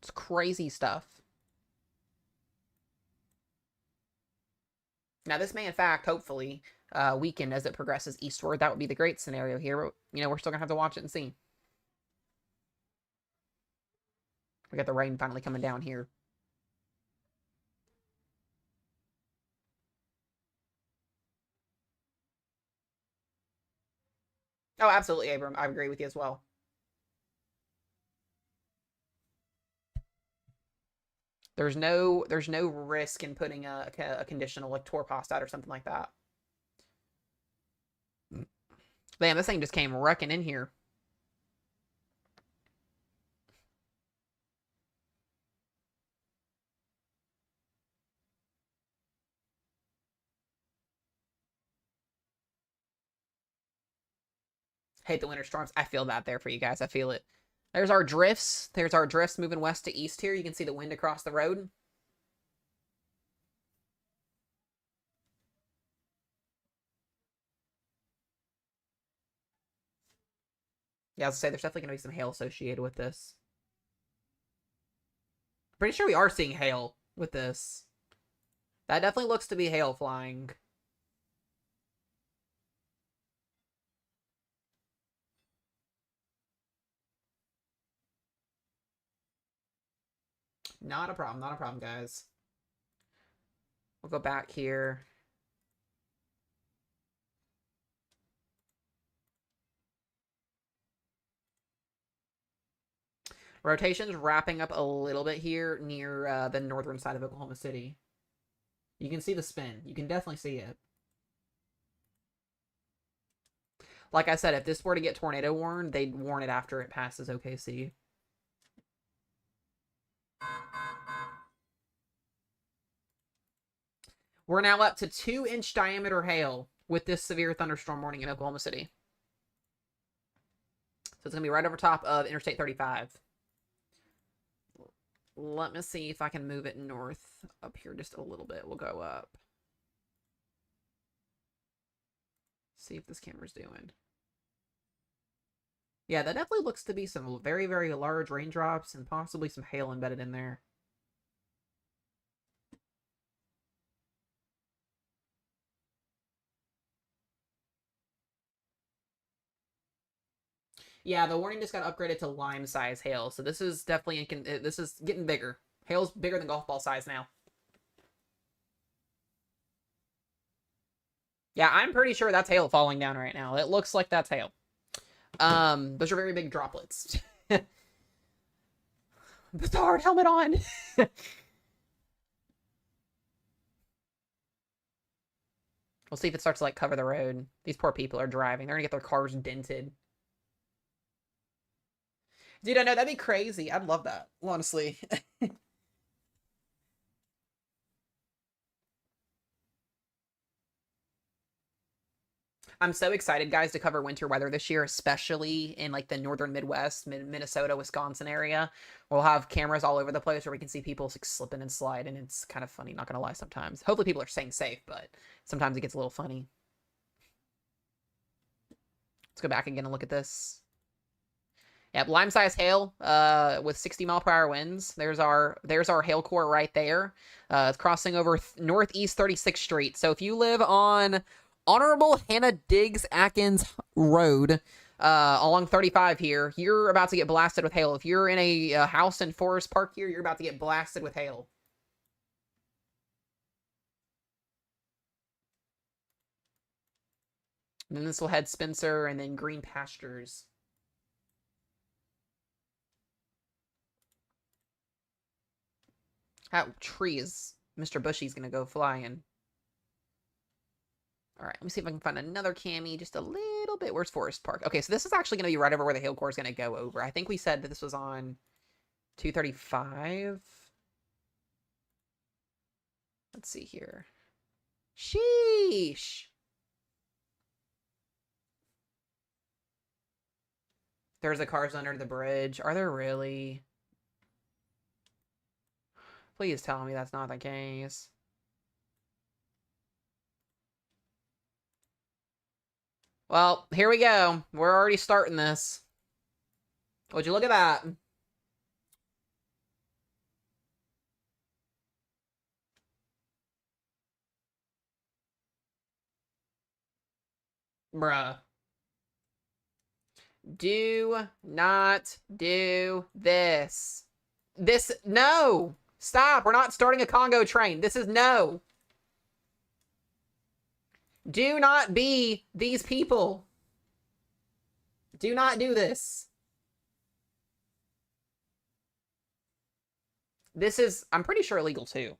It's crazy stuff. Now, this may, in fact, hopefully, weaken as it progresses eastward. That would be the great scenario here. But, you know, we're still going to have to watch it and see. We got the rain finally coming down here. Oh, absolutely, Abram. I agree with you as well. There's no risk in putting a conditional like Torpos out or something like that. Damn, this thing just came wrecking in here. Hate the winter storms. I feel that there for you guys. I feel it. There's our drifts. There's our drifts moving west to east here. You can see the wind across the road. Yeah, I was say there's definitely going to be some hail associated with this. Pretty sure we are seeing hail with this. That definitely looks to be hail flying. Not a problem, guys. We'll go back here. Rotation's wrapping up a little bit here near the northern side of Oklahoma City. You can see the spin. You can definitely see it. Like I said, if this were to get tornado warned, they'd warn it after it passes OKC. We're now up to 2-inch diameter hail with this severe thunderstorm warning in Oklahoma City. So it's going to be right over top of Interstate 35. Let me see if I can move it north up here just a little bit. We'll go up. See if this camera's doing. Yeah, that definitely looks to be some very, very large raindrops and possibly some hail embedded in there. Yeah, the warning just got upgraded to lime size hail, so this is definitely this is getting bigger. Hail's bigger than golf ball size now. Yeah, I'm pretty sure that's hail falling down right now. It looks like that's hail. Those are very big droplets. Put the hard helmet on. We'll see if it starts to like cover the road. These poor people are driving. They're gonna get their cars dented. Dude, I know that'd be crazy. I'd love that, honestly. I'm so excited, guys, to cover winter weather this year, especially in like the northern Midwest, Minnesota, Wisconsin area. We'll have cameras all over the place where we can see people like, slipping and sliding. It's kind of funny, not gonna lie. Sometimes, hopefully, people are staying safe, but sometimes it gets a little funny. Let's go back again and look at this. Yep, lime-sized hail with 60-mile-per-hour winds. There's our hail core right there. It's crossing over Northeast 36th Street. So if you live on Honorable Hannah Diggs Atkins Road along 35 here, you're about to get blasted with hail. If you're in a house in Forest Park here, you're about to get blasted with hail. And then this will head Spencer and then Green Pastures. That tree is Mr. Bushy's gonna go flying. All right, let me see if I can find another cami just a little bit. Where's Forest Park? Okay, so this is actually going to be right over where the hail core is going to go over. I think we said that this was on 235. Let's see here. Sheesh. There's the cars under the bridge. Are there really? Please tell me that's not the case. Well, here we go. We're already starting this. Would you look at that? Bruh. Do not do this. No! Stop! We're not starting a Congo train. This is no. Do not be these people. Do not do this. This is, I'm pretty sure, illegal too.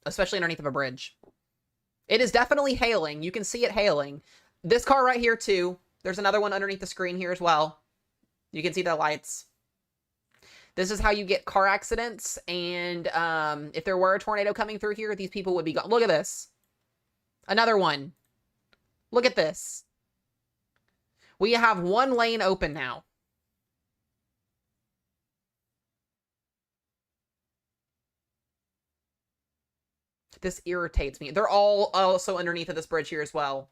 Especially underneath of a bridge. It is definitely hailing. You can see it hailing. This car right here too. There's another one underneath the screen here as well. You can see the lights. This is how you get car accidents. And if there were a tornado coming through here, these people would be gone. Look at this. Another one. Look at this. We have one lane open now. This irritates me. They're all also underneath of this bridge here as well.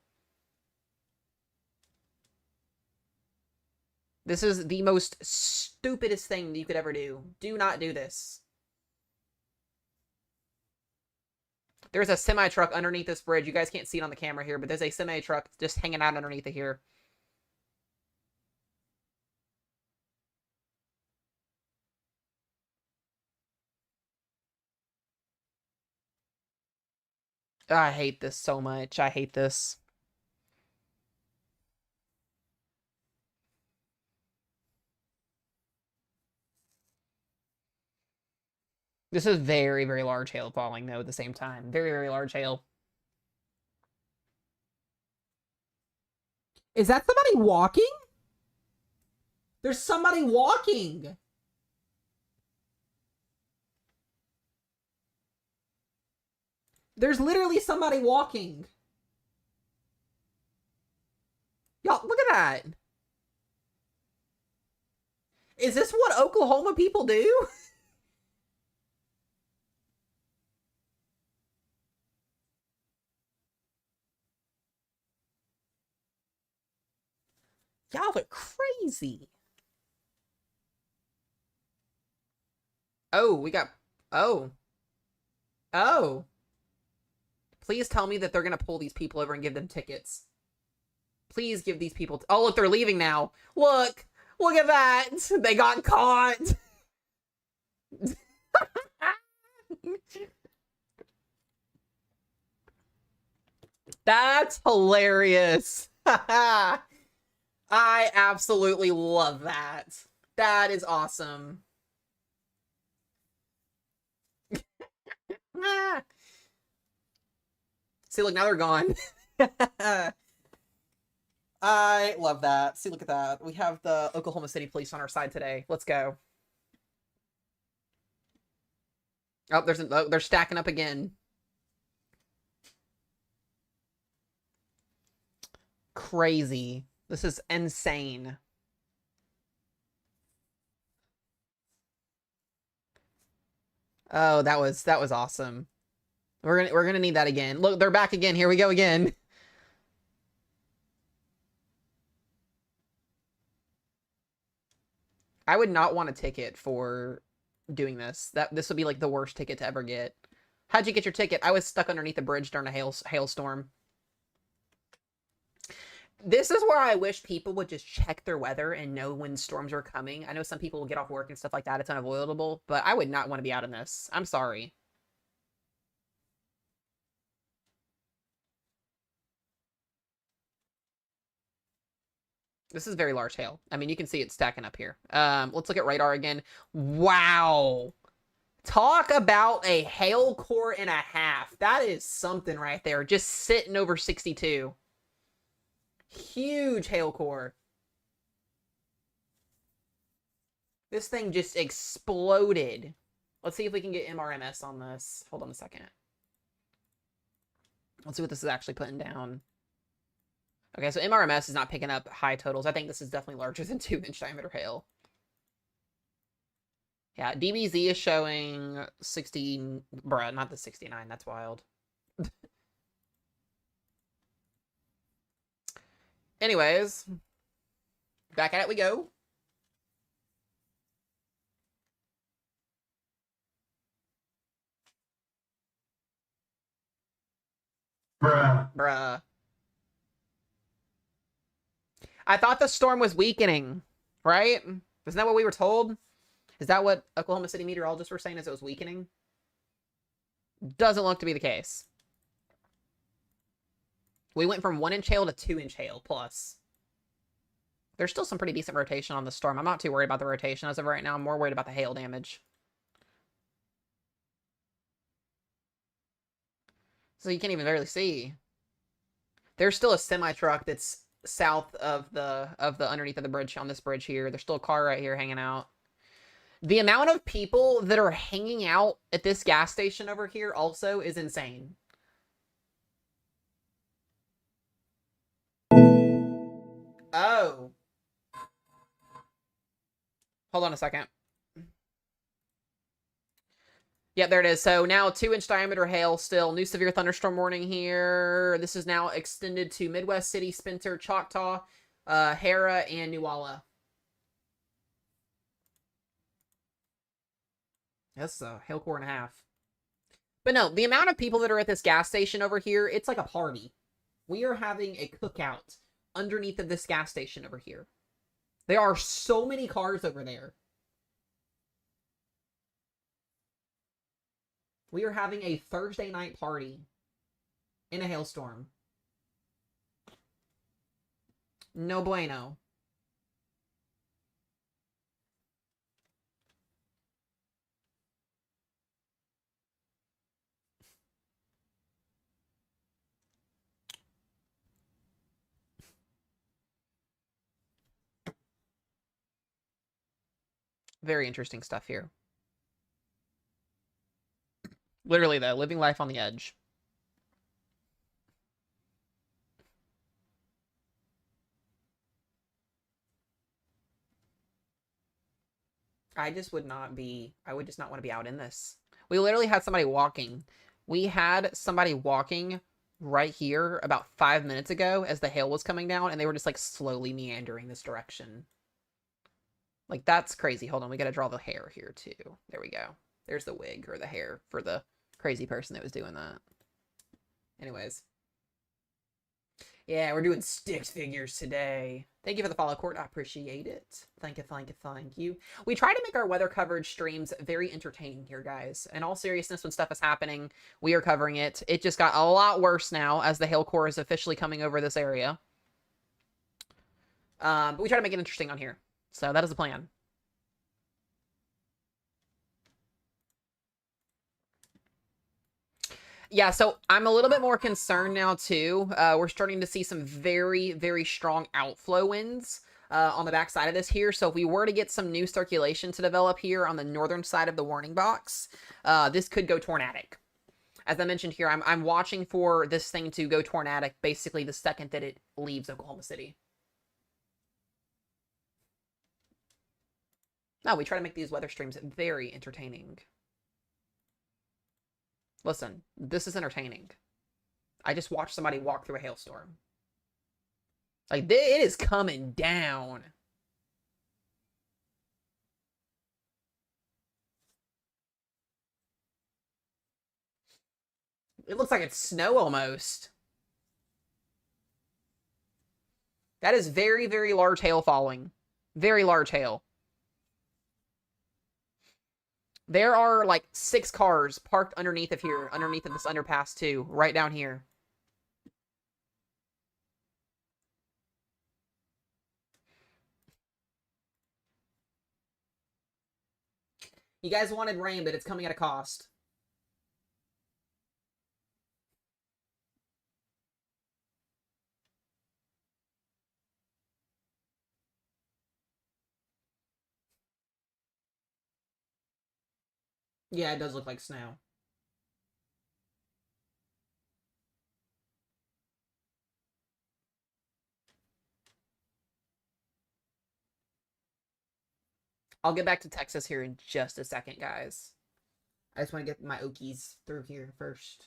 This is the most stupidest thing that you could ever do. Do not do this. There's a semi-truck underneath this bridge. You guys can't see it on the camera here, but there's a semi-truck just hanging out underneath it here. I hate this so much. I hate this. This is very, very large hail falling, though, at the same time. Very, very large hail. Is that somebody walking? There's somebody walking! There's literally somebody walking. Y'all, look at that. Is this what Oklahoma people do? Y'all are crazy. Oh, we got... Oh. Oh. Please tell me that they're going to pull these people over and give them tickets. Please give these people... Oh, look, they're leaving now. Look. Look at that. They got caught. That's hilarious. I absolutely love that. That is awesome. See, look, now they're gone. I love that. See, look at that. We have the Oklahoma City Police on our side today. Let's go. Oh, they're stacking up again. Crazy. This is insane. Oh, that was awesome. We're gonna need that again. Look, they're back again. Here we go again. I would not want a ticket for doing this. This would be like the worst ticket to ever get. How'd you get your ticket? I was stuck underneath a bridge during a hailstorm. This is where I wish people would just check their weather and know when storms are coming. I know some people will get off work and stuff like that. It's unavoidable, but I would not want to be out in this. I'm sorry. This is very large hail. I mean, you can see it stacking up here. Let's look at radar again. Wow. Talk about a hail core and a half. That is something right there. Just sitting over 62. Huge hail core. This thing just exploded. Let's see if we can get MRMS on this. Hold on a second. Let's see what this is actually putting down. Okay, so MRMS is not picking up high totals. I think this is definitely larger than 2-inch diameter hail. Yeah, DBZ is showing 16... Bruh, not the 69. That's wild. Anyways, back at it we go. Bruh. I thought the storm was weakening, right? Isn't that what we were told? Is that what Oklahoma City meteorologists were saying, as it was weakening? Doesn't look to be the case. We went from 1-inch hail to 2-inch hail plus. There's still some pretty decent rotation on the storm. I'm not too worried about the rotation as of right now. I'm more worried about the hail damage. So you can't even barely see. There's still a semi-truck that's south of the underneath of the bridge on this bridge here. There's still a car right here hanging out. The amount of people that are hanging out at this gas station over here also is insane. Oh. Hold on a second. Yep, there it is. So now 2-inch diameter hail still. New severe thunderstorm warning here. This is now extended to Midwest City, Spencer, Choctaw, Hara, and Newalla. That's a hail core and a half. But no, the amount of people that are at this gas station over here, it's like a party. We are having a cookout underneath of this gas station over here. There are so many cars over there. We are having a Thursday night party in a hailstorm. No bueno. Very interesting stuff here. Literally, though, living life on the edge. I just would not be... I would just not want to be out in this. We literally had somebody walking. We had somebody walking right here about 5 minutes ago as the hail was coming down, and they were just, like, slowly meandering this direction. Like, that's crazy. Hold on, we gotta draw the hair here, too. There we go. There's the wig, or the hair, for the crazy person that was doing that. Anyways. Yeah, we're doing stick figures today. Thank you for the follow, Court. I appreciate it. Thank you, thank you, thank you. We try to make our weather coverage streams very entertaining here, guys. In all seriousness, when stuff is happening, we are covering it. It just got a lot worse now as the hail core is officially coming over this area. But we try to make it interesting on here. So that is the plan. Yeah, so I'm a little bit more concerned now, too. We're starting to see some very, very strong outflow winds on the back side of this here. So if we were to get some new circulation to develop here on the northern side of the warning box, this could go tornadic. As I mentioned here, I'm watching for this thing to go tornadic basically the second that it leaves Oklahoma City. No, we try to make these weather streams very entertaining. Listen, this is entertaining. I just watched somebody walk through a hailstorm. Like, it is coming down. It looks like it's snow almost. That is very, very large hail falling. Very large hail. There are like 6 cars parked underneath of here, underneath of this underpass too, right down here. You guys wanted rain, but it's coming at a cost. Yeah, it does look like snow. I'll get back to Texas here in just a second, guys. I just want to get my Okies through here first.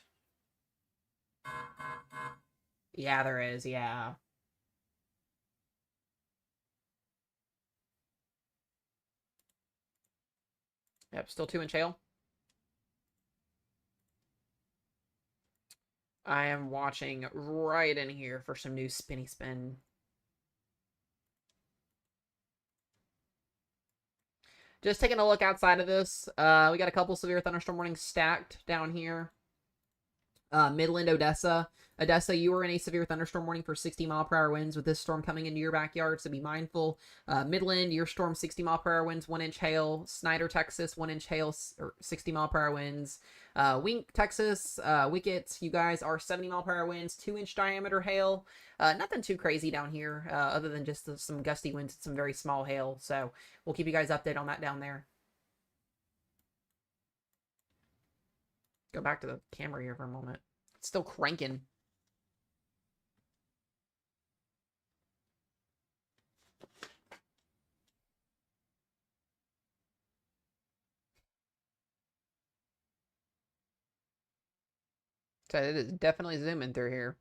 Yeah, there is. Yeah. Yep, still 2-inch hail. I am watching right in here for some new spinny spin. Just taking a look outside of this. We got a couple severe thunderstorm warnings stacked down here. Midland, Odessa. Odessa, you are in a severe thunderstorm warning for 60-mile-per-hour winds with this storm coming into your backyard, so be mindful. Midland, your storm 60-mile-per-hour winds, 1-inch hail. Snyder, Texas, 1-inch hail, or 60-mile-per-hour winds. Wink, Texas, Wicket, you guys are 70-mile-per-hour winds, 2-inch diameter hail. Nothing too crazy down here, other than just some gusty winds and some very small hail, so we'll keep you guys updated on that down there. Go back to the camera here for a moment. It's still cranking. So it is definitely zooming through here.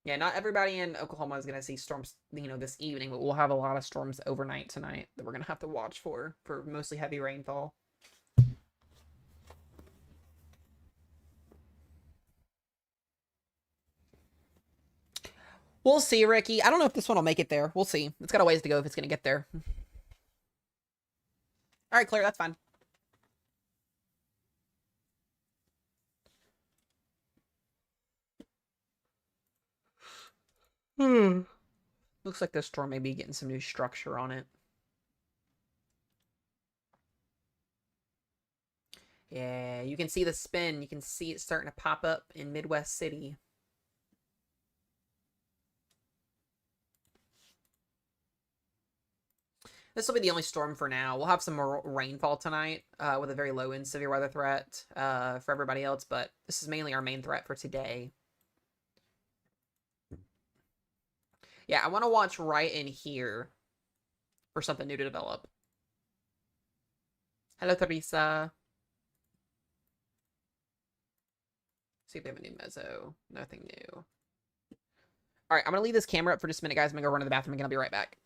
Yeah, not everybody in Oklahoma is going to see storms, this evening, but we'll have a lot of storms overnight tonight that we're going to have to watch for mostly heavy rainfall. We'll see, Ricky. I don't know if this one will make it there. We'll see. It's got a ways to go if it's going to get there. All right, Claire, that's fine. Looks like this storm may be getting some new structure on it. Yeah, you can see the spin. You can see it starting to pop up in Midwest City. This will be the only storm for now. We'll have some more rainfall tonight with a very low end severe weather threat for everybody else, but this is mainly our main threat for today. Yeah, I want to watch right in here for something new to develop. Hello, Teresa. See if they have a new mezzo. Nothing new. All right, I'm going to leave this camera up for just a minute, guys. I'm going to go run to the bathroom again. I'll be right back.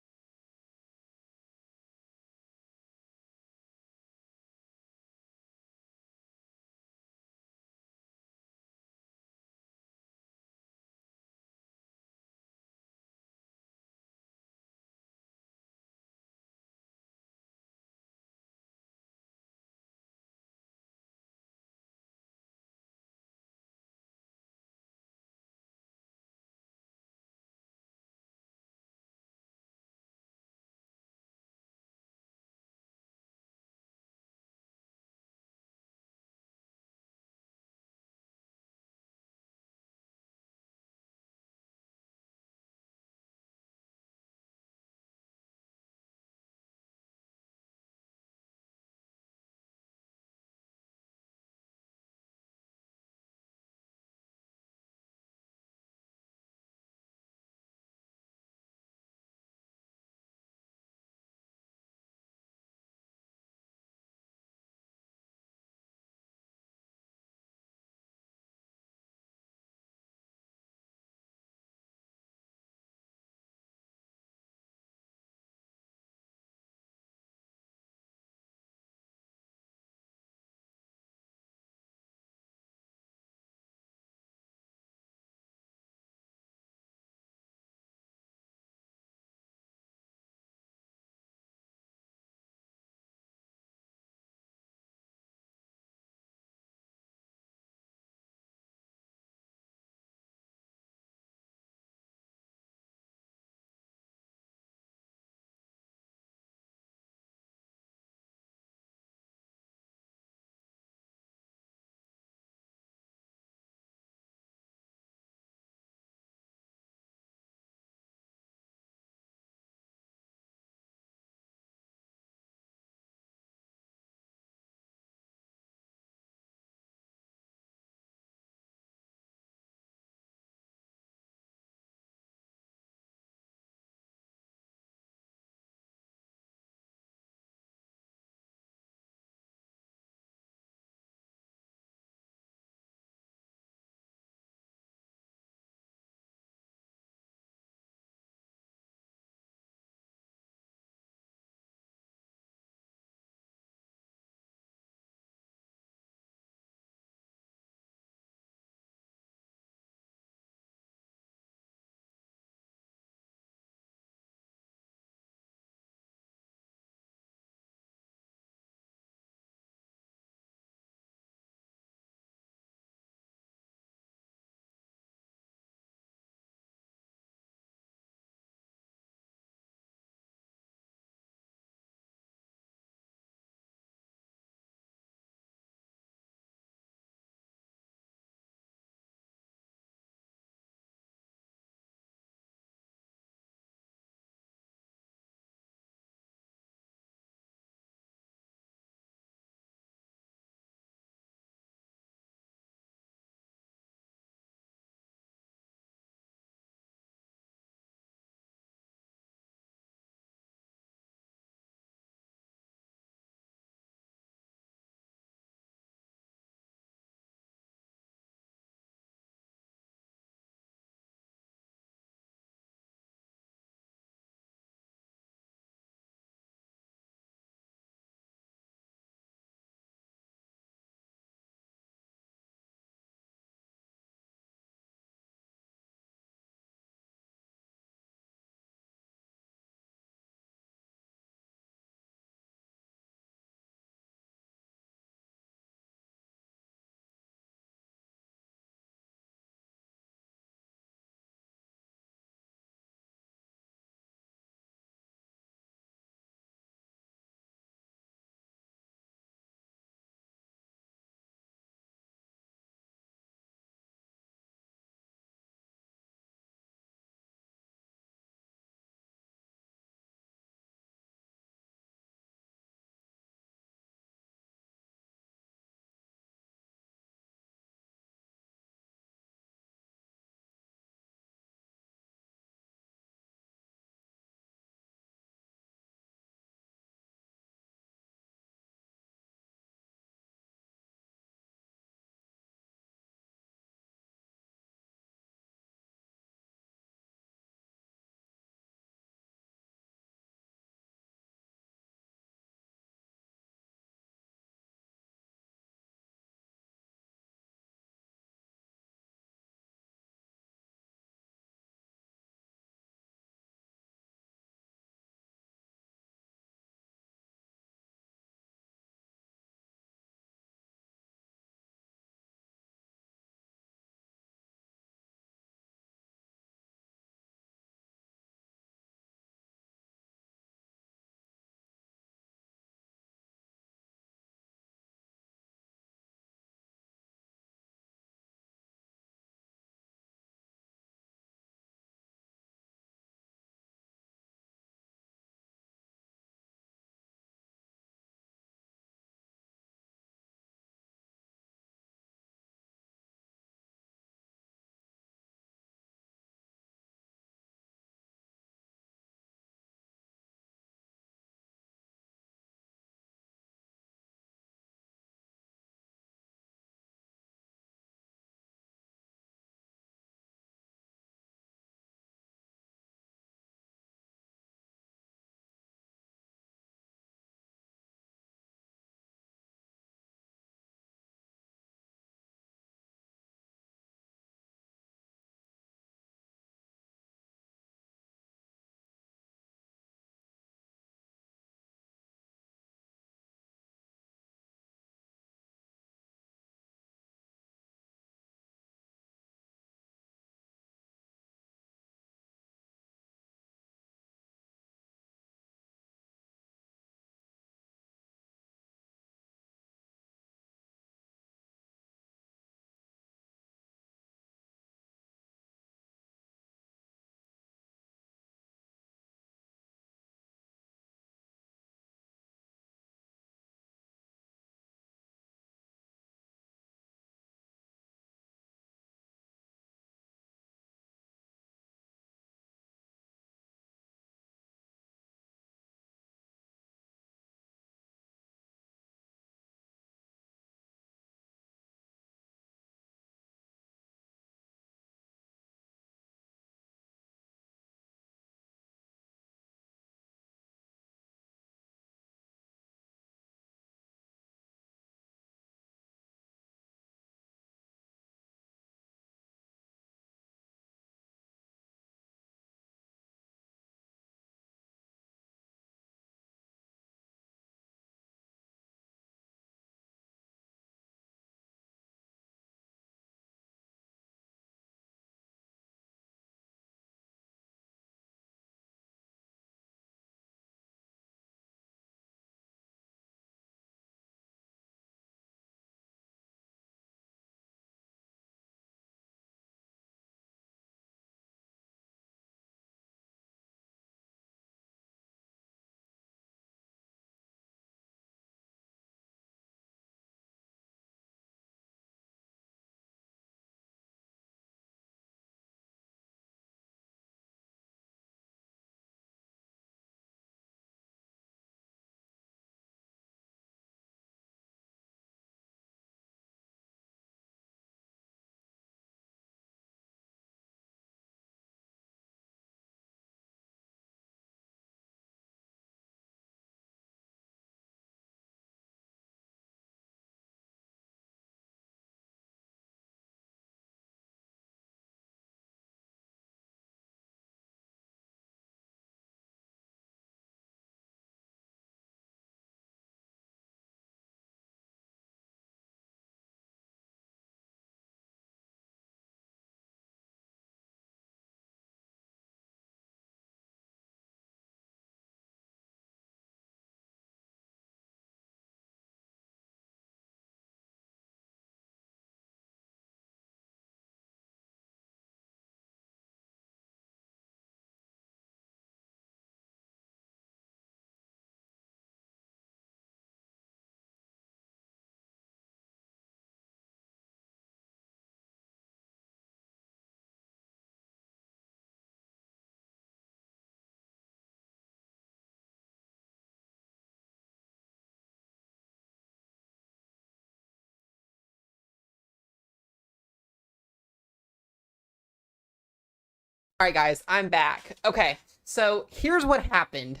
All right, guys, I'm back. Okay, so here's what happened.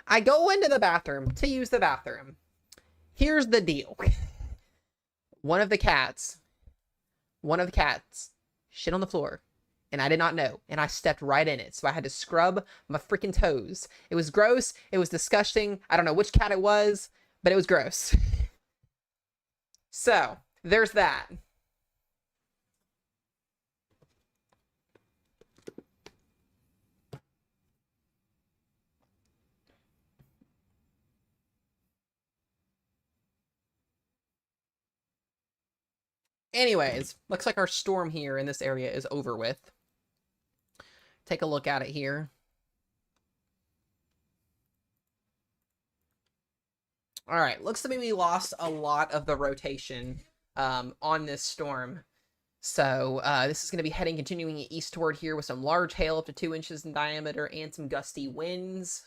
I go into the bathroom to use the bathroom. Here's the deal. One of the cats shit on the floor, and I did not know, and I stepped right in it, so I had to scrub my freaking toes. It was gross. It was disgusting. I don't know which cat it was, but it was gross. So, there's that. Anyways, looks like our storm here in this area is over with. Take a look at it here. All right, looks to me we lost a lot of the rotation on this storm. So this is going to be continuing eastward here with some large hail up to 2 inches in diameter and some gusty winds.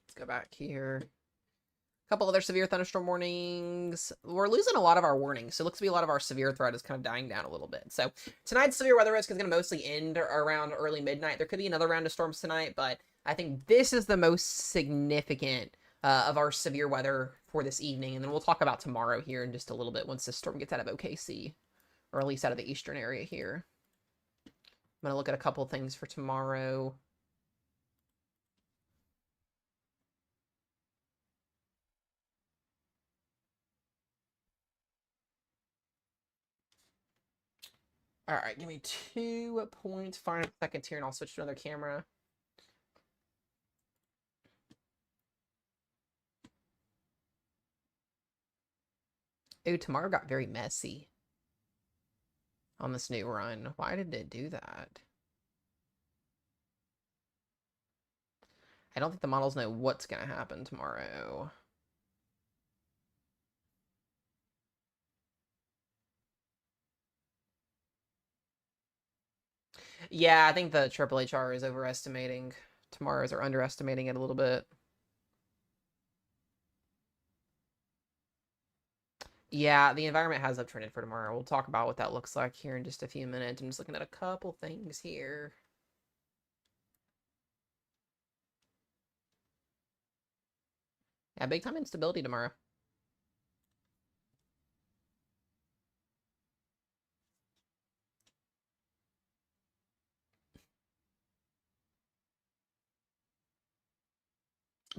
Let's go back here. Couple other severe thunderstorm warnings. We're losing a lot of our warnings, so it looks to be a lot of our severe threat is kind of dying down a little bit. So tonight's severe weather risk is going to mostly end around early midnight. There could be another round of storms tonight, but I think this is the most significant of our severe weather for this evening. And then we'll talk about tomorrow here in just a little bit once this storm gets out of OKC, or at least out of the eastern area here. I'm going to look at a couple things for tomorrow. All right, give me 2.5 seconds here, and I'll switch to another camera. Ooh, tomorrow got very messy on this new run. Why did it do that? I don't think the models know what's going to happen tomorrow. Yeah, I think the Triple HR is overestimating tomorrow's, or underestimating it a little bit. Yeah, the environment has uptrended for tomorrow. We'll talk about what that looks like here in just a few minutes. I'm just looking at a couple things here. Yeah, big time instability tomorrow.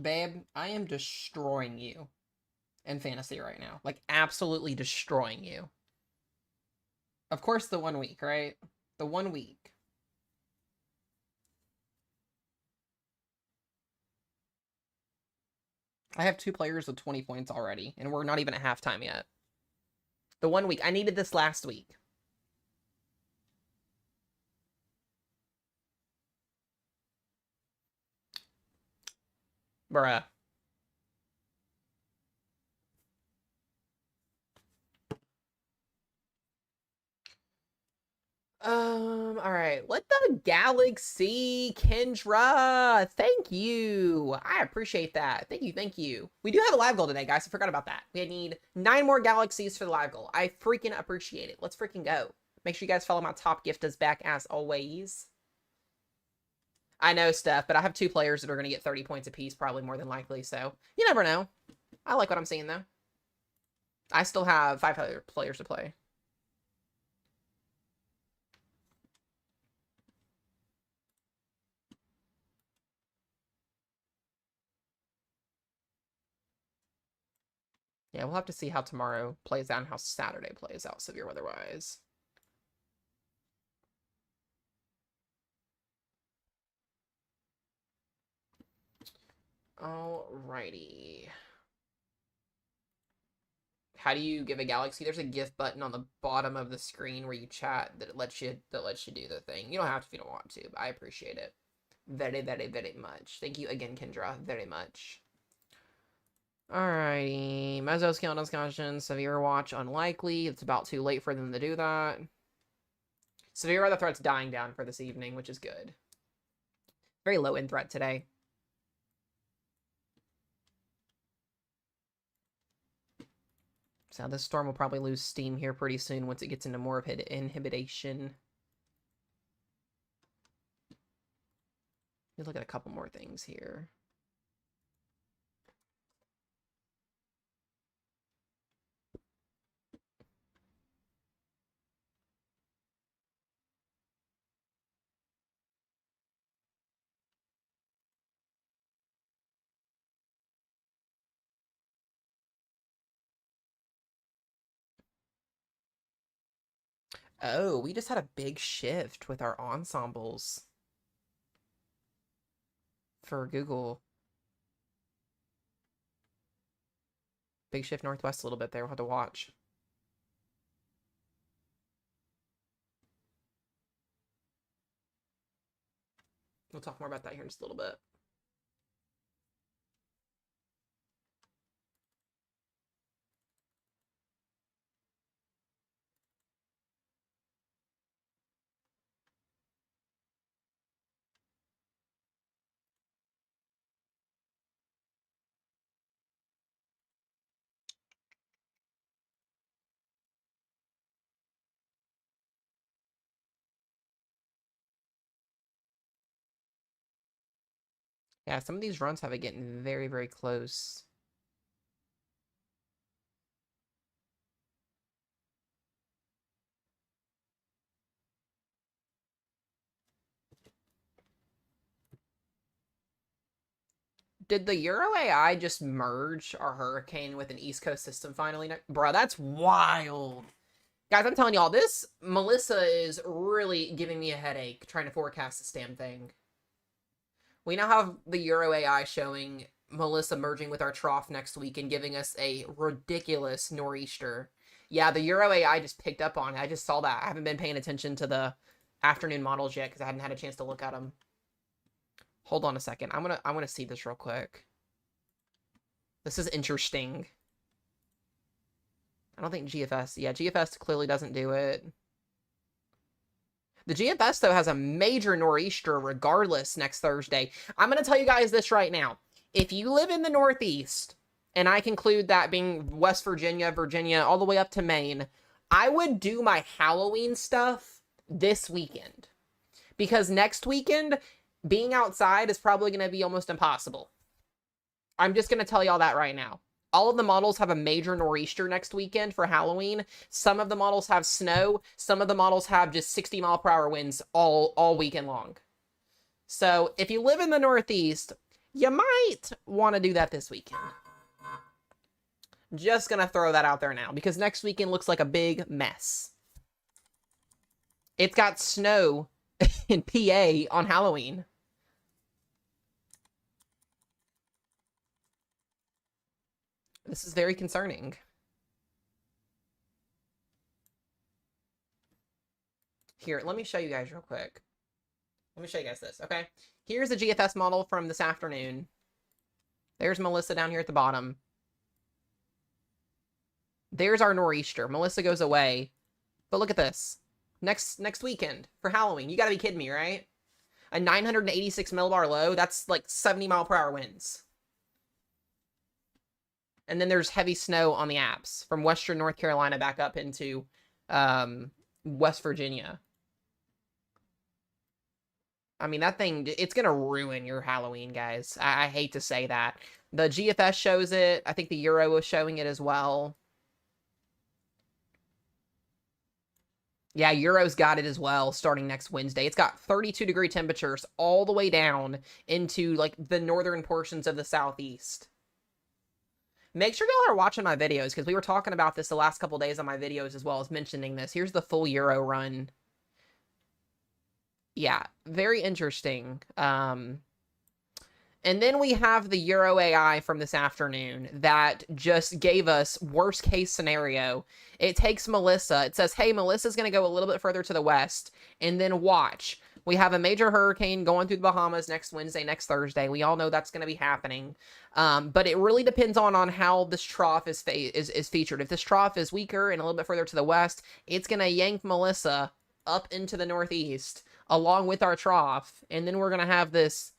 Babe, I am destroying you in fantasy right now. Like, absolutely destroying you. Of course, the 1 week, right? The 1 week. I have 2 players with 20 points already, and we're not even at halftime yet. The 1 week. I needed this last week. Bruh. All right. What the galaxy, Kendra? Thank you. I appreciate that. Thank you, thank you. We do have a live goal today, guys. I forgot about that. We need 9 more galaxies for the live goal. I freaking appreciate it. Let's freaking go. Make sure you guys follow my top gift as back as always. I know, Steph, but I have 2 players that are going to get 30 points apiece, probably more than likely, so you never know. I like what I'm seeing, though. I still have 5 other players to play. Yeah, we'll have to see how tomorrow plays out and how Saturday plays out severe weather-wise. Alrighty. How do you give a galaxy? There's a gift button on the bottom of the screen where you chat that lets you do the thing. You don't have to if you don't want to, but I appreciate it very, very, very much. Thank you again, Kendra, very much. Alrighty, Mesoscale discussion, severe watch unlikely. It's about too late for them to do that. Severe weather threat's dying down for this evening, which is good. Very low in threat today. So this storm will probably lose steam here pretty soon once it gets into more of inhibition. Let's look at a couple more things here. Oh, we just had a big shift with our ensembles for Google. Big shift northwest a little bit there. We'll have to watch. We'll talk more about that here in just a little bit. Yeah, some of these runs have it getting very, very close. Did the Euro AI just merge our hurricane with an East Coast system finally? Bro, that's wild. Guys, I'm telling y'all, this Melissa is really giving me a headache trying to forecast this damn thing. We now have the Euro AI showing Melissa merging with our trough next week and giving us a ridiculous nor'easter. Yeah, the Euro AI just picked up on it. I just saw that. I haven't been paying attention to the afternoon models yet because I hadn't had a chance to look at them. Hold on a second. I'm gonna see this real quick. This is interesting. I don't think GFS. Yeah, GFS clearly doesn't do it. The GFS, though, has a major nor'easter regardless next Thursday. I'm going to tell you guys this right now. If you live in the Northeast, and I conclude that being West Virginia, Virginia, all the way up to Maine, I would do my Halloween stuff this weekend. Because next weekend, being outside is probably going to be almost impossible. I'm just going to tell y'all that right now. All of the models have a major nor'easter next weekend for Halloween. Some of the models have snow. Some of the models have just 60-mile-per-hour winds all weekend long. So if you live in the Northeast, you might want to do that this weekend. Just going to throw that out there now because next weekend looks like a big mess. It's got snow in PA on Halloween. This is very concerning. Here, let me show you guys real quick. Let me show you guys this, okay? Here's a GFS model from this afternoon. There's Melissa down here at the bottom. There's our nor'easter. Melissa goes away. But look at this. Next weekend for Halloween. You gotta be kidding me, right? A 986 millibar low. That's like 70-mile-per-hour winds. And then there's heavy snow on the apps from western North Carolina back up into West Virginia. I mean, that thing, it's going to ruin your Halloween, guys. I hate to say that. The GFS shows it. I think the Euro is showing it as well. Yeah, Euro's got it as well starting next Wednesday. It's got 32-degree temperatures all the way down into like the northern portions of the Southeast. Make sure y'all are watching my videos because we were talking about this the last couple days on my videos as well as mentioning this. Here's the full Euro run. Yeah, very interesting. And then we have the Euro AI from this afternoon that just gave us worst case scenario. It takes Melissa. It says, hey, Melissa's going to go a little bit further to the west. And then watch. We have a major hurricane going through the Bahamas next Wednesday, next Thursday. We all know that's going to be happening. But it really depends on how this trough is featured. If this trough is weaker and a little bit further to the west, it's going to yank Melissa up into the Northeast along with our trough. And then we're going to have this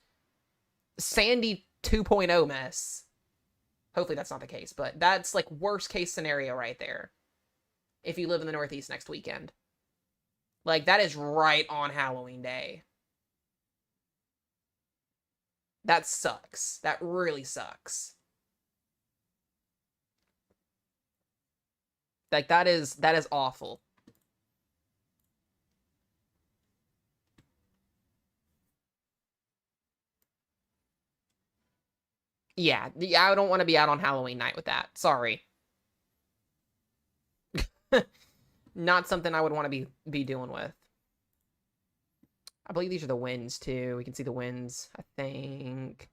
Sandy 2.0 mess. Hopefully that's not the case, but that's like worst case scenario right there. If you live in the Northeast next weekend. Like, that is right on Halloween Day. That sucks. That really sucks. Like, that is awful. Yeah, I don't want to be out on Halloween night with that. Sorry. Not something I would want to be doing with. I believe these are the wins too. We can see the wins, I think.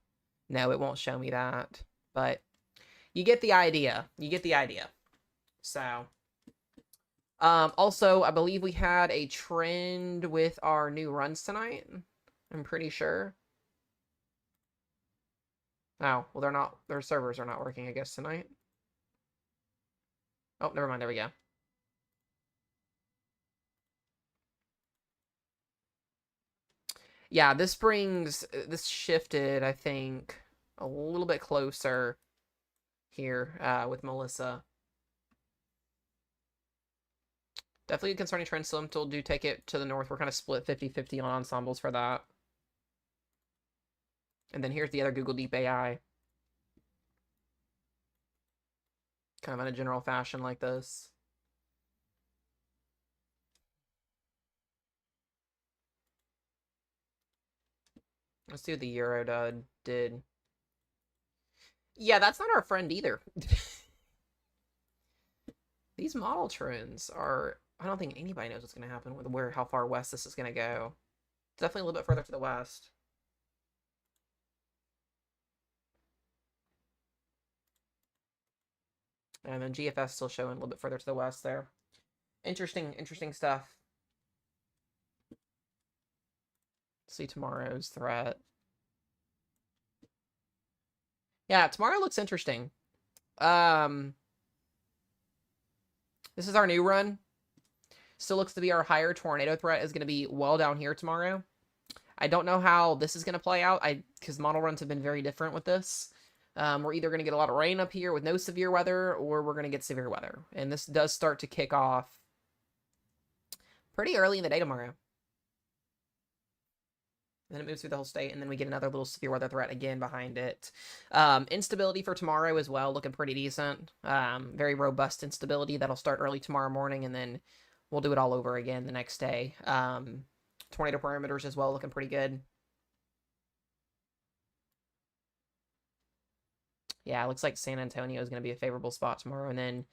No, it won't show me that. But you get the idea. You get the idea. So, also, I believe we had a trend with our new runs tonight. I'm pretty sure. Oh, well, they're not, their servers are not working, I guess, tonight. Oh, never mind. There we go. Yeah, this shifted, I think, a little bit closer here with Melissa. Definitely a concerning trend. Some do take it to the north. We're kind of split 50-50 on ensembles for that. And then here's the other Google Deep AI. Kind of in a general fashion like this. Let's see what the Euro did. Yeah, that's not our friend either. These model trends are... I don't think anybody knows what's going to happen with how far west this is going to go. It's definitely a little bit further to the west. And then GFS still showing a little bit further to the west there. Interesting stuff. See tomorrow's threat. Yeah, tomorrow looks interesting. This is our new run. Still looks to be our higher tornado threat is going to be well down here tomorrow. I don't know how this is going to play out because model runs have been very different with this. We're either going to get a lot of rain up here with no severe weather, or we're going to get severe weather. And this does start to kick off pretty early in the day tomorrow. And then it moves through the whole state, and then we get another little severe weather threat again behind it. Instability for tomorrow as well, looking pretty decent. Very robust instability. That'll start early tomorrow morning, and then we'll do it all over again the next day. Tornado parameters as well, looking pretty good. Yeah, it looks like San Antonio is going to be a favorable spot tomorrow, and then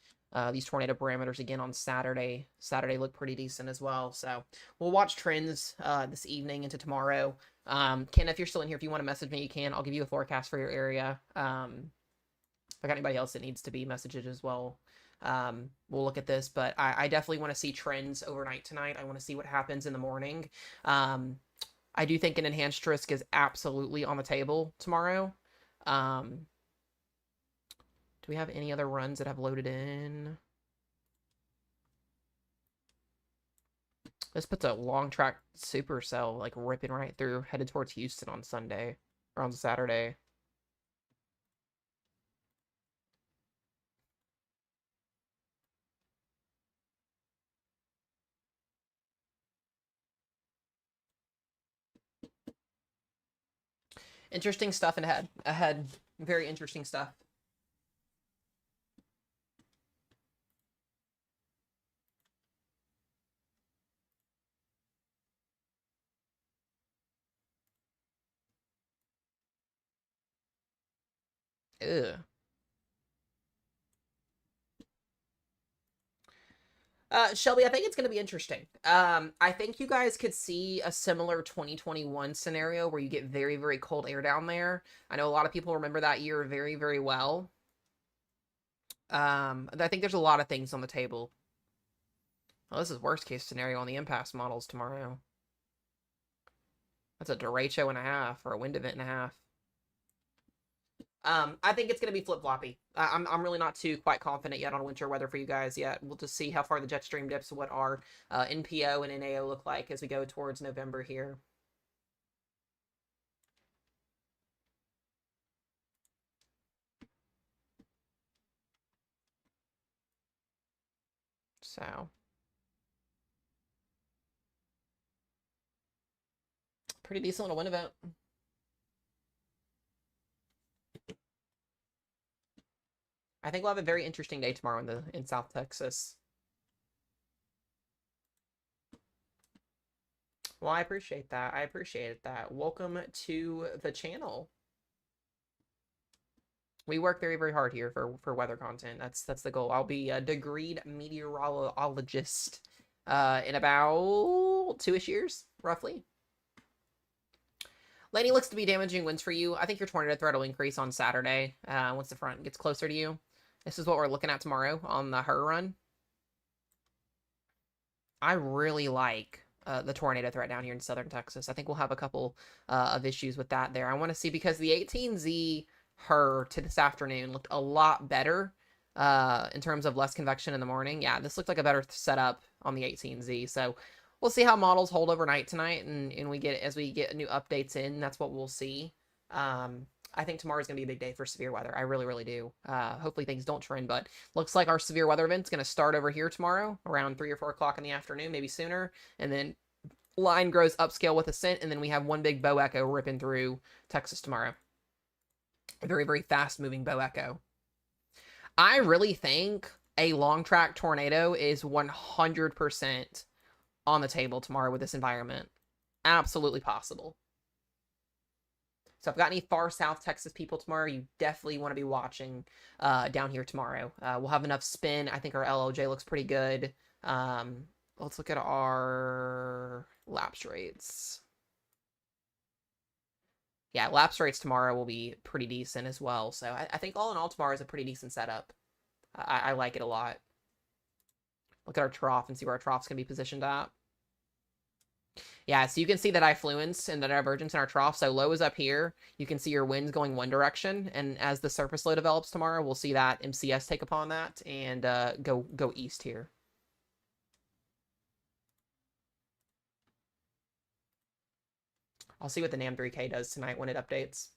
these tornado parameters again on Saturday. Saturday look pretty decent as well. So we'll watch trends this evening into tomorrow. Ken, if you're still in here, if you want to message me, you can. I'll give you a forecast for your area. If I got anybody else that needs to be messaged as well, we'll look at this. But I definitely want to see trends overnight tonight. I want to see what happens in the morning. I do think an enhanced risk is absolutely on the table tomorrow. Do we have any other runs that have loaded in? This puts a long track supercell like ripping right through, headed towards Houston on Sunday or on Saturday. Interesting stuff ahead. Very interesting stuff. Ugh. Shelby, I think it's going to be interesting. I think you guys could see a similar 2021 scenario where you get very, very cold air down there. I know a lot of people remember that year very, very well. I think there's a lot of things on the table. Well, this is worst case scenario on the impasse models tomorrow. That's a derecho and a half, or a wind event and a half. I think it's going to be flip-floppy. I'm really not too quite confident yet on winter weather for you guys yet. We'll just see how far the jet stream dips, what our NPO and NAO look like as we go towards November here. So pretty decent little wind event. I think we'll have a very interesting day tomorrow in South Texas. Well, I appreciate that. I appreciate that. Welcome to the channel. We work very, very hard here for weather content. That's the goal. I'll be a degreed meteorologist in about 2-ish years, roughly. Laney looks to be damaging winds for you. I think your tornado threat will increase on Saturday once the front gets closer to you. This is what we're looking at tomorrow on the Her run. I really like the tornado threat down here in southern Texas. I think we'll have a couple of issues with that there. I want to see, because the 18Z Her to this afternoon looked a lot better in terms of less convection in the morning. Yeah, this looked like a better setup on the 18Z. So we'll see how models hold overnight tonight, and as we get new updates in, that's what we'll see. I think tomorrow's going to be a big day for severe weather. I really, really do. Hopefully things don't trend, but looks like our severe weather event's going to start over here tomorrow around 3 or 4 o'clock in the afternoon, maybe sooner. And then line grows upscale with Ascent, and then we have one big bow echo ripping through Texas tomorrow. A very, very fast-moving bow echo. I really think a long track tornado is 100% on the table tomorrow with this environment. Absolutely possible. So if I've got any far south Texas people tomorrow, you definitely want to be watching down here tomorrow. We'll have enough spin. I think our LOJ looks pretty good. Let's look at our lapse rates. Yeah, lapse rates tomorrow will be pretty decent as well. So I think all in all, tomorrow is a pretty decent setup. I like it a lot. Look at our trough and see where our trough's going to be positioned at. Yeah, so you can see that effluence and the divergence in our trough. So low is up here. You can see your winds going one direction. And as the surface low develops tomorrow, we'll see that MCS take upon that and go east here. I'll see what the NAM3K does tonight when it updates.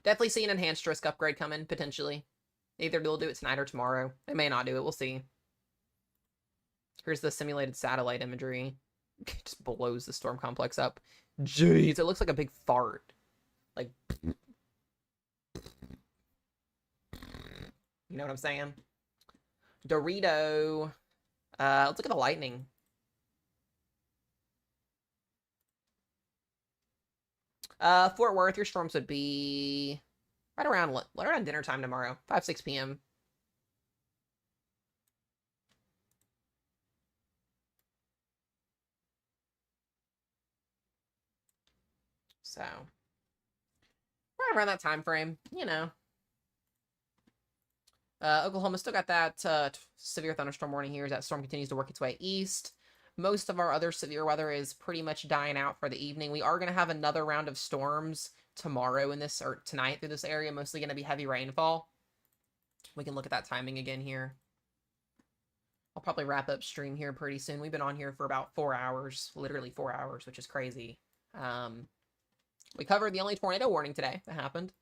Definitely see an enhanced Drisk upgrade coming, potentially. Either they'll do it tonight or tomorrow. They may not do it. We'll see. Here's the simulated satellite imagery. It just blows the storm complex up. Jeez, it looks like a big fart. Like, you know what I'm saying? Dorito. Let's look at the lightning. Fort Worth, your storms would be right around dinner time tomorrow, 5-6 p.m. So, right around that time frame, you know. Oklahoma still got that severe thunderstorm warning here as that storm continues to work its way east. Most of our other severe weather is pretty much dying out for the evening. We are going to have another round of storms tomorrow or tonight through this area, mostly going to be heavy rainfall. We can look at that timing again here. I'll probably wrap up stream here pretty soon. We've been on here for about 4 hours, literally 4 hours, which is crazy. We covered the only tornado warning today that happened.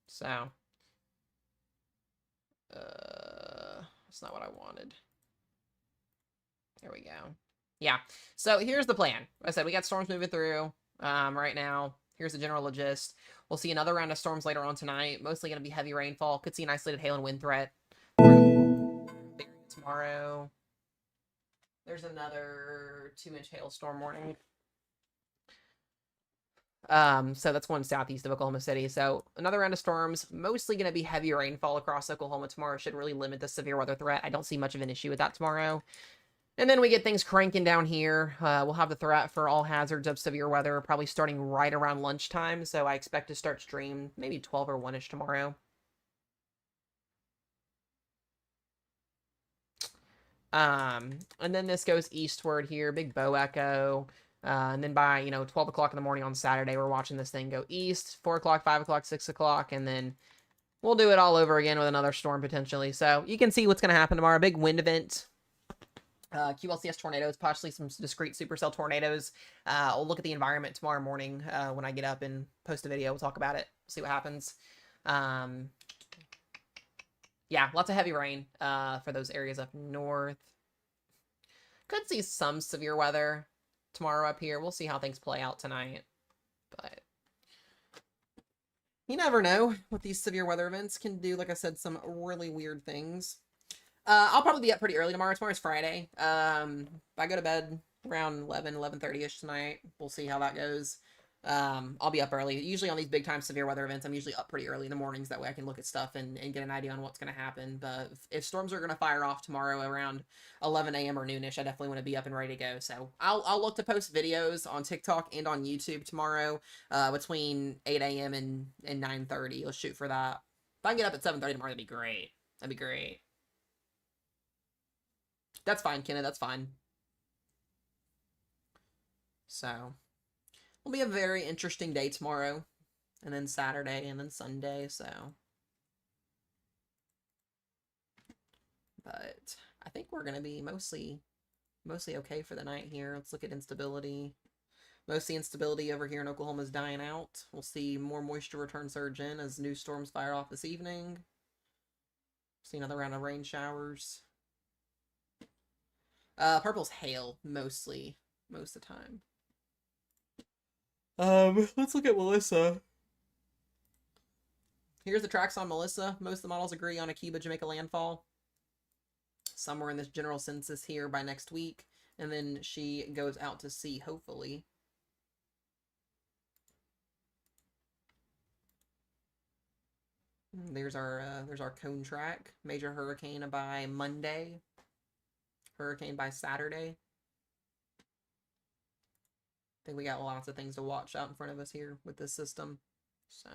So, that's not what I wanted. There we go. Yeah, so here's the plan. Like I said, we got storms moving through right now. Here's the general gist. We'll see another round of storms later on tonight. Mostly going to be heavy rainfall. Could see an isolated hail and wind threat tomorrow. There's another 2-inch hailstorm warning. So that's one southeast of Oklahoma City. So another round of storms, mostly going to be heavy rainfall across Oklahoma tomorrow. Should really limit the severe weather threat. I don't see much of an issue with that tomorrow. And then we get things cranking down here. We'll have the threat for all hazards of severe weather probably starting right around lunchtime. So I expect to start stream maybe 12 or 1-ish tomorrow. And then this goes eastward here. Big bow echo. And then by, 12 o'clock in the morning on Saturday, we're watching this thing go east. 4 o'clock, 5 o'clock, 6 o'clock. And then we'll do it all over again with another storm potentially. So you can see what's going to happen tomorrow. Big wind event. QLCS tornadoes, possibly some discrete supercell tornadoes. I'll look at the environment tomorrow morning when I get up and post a video. We'll talk about it. See what happens. yeah, lots of heavy rain for those areas up north. Could see some severe weather tomorrow up here. We'll see how things play out tonight. But you never know what these severe weather events can do. Like I said, some really weird things. I'll probably be up pretty early tomorrow. Tomorrow's Friday. If I go to bed around 11:30ish tonight, we'll see how that goes. I'll be up early. Usually on these big time severe weather events, I'm usually up pretty early in the mornings. That way I can look at stuff and get an idea on what's going to happen. But if storms are going to fire off tomorrow around 11 a.m. or noonish, I definitely want to be up and ready to go. So I'll look to post videos on TikTok and on YouTube tomorrow between 8 a.m. and 9:30. Let's shoot for that. If I can get up at 7:30 tomorrow, that'd be great. That'd be great. That's fine, Kenna. That's fine. So it'll be a very interesting day tomorrow, and then Saturday, and then Sunday, so. But I think we're going to be mostly okay for the night here. Let's look at instability. Most of the instability over here in Oklahoma is dying out. We'll see more moisture return surge in as new storms fire off this evening. See another round of rain showers. Purple's hail, mostly, most of the time. Let's look at Melissa. Here's the tracks on Melissa. Most of the models agree on Akiba Jamaica landfall. Somewhere in this general census here by next week. And then she goes out to sea, hopefully. There's our cone track. Major hurricane by Monday. Hurricane by Saturday. I think we got lots of things to watch out in front of us here with this system. So,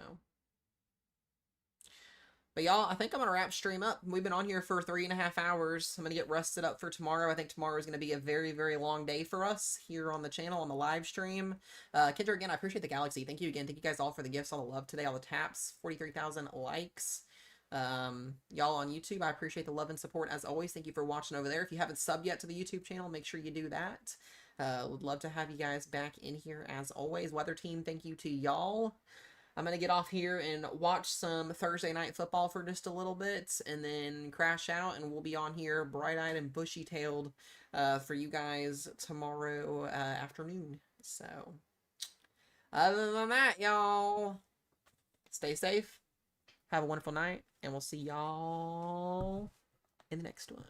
but y'all, I think I'm going to wrap stream up. We've been on here for 3.5 hours. I'm going to get rested up for tomorrow. I think tomorrow is going to be a very, very long day for us here on the channel, on the live stream. Kendra, again, I appreciate the Galaxy. Thank you again. Thank you guys all for the gifts, all the love today, all the taps, 43,000 likes. Y'all on YouTube, I appreciate the love and support as always. Thank you for watching over there. If you haven't subbed yet to the YouTube channel, make sure you do that. Would love to have you guys back in here as always. Weather team, thank you to y'all. I'm going to get off here and watch some Thursday night football for just a little bit and then crash out, and we'll be on here bright-eyed and bushy-tailed for you guys tomorrow afternoon. So, other than that, y'all, stay safe, have a wonderful night, and we'll see y'all in the next one.